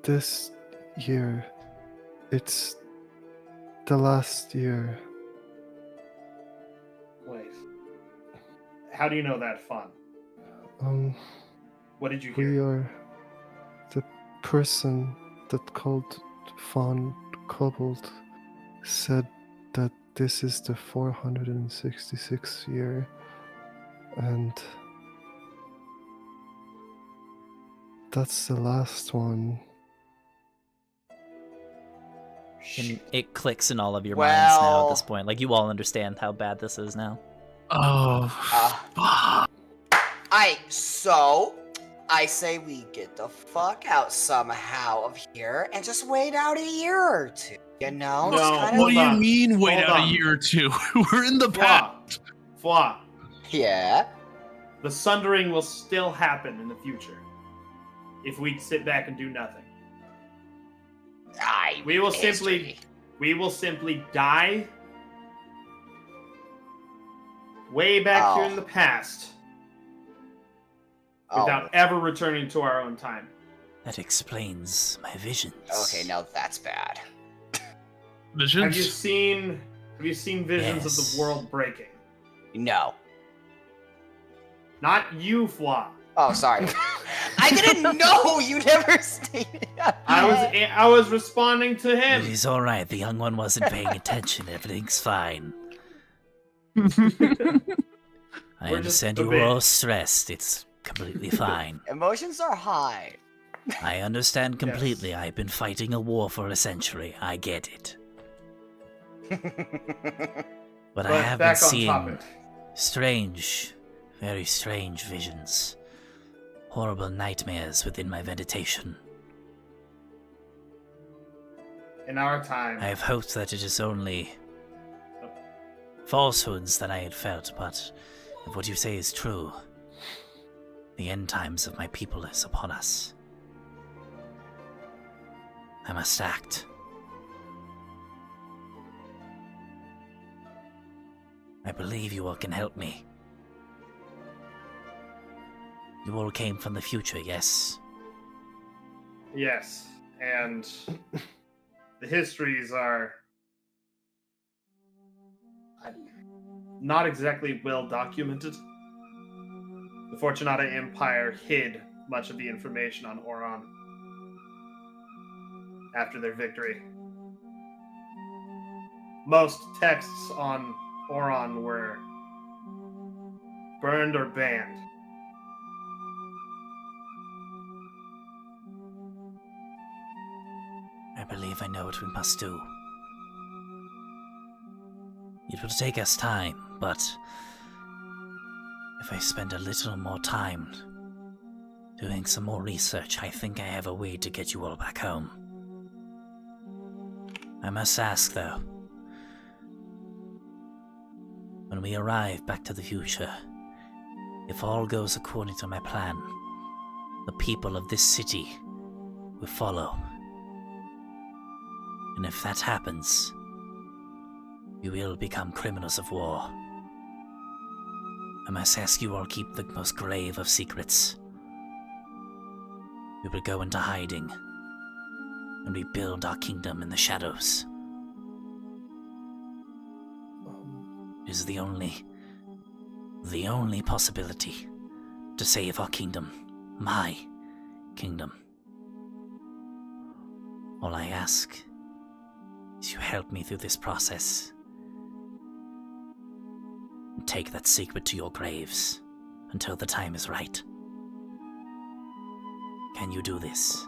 This year. It's the last year. wait. How do you know that fun? What did you We hear? are the person that called Von Kobold said that this is the 466th year, and that's the last one. And it clicks in all of your minds now at Well- this point. Like, you all understand how bad this is now. Oh, fuck. I say we get the fuck out somehow of here and just wait out a year or two. You know? No, Just kinda- What do you on. mean wait Hold out a on. year or two? We're in the Flaw. past. Flaw. Yeah. The sundering will still happen in the future. If we sit back and do nothing. We will simply die way back here in the past without ever returning to our own time. That explains my visions. Okay, now that's bad. Visions? Have you seen visions of Yes. the world breaking? No. Not you, Flaw. Oh, sorry. I didn't know. You never stated. I was responding to It him. is all right. The young one wasn't paying attention. Everything's fine. I We're understand just you a were all bit. stressed. It's completely fine. Emotions are high. I understand completely. I've been fighting a war for a century. I get it. But I have been back on seeing topic. strange, very strange visions. Horrible nightmares within my meditation. In our time, I have hoped that it is only falsehoods that I had felt, but if what you say is true, the end times of my people is upon us. I must act. I believe you all can help me. You all came from the future, yes? yes, and the histories are not exactly well documented. The Fortunata Empire hid much of the information on Oron after their victory. Most texts on Oron were burned or banned. I believe I know what we must do. It will take us time, but if I spend a little more time doing some more research, I think I have a way to get you all back home. I must ask, though, when we arrive back to the future, if all goes according to my plan, the people of this city will follow. And if that happens, you will become criminals of war. I must ask you all keep the most grave of secrets. We will go into hiding and rebuild our kingdom in the shadows. It is the only possibility to save our kingdom, my kingdom. All I ask is you help me through this process. And take that secret to your graves until the time is right. Can you do this?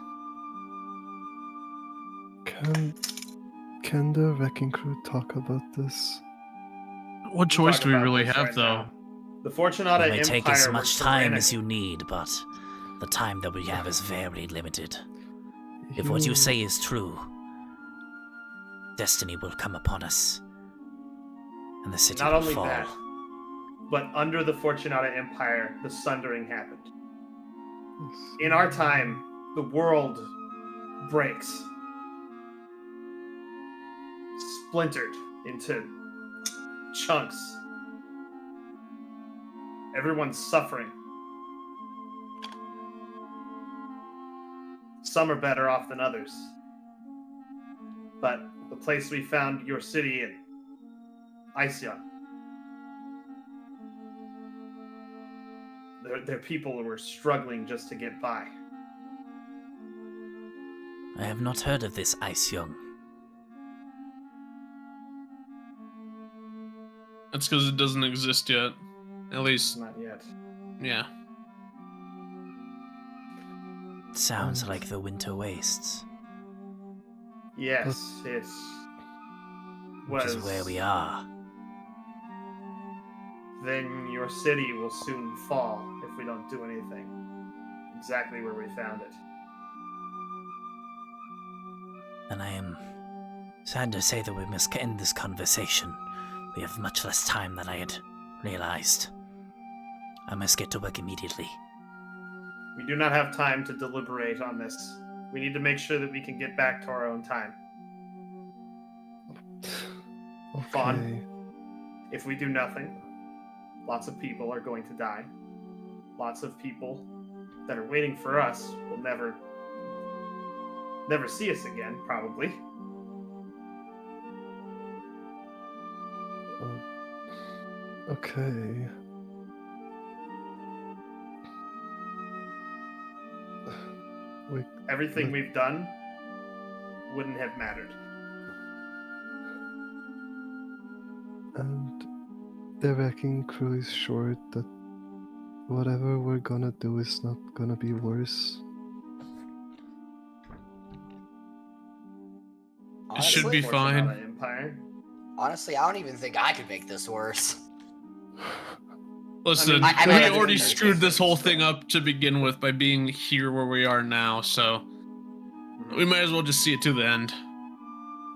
Can the wrecking crew talk about this? What choice Talk do we about really this have, right though? now. The Fortunata It may Empire take as was much time as tyrannical. you need, but The time that we have is very limited. If what you say is true, destiny will come upon us, and the city Not will only fall. that, but under the Fortunata Empire, the Sundering happened. In our time, the world breaks. Splintered into chunks. Everyone's suffering. Some are better off than others. But the place we found your city in, Eisjung, their people were struggling just to get by. I have not heard of this Eisjung. That's because it doesn't exist yet. At least, Not yet. yeah. Sounds like the Winter Wastes, Yes, it which was. is where we are. Then your city will soon fall if we don't do anything. Exactly where we found it. And I am sad to say that we must end this conversation. We have much less time than I had realized. I must get to work immediately. We do not have time to deliberate on this. We need to make sure that we can get back to our own time. Okay. Fawn. If we do nothing, lots of people are going to die. Lots of people that are waiting for us will never see us again, probably. Okay. Everything we've done wouldn't have mattered. And the wrecking crew is sure that whatever we're gonna do is not gonna be worse. It should be Honestly, fine. Fortunata Empire. honestly, I don't even think I could make this worse. Listen, I we mean, already I- screwed this whole thing up to begin with by being here where we are now, so we might as well just see it to the end.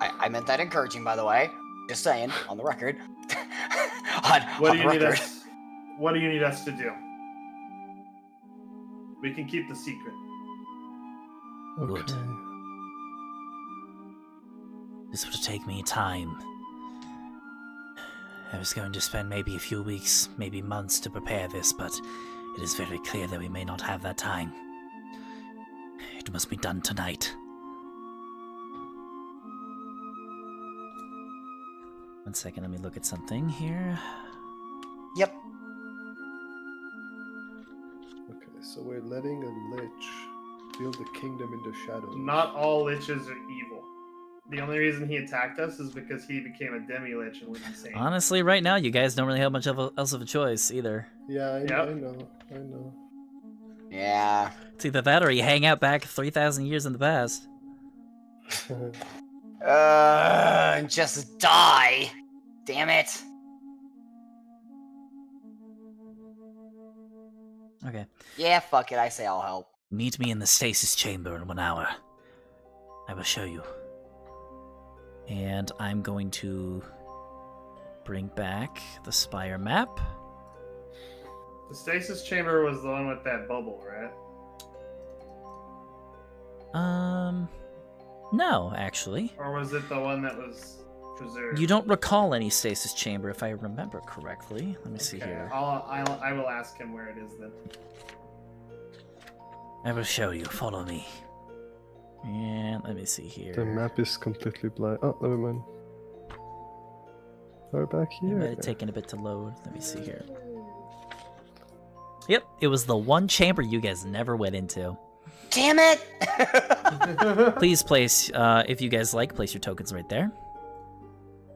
I meant that encouraging, by the way. Just saying, on the record. What on do the you need record. us? What do you need us to do? We can keep the secret. Good. Okay. This would take me time. I was going to spend maybe a few weeks, maybe months to prepare this, but it is very clear that we may not have that time. It must be done tonight. One second, let me look at something here. Yep. Okay, so we're letting a lich build a kingdom in the shadows. Not all liches are evil. The only reason he attacked us is because he became a demi-lich and went insane. Honestly, right now, you guys don't really have much else of a choice either. Yeah, I Yep. know. Yeah. It's either that or you hang out back 3,000 years in the past. Just die. Damn it. Okay. Yeah, fuck it. I say I'll help. Meet me in the stasis chamber in 1 hour. I will show you. And I'm going to bring back the Spire map. The stasis chamber was the one with that bubble, right? No, actually. Or was it the one that was preserved? You don't recall any stasis chamber, if I remember correctly. Let me see Okay, here. I will ask him where it is then. I will show you. Follow me. And let me see here. The map is completely blind. Oh, never mind. We're back It might here. have taken a bit to load. Let me see here. Yep, it was the one chamber you guys never went into. Damn it! Please place, if you guys like, place your tokens right there.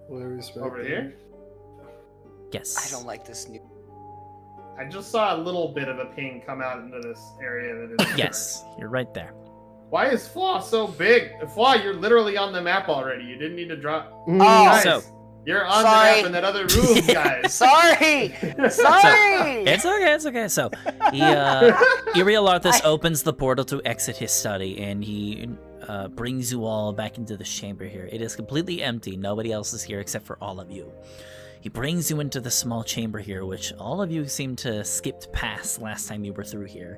Where is back Over there? here? Yes. I don't like this new. I just saw a little bit of a ping come out into this area that is. Yes, you're right there. Why is Flaw so big? Flaw, you're literally on the map already. You didn't need to drop. Mm, Oh, Guys, So, You're on Sorry. the map in that other room, guys. Sorry! Sorry! It's okay, it's okay. So, Iriel Arthas opens the portal to exit his study, and he brings you all back into this chamber here. It is completely empty. Nobody else is here except for all of you. He brings you into the small chamber here, which all of you seem to skip past last time you were through here.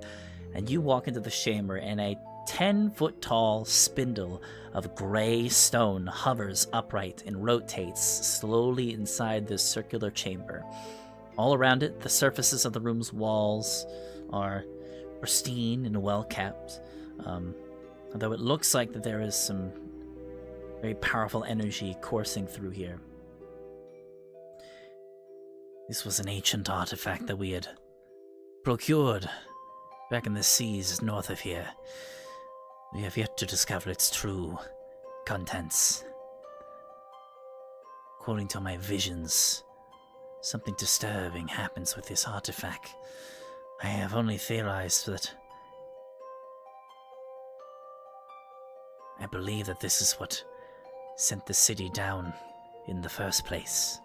And you walk into the chamber, and a 10-foot-tall spindle of gray stone hovers upright and rotates slowly inside this circular chamber. All around it, the surfaces of the room's walls are pristine and well-kept, although it looks like that there is some very powerful energy coursing through here. This was an ancient artifact that we had procured back in the seas north of here. We have yet to discover its true contents. According to my visions, something disturbing happens with this artifact. I have only theorized that I believe that this is what sent the city down in the first place.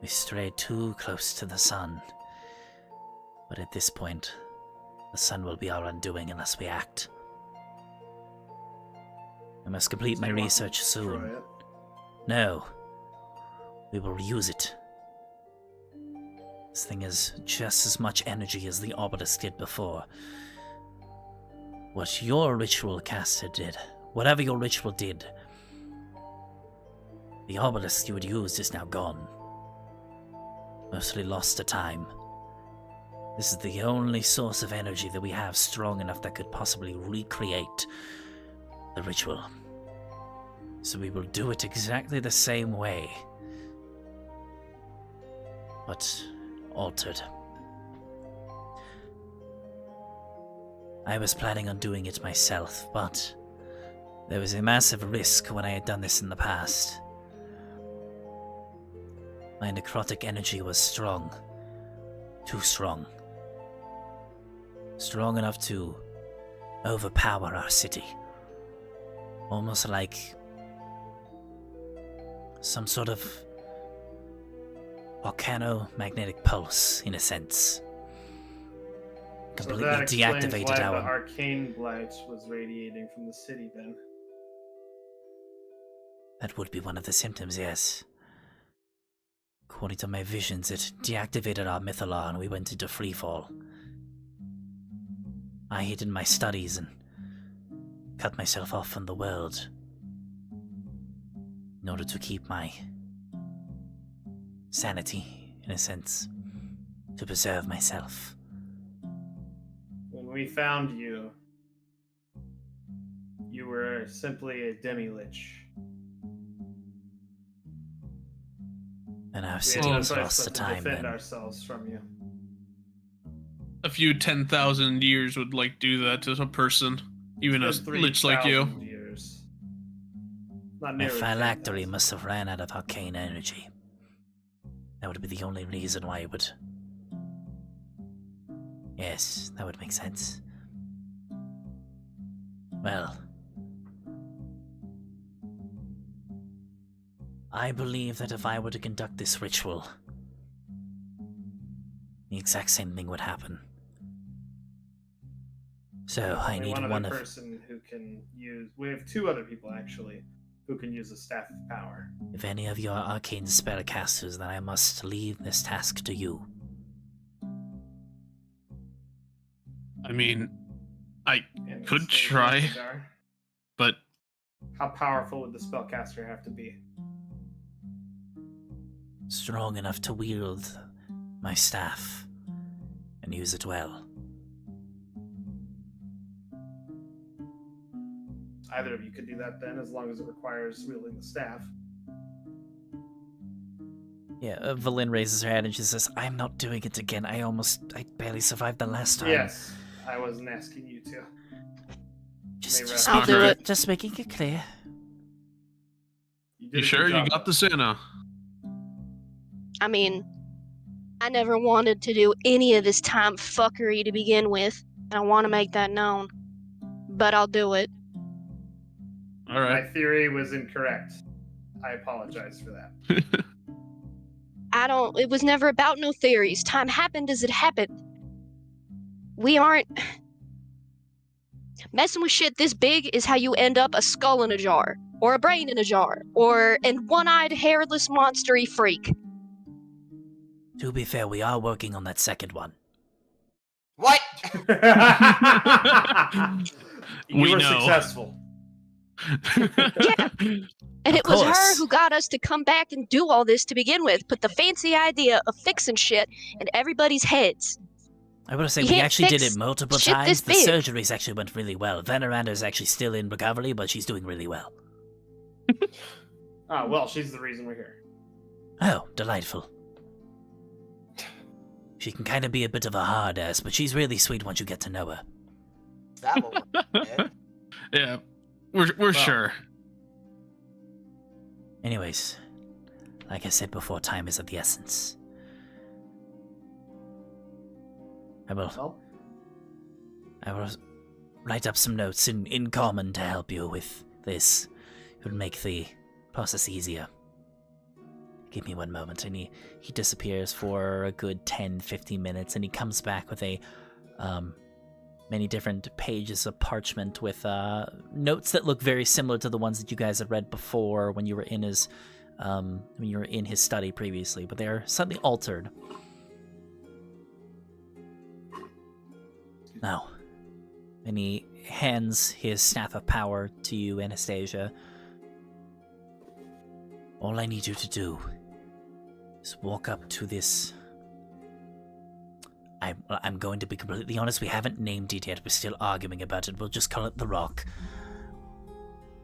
We strayed too close to the sun. But at this point, the sun will be our undoing unless we act. I must complete my research soon. No. We will use it. This thing has just as much energy as the obelisk did before. What your ritual caster did, whatever your ritual did, the obelisk you had used is now gone. Mostly lost to time. This is the only source of energy that we have strong enough that could possibly recreate the ritual. So we will do it exactly the same way, but altered. I was planning on doing it myself, but there was a massive risk when I had done this in the past. My necrotic energy was strong. Too strong. Strong enough to overpower our city. Almost like some sort of volcano-magnetic pulse, in a sense. Completely so that deactivated why our... the arcane blight was radiating from the city then. That would be one of the symptoms, yes. According to my visions, it deactivated our mythalar and we went into freefall. I hid in my studies and cut myself off from the world in order to keep my sanity, in a sense, to preserve myself. When we found you, you were simply a demi-lich. And our We city had no was choice lost but to to time defend then. ourselves from you. A few 10,000 years would do that to a person, even a It's been lich like you. 3,000 years. Not My nearly phylactery 10,000. must have ran out of arcane energy. That would be the only reason why it would... Yes, that would make sense. Well... I believe that if I were to conduct this ritual, the exact same thing would happen. So I Only need one one other of... person who can use. We have two other people actually who can use the staff of power. If any of you are arcane spellcasters, then I must leave this task to you. I mean, I And could the try, chances are- but How powerful would the spellcaster have to be? Strong enough to wield my staff and use it well. Either of you could do that then, as long as it requires wielding the staff. Yeah, Valyn raises her hand and she says, I'm not doing it again. I barely survived the last time. Yes, I wasn't asking you to. Just I'll do it. Just making it clear. did a you good sure you job, got though. the Santa? I mean, I never wanted to do any of this time fuckery to begin with, and I want to make that known. But I'll do it. All My right. theory was incorrect. I apologize for that. It was never about no theories. Time happened as it happened. We aren't. Messing with shit this big is how you end up a skull in a jar, or a brain in a jar, or an one-eyed, hairless, monstery freak. To be fair, we are working on that second one. What? You We were know. successful. And it was her course. who got us to come back and do all this to begin with, put the fancy idea of fixing shit in everybody's heads. I want to say You we can't actually did fix it multiple shit this times. The big. surgeries actually went really well. Veneranda's actually still in recovery, but she's doing really well. Oh, well, she's the reason we're here. Oh, delightful. She can kind of be a bit of a hard ass, but she's really sweet once you get to know her. That will work. Yeah, we're sure. Anyways, like I said before, time is of the essence. I will write up some notes in common to help you with this. It will make the process easier. Give me one moment. And he disappears for a good 10-15 minutes, and he comes back with many different pages of parchment with notes that look very similar to the ones that you guys had read before when you were in his study previously, but they're slightly altered. Now, and he hands his staff of power to you, Anastasia. All I need you to do is walk up to this. I'm going to be completely honest, we haven't named it yet, we're still arguing about it. We'll just call it the Rock.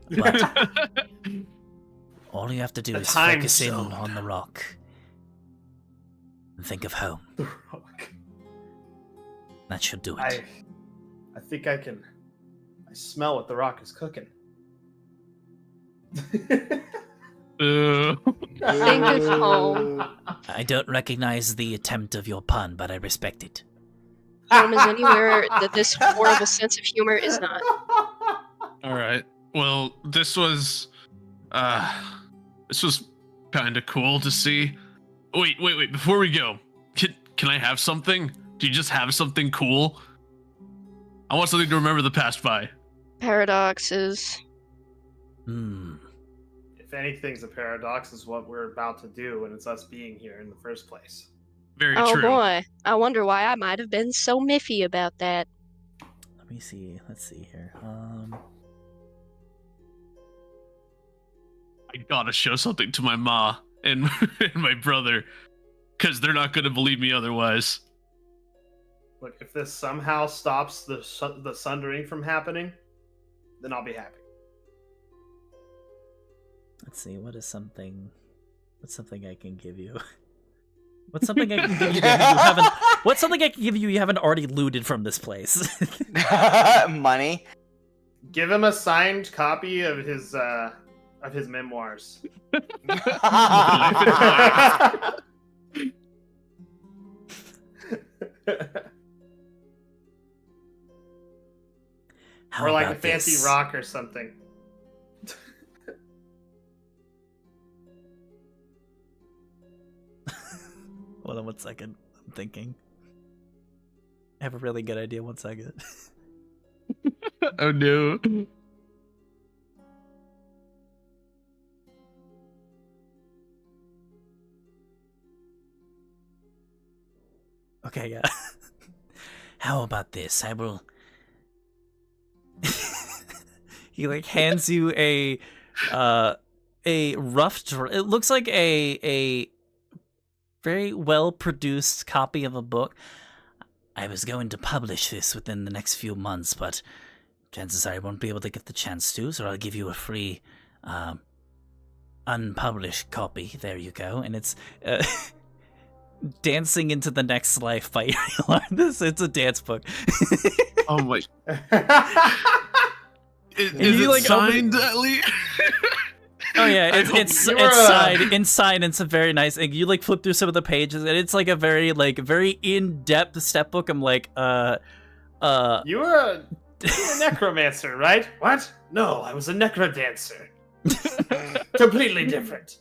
But all you have to do The is time focus in zone. on the Rock. And think of home. The Rock. That should do it. I think I smell what the Rock is cooking. Think of home. I don't recognize the attempt of your pun, but I respect it. Home is anywhere that this horrible sense of humor is not. All right. Well, this was kind of cool to see. Wait. Before we go, can I have something? Do you just have something cool? I want something to remember the past by. Paradoxes. If anything's a paradox, is what we're about to do, and it's us being here in the first place. Very Oh true. boy, I wonder why I might have been so miffy about that. Let me see. Let's see here. I gotta show something to my ma and, and my brother, because they're not gonna believe me otherwise. Look, if this somehow stops the sundering from happening, then I'll be happy. Let's see. What's something I can give you? What's something I can give you that you haven't? What's something I can give you haven't already looted from this place? Money. Give him a signed copy of his memoirs. How Or like a about fancy this? rock or something. Hold on 1 second. I'm thinking. I have a really good idea. 1 second. Oh no. Okay, yeah. How about this? I will. He like hands you a rough. It looks like a very well produced copy of a book. I was going to publish this within the next few months, but chances are I won't be able to get the chance to. So I'll give you a free unpublished copy. There you go, and it's. Dancing into the Next Life by Ariel Artis. It's a dance book. Oh my. Is you, it like, signed, Ellie? Oh yeah, I it's hope it's you're, signed inside. It's a very nice. Like, you like flip through some of the pages, and it's like a very in-depth step book. I'm like, You were You're a necromancer, right? What? No, I was a necrodancer. Completely different.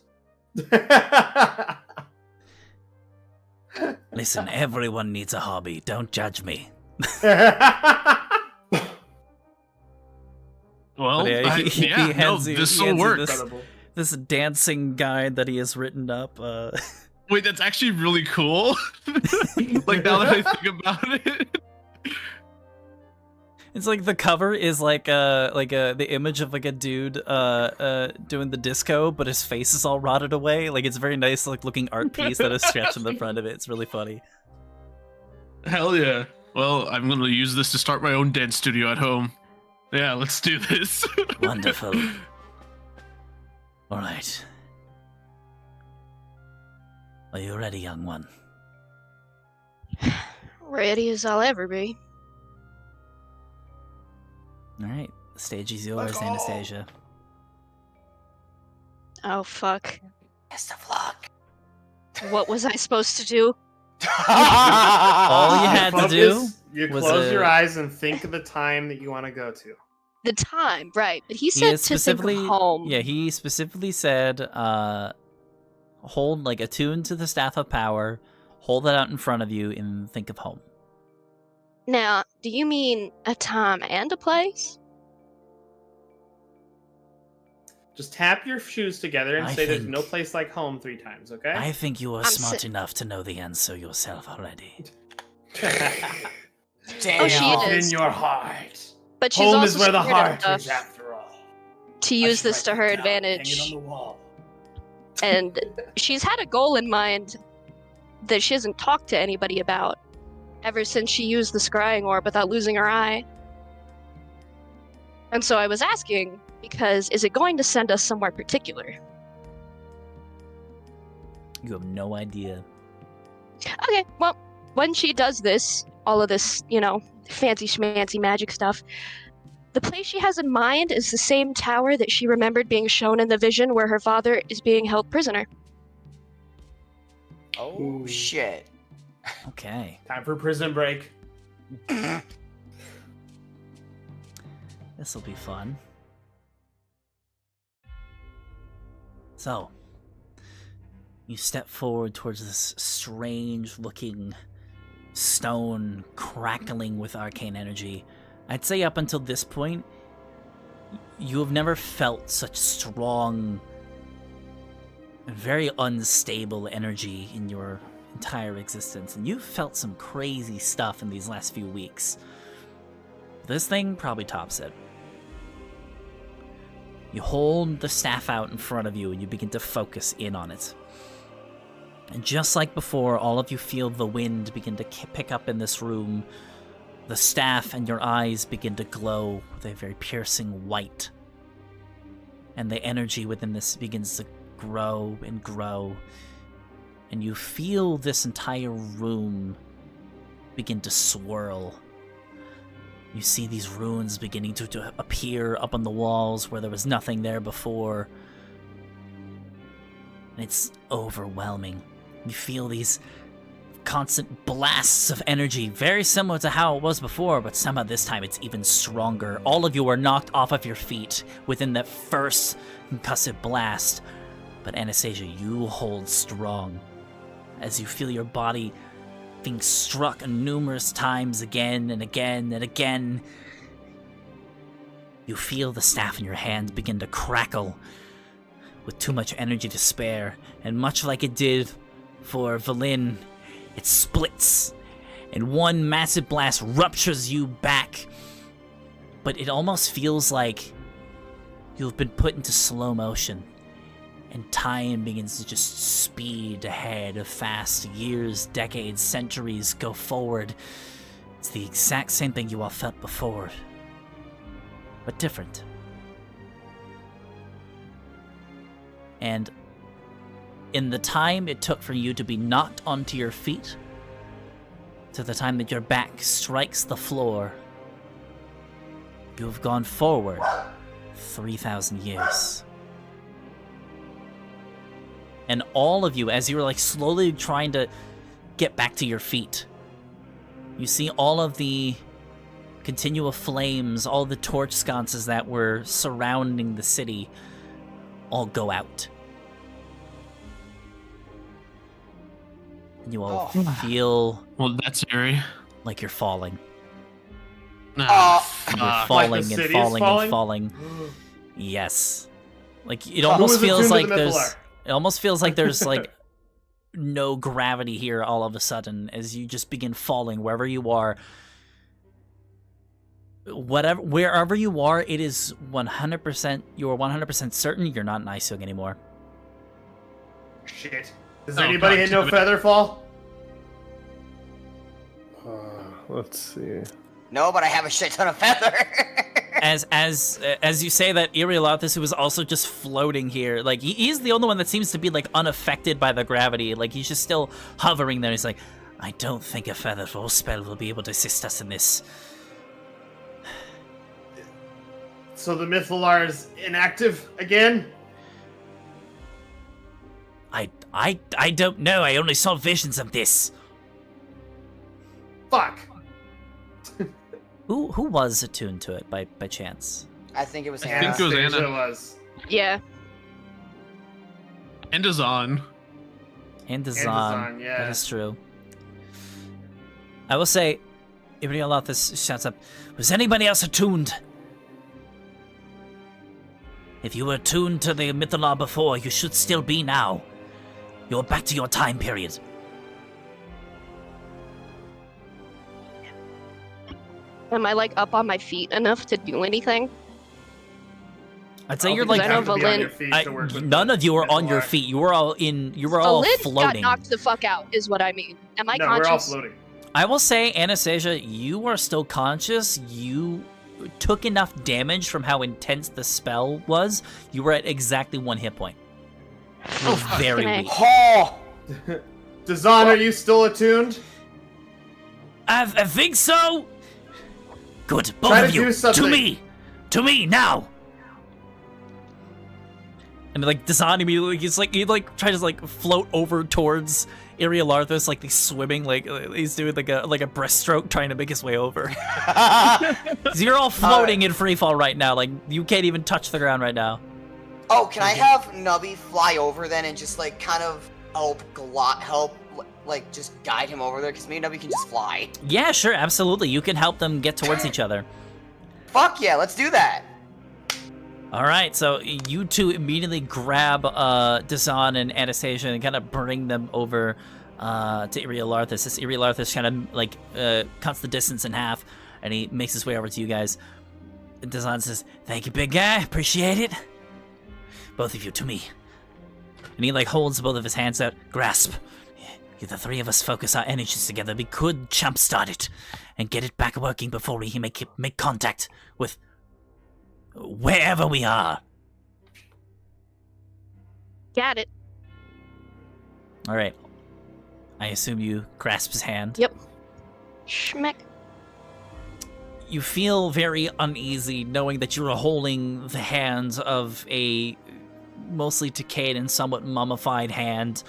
Listen, everyone needs a hobby. Don't judge me. Well, Yeah, he no, hands you- this he will hands you work. this- Incredible. This dancing guide that he has written up. Wait, that's actually really cool. Like, now that I think about it. It's like the cover is like the image of like a dude doing the disco, but his face is all rotted away. Like it's a very nice like looking art piece that is stretched in the front of it. It's really funny. Hell yeah. Well, I'm going to use this to start my own dance studio at home. Yeah, let's do this. Wonderful. All right. Are you ready, young one? Ready as I'll ever be. All right. The stage is yours, Let's go. Anastasia. Oh fuck. Best of luck. What was I supposed to do? All you had to do Focus, you was close a- your eyes and think of the time that you want to go to. The time, right? But he He said is to think specifically of home. Yeah, he specifically said hold like attune to the staff of power, hold that out in front of you and think of home. Now, do you mean a time and a place? Just tap your shoes together and I say there's think- no place like home 3 times, okay? I think you are I'm smart si- enough to know the answer yourself already. Damn. Oh, she Off is. in your heart. But she's Home also is where the smart heart enough is, after all. to I use should this to write her that down, hang it advantage. on the wall. And she's had a goal in mind that she hasn't talked to anybody about ever since she used the scrying orb without losing her eye. And so I was asking, because is it going to send us somewhere particular? You have no idea. Okay, well, when she does this, all of this, fancy schmancy magic stuff, the place she has in mind is the same tower that she remembered being shown in the vision where her father is being held prisoner. Oh Ooh. shit. Okay. Time for prison break. This will be fun. So, you step forward towards this strange looking stone crackling with arcane energy. I'd say up until this point, you have never felt such strong and very unstable energy in your entire existence. And you've felt some crazy stuff in these last few weeks. This thing probably tops it. You hold the staff out in front of you and you begin to focus in on it. And just like before, all of you feel the wind begin to pick up in this room. The staff and your eyes begin to glow with a very piercing white. And the energy within this begins to grow and grow. And you feel this entire room begin to swirl. You see these runes beginning to appear up on the walls where there was nothing there before. And it's overwhelming. You feel these constant blasts of energy, very similar to how it was before, but somehow this time it's even stronger. All of you are knocked off of your feet within that first concussive blast. But Anastasia, you hold strong as you feel your body being struck numerous times again and again and again. You feel the staff in your hand begin to crackle with too much energy to spare, and much like it did for Valin, it splits, and one massive blast ruptures you back. But it almost feels like you've been put into slow motion, and time begins to just speed ahead fast. Years, decades, centuries go forward. It's the exact same thing you all felt before, but different. And in the time it took for you to be knocked onto your feet, to the time that your back strikes the floor, you have gone forward 3,000 years. And all of you, as you're slowly trying to get back to your feet, you see all of the continual flames, all the torch sconces that were surrounding the city, all go out. And you all feel Well, that's eerie. like you're falling. Oh. And you're Fuck. falling Like the and city is falling and falling? falling. Yes. Like it Who almost was feels attuned to like the there's Mythalar? it almost feels like there's like no gravity here all of a sudden as you just begin falling wherever you are. Wherever you are, it is 100%. You're 100% certain you're not in Icewind anymore. Shit. Does Oh, anybody God hit no damn it. feather fall? Let's see. No, but I have a shit ton of feather. As you say that, Iriolathus, who was also just floating here, like he's the only one that seems to be like unaffected by the gravity. Like he's just still hovering there. He's like, I don't think a feather fall spell will be able to assist us in this. So the Mythalar is inactive again? I don't know. I only saw visions of this. Fuck. Who was attuned to it by chance? I think it was I Hannah. think it was Anastasia Anna. was. Yeah. And is on. And Dazan. Dazan, yeah. That is true. I will say, Iriolathus shouts up, was anybody else attuned? If you were attuned to the Mythalar before, you should still be now. You're back to your time period. Am I like up on my feet enough to do anything? I'd say I you're don't think like you have to be on Valin- your feet to work with none the of you were on your Mythalar. feet. You were all in. You were all Valin got floating. knocked the fuck out, is what I mean. Am I No, we're all conscious? floating. I will say, Anastasia, you are still conscious. You took enough damage from how intense the spell was. You were at exactly 1 hit point. You were very Okay. weak. Oh! Dazan, are you still attuned? I think so. Good, both Try of to you. do something. To me now. And like Dazan immediately, he tries to like float over towards Iriolathus, like he's swimming, like he's doing like a breaststroke, trying to make his way over. So you're all floating in free fall right now. Like you can't even touch the ground right now. Oh, can I have Nubby fly over then and just like kind of help like just guide him over there? Because me and Nubby can just fly. Yeah, sure, absolutely. You can help them get towards each other. Fuck yeah, let's do that. All right, so you two immediately grab Dazan and Anastasia and kind of bring them over to Iriolathus. This Iriolathus kind of like cuts the distance in half, and he makes his way over to you guys. And Dazan says, "Thank you, big guy. Appreciate it. Both of you, to me." And he like holds both of his hands out. Grasp. If the three of us focus our energies together, we could jumpstart it and get it back working before we make contact with wherever we are. Got it. All right. I assume you grasp his hand. Yep. Schmeck. You feel very uneasy knowing that you are holding the hands of a mostly decayed and somewhat mummified hand.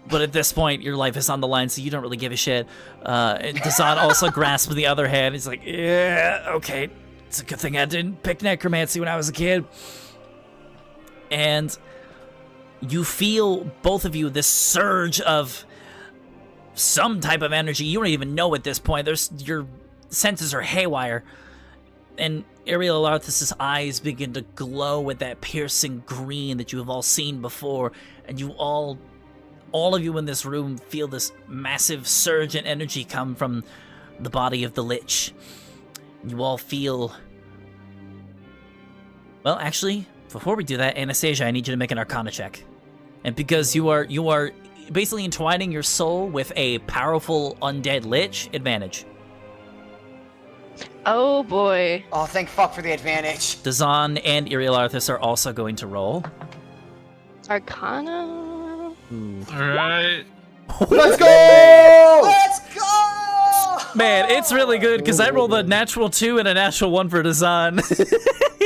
But at this point, your life is on the line, so you don't really give a shit. And Dazan also grasps the other hand. He's like, yeah, okay. It's a good thing I didn't pick necromancy when I was a kid. And you feel, both of you, this surge of some type of energy. You don't even know at this point. Your senses are haywire. And Iriolathus' eyes begin to glow with that piercing green that you have all seen before. And you all of you in this room feel this massive surge in energy come from the body of the Lich. You all feel... Well, actually, before we do that, Anastasia, I need you to make an Arcana check. And because you are basically entwining your soul with a powerful undead Lich, advantage. Oh boy. Oh, thank fuck for the advantage. Dazan and Iriolathus are also going to roll. Arcana. Ooh. All right. Let's go! Let's go! Man, it's really good because I rolled a natural 2 and a natural 1 for Dazan.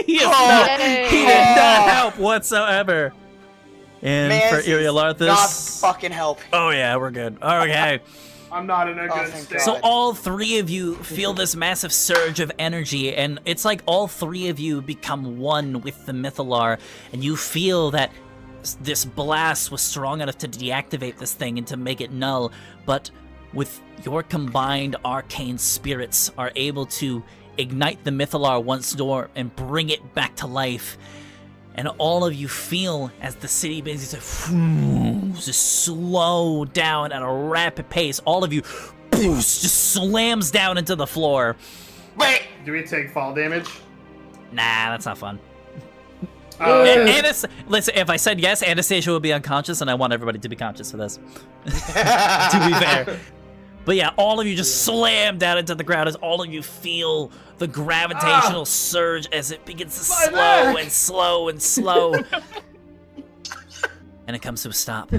he did not help whatsoever. And Man, for this is Iriolathus, not fucking help. oh yeah, we're good. Okay. I'm not in a good thank state. God. So all three of you feel this massive surge of energy, and it's like all three of you become one with the Mythalar, and you feel that this blast was strong enough to deactivate this thing and to make it null, but with your combined arcane spirits are able to ignite the Mythalar once more and bring it back to life. And all of you feel as the city basically just slow down at a rapid pace. All of you just slams down into the floor. Wait! Do we take fall damage? Nah, that's not fun. Okay. Listen, if I said yes, Anastasia would be unconscious, and I want everybody to be conscious for this. To be fair. But yeah, all of you just slam down into the ground as all of you feel the gravitational surge as it begins to slow and slow and slow. And it comes to a stop.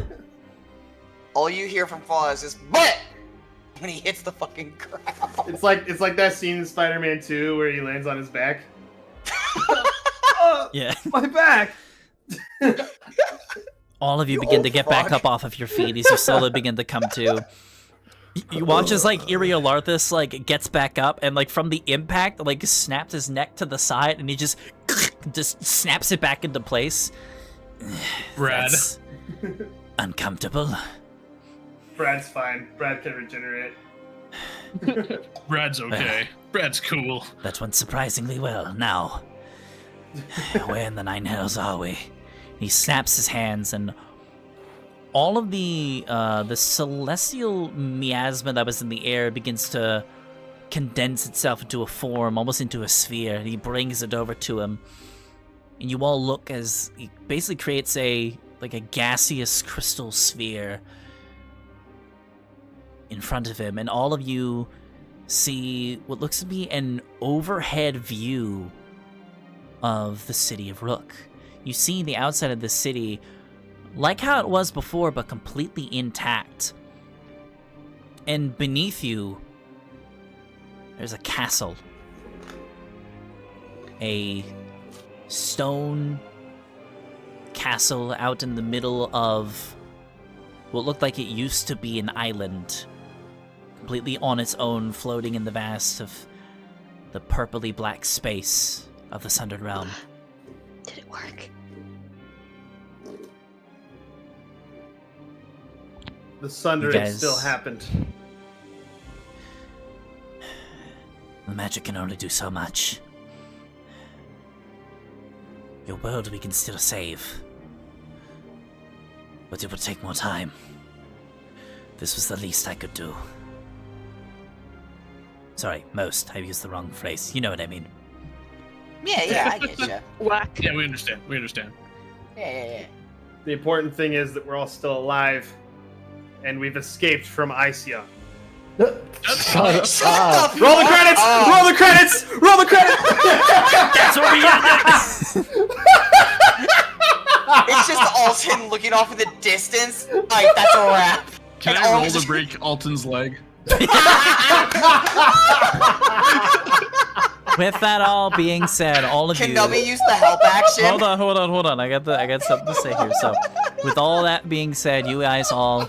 All you hear from Fall is just BUT! When he hits the fucking ground. It's like that scene in Spider-Man 2 where he lands on his back. Yeah. My back! All of you begin to get back up off of your feet as you slowly begin to come to. You watch as like Iriolarthus like gets back up and like from the impact like snaps his neck to the side and he just snaps it back into place. Brad. That's uncomfortable. Brad's fine. Brad can regenerate. Brad's okay. Brad's cool. That went surprisingly well. Now, where in the nine hells are we? He snaps his hands and all of the celestial miasma that was in the air begins to condense itself into a form, almost into a sphere, and he brings it over to him. And you all look as he basically creates a gaseous crystal sphere in front of him, and all of you see what looks to be an overhead view of the city of Rook. You see the outside of the city like how it was before, but completely intact. And beneath you, there's a castle. A stone castle out in the middle of what looked like it used to be an island. Completely on its own, floating in the vast of the purpley black space of the Sundered Realm. Did it work? The Sundered You guys- still happened. The magic can only do so much. Your world we can still save. But it would take more time. This was the least I could do. Sorry, most. I used the wrong phrase. You know what I mean. Yeah, I get you. Whack. Yeah, we understand. We understand. Yeah. The important thing is that we're all still alive, and we've escaped from Eisjung. Shut up! Roll the credits! Roll the credits! Roll the credits! That's where we end it! It's just Alton looking off in the distance. Alright, that's a wrap. Can And I all roll just- to break Alton's leg? With that all being said, all of Can you... Nubby use the help action? Hold on. I got something to say here. So, with all that being said, you guys all,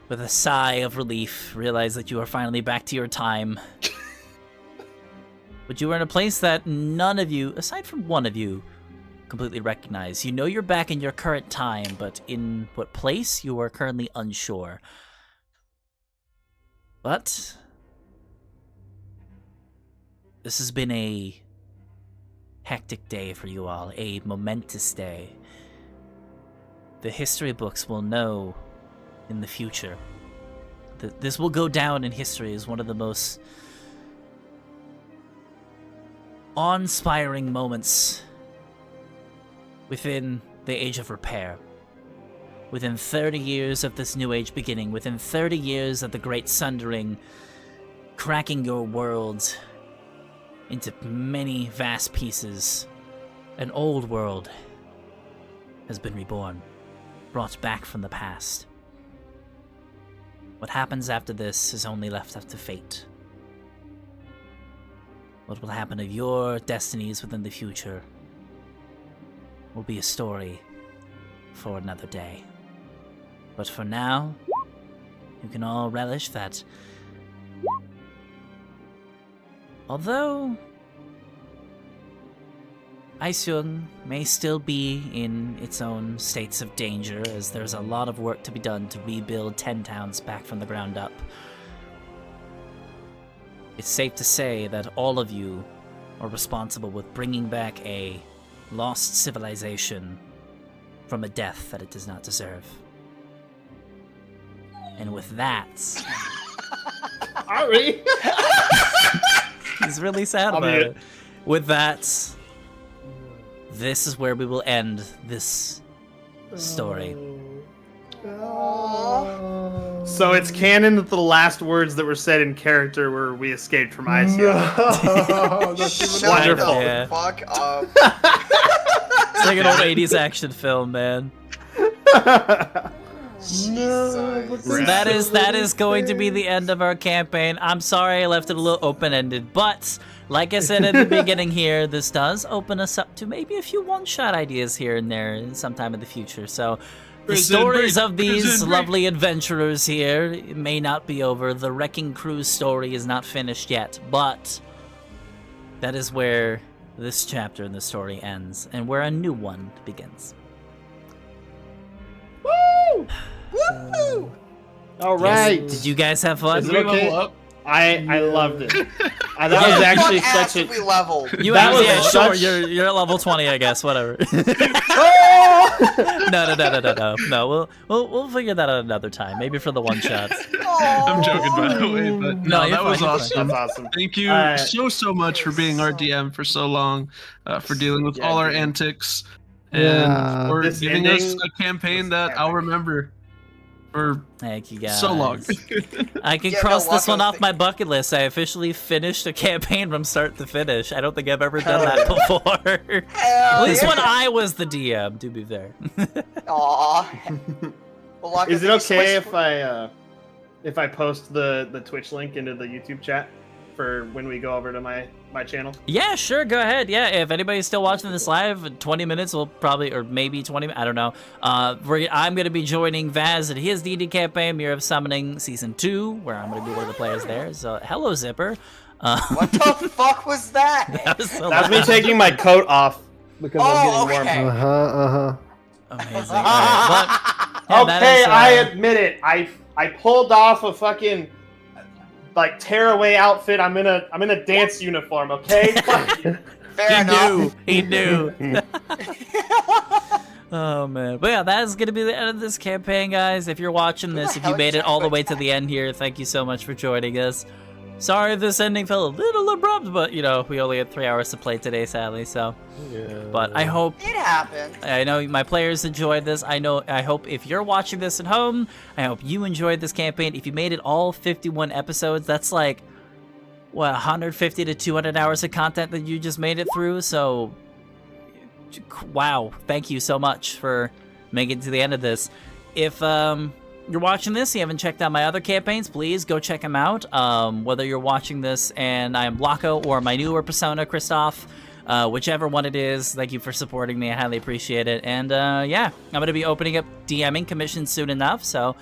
with a sigh of relief, realize that you are finally back to your time. But you are in a place that none of you, aside from one of you, completely recognize. You know you're back in your current time, but in what place, you are currently unsure. But this has been a hectic day for you all, a momentous day. The history books will know in the future that this will go down in history as one of the most awe-inspiring moments within the Age of Repair. Within 30 years of this new age beginning, within 30 years of the Great Sundering cracking your world into many vast pieces, an old world has been reborn, brought back from the past. What happens after this is only left up to fate. What will happen of your destinies within the future will be a story for another day. But for now, you can all relish that. Although Eisjung may still be in its own states of danger, as there's a lot of work to be done to rebuild 10 towns back from the ground up. It's safe to say that all of you are responsible with bringing back a lost civilization from a death that it does not deserve. And with that... Ari! He's really sad about it. With that, this is where we will end this story. So it's canon that the last words that were said in character were "we escaped from Eisjung." No, that's even Wonderful. Yeah. Fuck up. It's like an old 80s action film, man. Jesus. So that is going to be the end of our campaign. I'm sorry I left it a little open-ended, but like I said at the beginning here, this does open us up to maybe a few one-shot ideas here and there sometime in the future. So the stories of these lovely adventurers here may not be over. The Wrecking Crew's story is not finished yet, but that is where this chapter in the story ends and where a new one begins. Woo! Woo! All right. Did you guys have fun? Is it okay? Level up. I loved it. That was actually Fuck such ass, a. we leveled. You That was sure. such- You're at level 20, I guess. Whatever. No. We'll figure that out another time. Maybe for the one shots. I'm joking, by the way, but No, no, you're that was fine, you're awesome. That's awesome. Thank you so much for being our DM for so long, for dealing with Yeah, all our dude. antics, Yeah. and for This giving us ending a campaign was that I'll epic. remember for Thank you guys. so long. I can Yeah, cross no, this one Wacko's off my bucket list. I officially finished a campaign from start to finish. I don't think I've ever done that before. At least when I was the DM, to be fair. Aw. Well, Wacko, Is it can you okay switch if I post the Twitch link into the YouTube chat for when we go over to my channel? Yeah, sure, go ahead. Yeah, if anybody's still watching this live, in 20 minutes we'll probably, or maybe 20, I don't know. I'm going to be joining Vaz in his D&D campaign, Mirror of Summoning Season 2, where I'm going to be one of the players there. So, hello, Zipper. What the fuck was that? That was so That's me loud. taking my coat off because Oh, I'm getting okay. warm. Amazing. All right, but, yeah, that Okay, is, I admit it. I pulled off a fucking like tearaway outfit. I'm in a dance uniform. Okay. Fair enough. He knew. Oh man, but yeah, that is gonna be the end of this campaign, guys. If you're watching this, if you hell made is it all the that? way to the end here, thank you so much for joining us. Sorry if this ending felt a little abrupt, but you know, we only had 3 hours to play today, sadly. So, but I hope, It happened. I know my players enjoyed this. I hope if you're watching this at home, I hope you enjoyed this campaign. If you made it all 51 episodes, that's like what 150 to 200 hours of content that you just made it through. So, wow, thank you so much for making it to the end of this. If you're watching this, you haven't checked out my other campaigns, please go check them out. Whether you're watching this and I'm Blocko or my newer persona, Christoph, whichever one it is, thank you for supporting me. I highly appreciate it. And yeah, I'm going to be opening up DMing commissions soon enough, so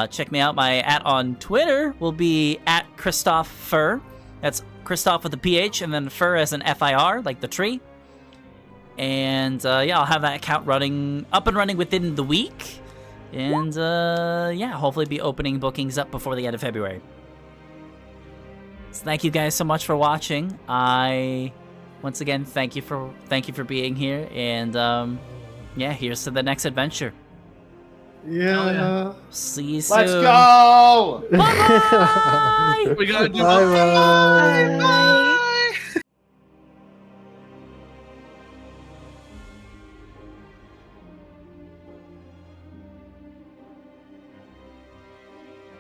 check me out. My @ on Twitter will be @ChristophFur. That's Christoph with a PH and then Fur as an FIR, like the tree. And yeah, I'll have that account up and running within the week. And yeah, hopefully be opening bookings up before the end of February. So thank you guys so much for watching. Once again thank you for being here. And yeah, here's to the next adventure. Yeah. See you soon. Let's go. Bye. We gotta do Bye bye.